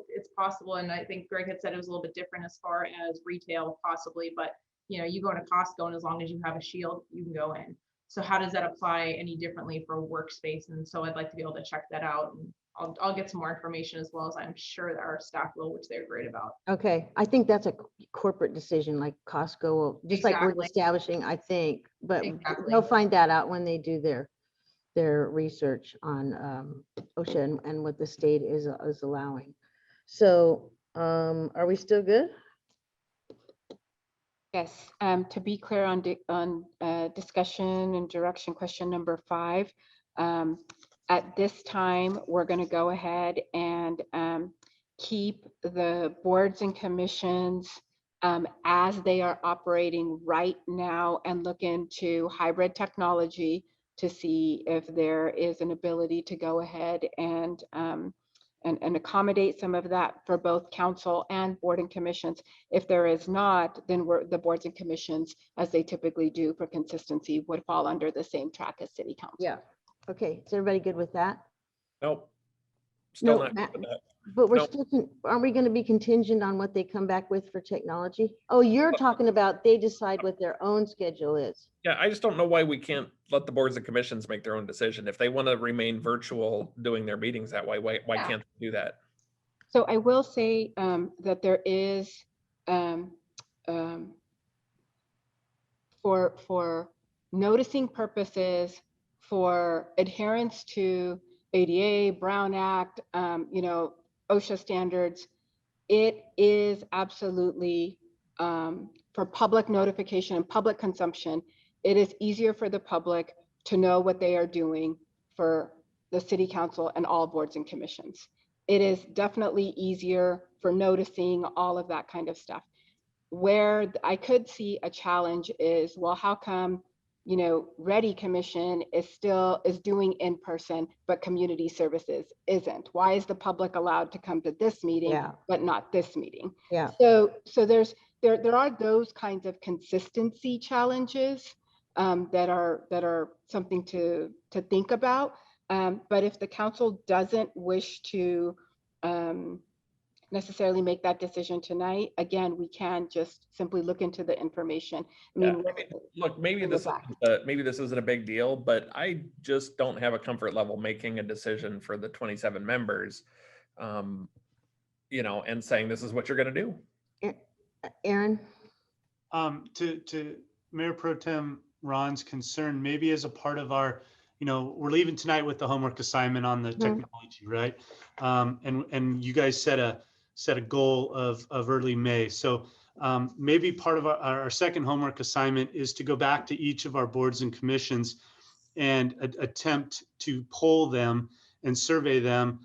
N: it's possible, and I think Greg had said it was a little bit different as far as retail possibly, but you go to Costco, and as long as you have a shield, you can go in. So how does that apply any differently for workspace? And so I'd like to be able to check that out, and I'll get some more information, as well as I'm sure that our staff will, which they're great about.
A: Okay, I think that's a corporate decision, like Costco will, just like we're establishing, I think, but they'll find that out when they do their research on OSHA and what the state is allowing. So are we still good?
C: Yes, to be clear on discussion and direction, question number 5. At this time, we're going to go ahead and keep the boards and commissions as they are operating right now, and look into hybrid technology to see if there is an ability to go ahead and accommodate some of that for both council and board and commissions. If there is not, then the boards and commissions, as they typically do for consistency, would fall under the same track as city council.
A: Yeah. Okay, is everybody good with that?
O: Nope. Still
A: No,
O: not good with that.
A: but we're
O: Nope.
A: still, aren't we going to be contingent on what they come back with for technology? Oh, you're talking about they decide what their own schedule is.
O: Yeah, I just don't know why we can't let the boards and commissions make their own decision. If they want to remain virtual doing their meetings that way, why can't they do that?
C: So I will say that there is, for noticing purposes, for adherence to ADA, Brown Act, OSHA standards, it is absolutely, for public notification and public consumption, it is easier for the public to know what they are doing for the city council and all boards and commissions. It is definitely easier for noticing all of that kind of stuff. Where I could see a challenge is, well, how come Ready Commission is doing in person, but community services isn't. Why is the public allowed to come to this meeting, but not this meeting?
A: Yeah.
C: So there are those kinds of consistency challenges that are something to think about. But if the council doesn't wish to necessarily make that decision tonight, again, we can just simply look into the information.
O: Look, maybe this isn't a big deal, but I just don't have a comfort level making a decision for the 27 members, and saying this is what you're going to do.
A: Aaron?
D: To Mayor Pro Tem Ron's concern, maybe as a part of our, we're leaving tonight with the homework assignment on the technology, right? And you guys set a goal of early May. So maybe part of our second homework assignment is to go back to each of our boards and commissions and attempt to poll them and survey them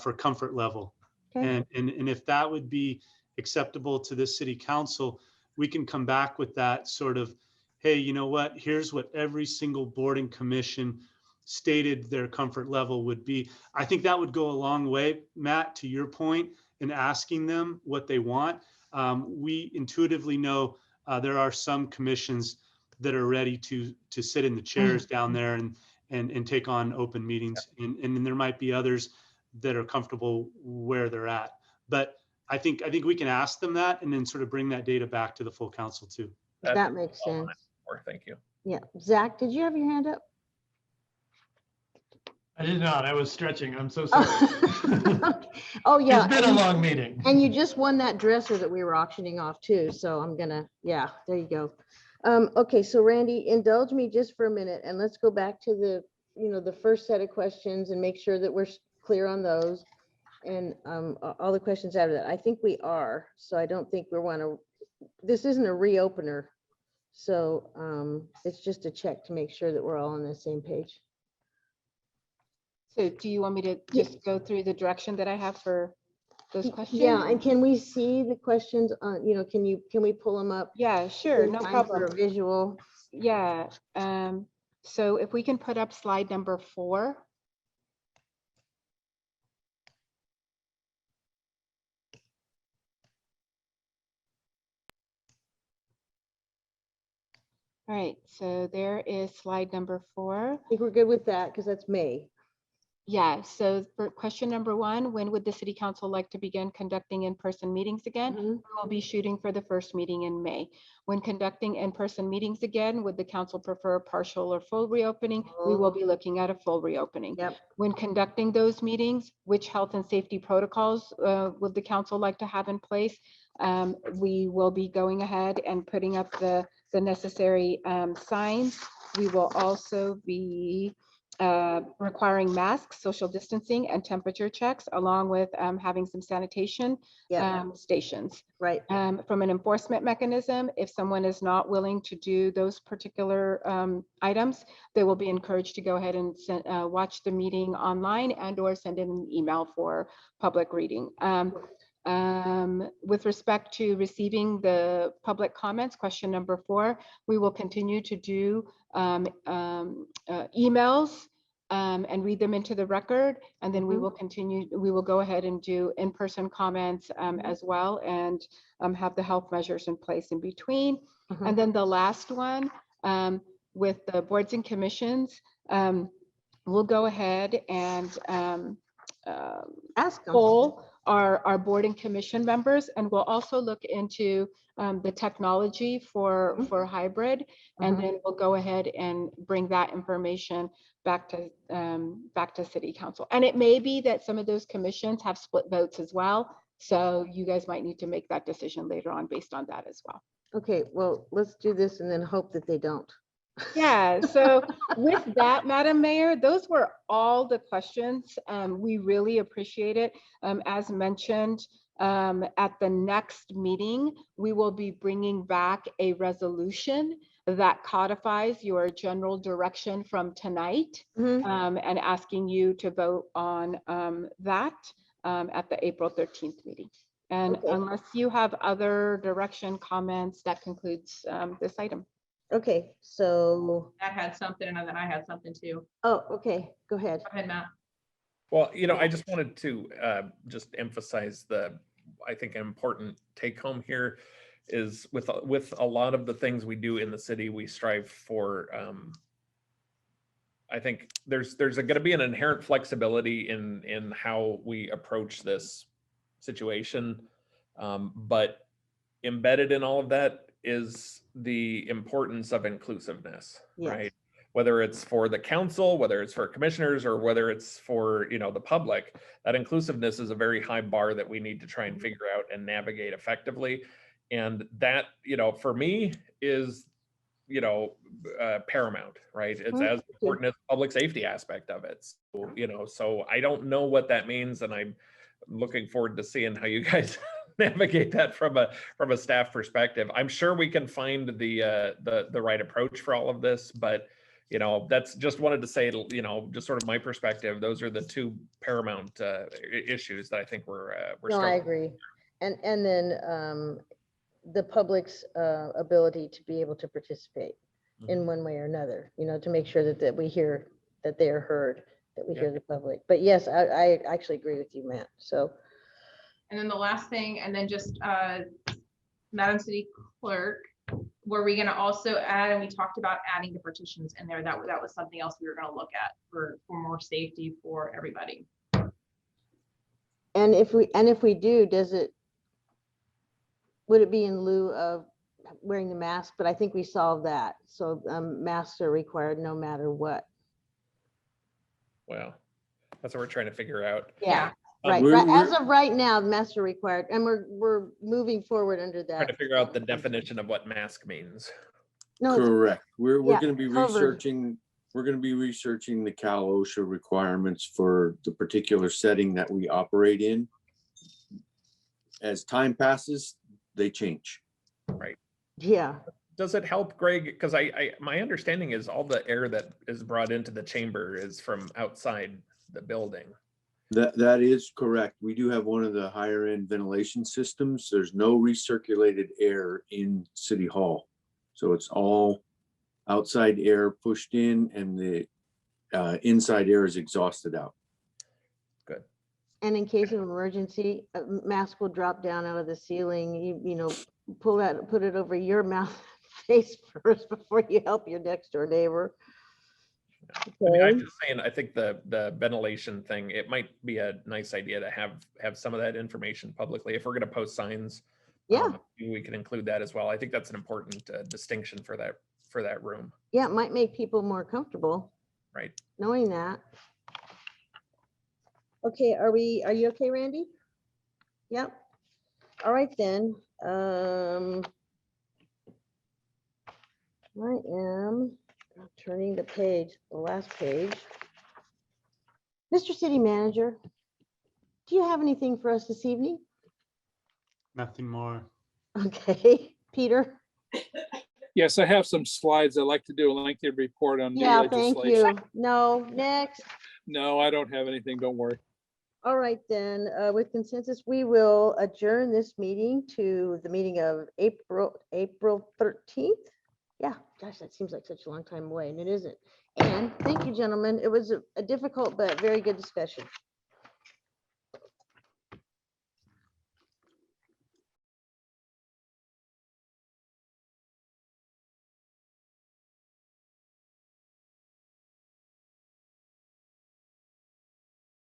D: for comfort level.
A: Okay.
D: And if that would be acceptable to the city council, we can come back with that sort of, hey, you know what, here's what every single board and commission stated their comfort level would be. I think that would go a long way, Matt, to your point, in asking them what they want. We intuitively know there are some commissions that are ready to sit in the chairs down there and take on open meetings. And then there might be others that are comfortable where they're at. But I think we can ask them that and then sort of bring that data back to the full council too.
A: That makes sense.
O: Thank you.
A: Yeah. Zach, did you have your hand up?
E: I did not. I was stretching. I'm so sorry.
A: Oh, yeah.
E: It's been a long meeting.
A: And you just won that dresser that we were auctioning off too. So I'm gonna, yeah, there you go. Okay, so Randy, indulge me just for a minute and let's go back to the first set of questions and make sure that we're clear on those. And all the questions out of that. I think we are. So I don't think this isn't a reopener. So it's just a check to make sure that we're all on the same page.
C: So do you want me to just go through the direction that I have for those questions?
A: Yeah, and can we see the questions on, can we pull them up?
C: Yeah, sure, no problem.
A: For a visual.
C: Yeah, so if we can put up slide number 4. All right, so there is slide number 4.
A: I think we're good with that because that's May.
C: Yeah, so for question number 1, when would the city council like to begin conducting in-person meetings again? We'll be shooting for the first meeting in May. When conducting in-person meetings again, would the council prefer a partial or full reopening? We will be looking at a full reopening.
A: Yep.
C: When conducting those meetings, which health and safety protocols would the council like to have in place? We will be going ahead and putting up the necessary signs. We will also be requiring masks, social distancing, and temperature checks, along with having some sanitation stations.
A: Right.
C: From an enforcement mechanism, if someone is not willing to do those particular items, they will be encouraged to go ahead and watch the meeting online and/or send in an email for public reading. With respect to receiving the public comments, question number 4, we will continue to do emails and read them into the record, and then we will go ahead and do in-person comments as well, and have the health measures in place in between. And then the last one, with the boards and commissions, we'll go ahead and
A: ask them.
C: Poll our board and commission members, and we'll also look into the technology for hybrid, and then we'll go ahead and bring that information back to city council. And it may be that some of those commissions have split votes as well, so you guys might need to make that decision later on based on that as well.
A: Okay, well, let's do this and then hope that they don't.
C: Yeah, so with that, Madam Mayor, those were all the questions. We really appreciate it. As mentioned, at the next meeting, we will be bringing back a resolution that codifies your general direction from tonight, and asking you to vote on that at the April 13th meeting. And unless you have other direction comments, that concludes this item.
A: Okay, so,
N: That had something and then I had something too.
A: oh, okay, go ahead.
N: Go ahead, Matt.
O: Well, I just wanted to just emphasize I think an important take home here is with a lot of the things we do in the city, we strive for, I think there's going to be an inherent flexibility in how we approach this situation. But embedded in all of that is the importance of inclusiveness,
A: Yes.
O: right? Whether it's for the council, whether it's for commissioners, or whether it's for, the public, that inclusiveness is a very high bar that we need to try and figure out and navigate effectively. And that, for me is, paramount, right? It's as important as the public safety aspect of it. So, so I don't know what that means, and I'm looking forward to seeing how you guys navigate that from a staff perspective. I'm sure we can find the right approach for all of this, but that's just wanted to say, just sort of my perspective. Those are the two paramount issues that I think we're
A: No, I agree. And then the public's ability to be able to participate in one way or another, to make sure that we hear that they are heard, that we hear the public. But yes, I actually agree with you, Matt. So.
N: And then the last thing, and then just Madam City Clerk, were we gonna also add, and we talked about adding the partitions in there, that was something else we were gonna look at for more safety for everybody.
A: And if we do, would it be in lieu of wearing the mask? But I think we solved that. So masks are required no matter what.
O: Well, that's what we're trying to figure out.
A: Yeah. Right. As of right now, masks are required, and we're moving forward under that.
O: Trying to figure out the definition of what mask means.
A: No,
G: correct. We're
A: yeah,
G: going to be researching. We're going to be researching the Cal OSHA requirements for the particular setting that we operate in. As time passes, they change.
O: Right.
A: Yeah.
O: Does it help, Greg? Because my understanding is all the air that is brought into the chamber is from outside the building.
G: That is correct. We do have one of the higher end ventilation systems. There's no recirculated air in City Hall. So it's all outside air pushed in, and the inside air is exhausted out.
O: Good.
A: And in case of emergency, a mask will drop down out of the ceiling. You pull that, put it over your mouth, face first before you help your next door neighbor.
O: I mean, I'm just saying, I think the ventilation thing, it might be a nice idea to have some of that information publicly. If we're going to post signs,
A: yeah,
O: we can include that as well. I think that's an important distinction for that room.
A: Yeah, it might make people more comfortable.
O: Right.
A: Knowing that. Okay, are you okay, Randy? Yep. All right then. I am turning the page, the last page. Mr. City Manager, do you have anything for us this evening?
D: Nothing more.
A: Okay, Peter.
B: Yes, I have some slides. I'd like to do a lengthy report on new
A: Yeah, thank
B: legislation.
A: you. No, next.
B: No, I don't have anything. Don't worry.
A: All right, then, with consensus, we will adjourn this meeting to the meeting of April 13th. Yeah, gosh, that seems like such a long time away, and it isn't. And thank you, gentlemen. It was a difficult but very good discussion.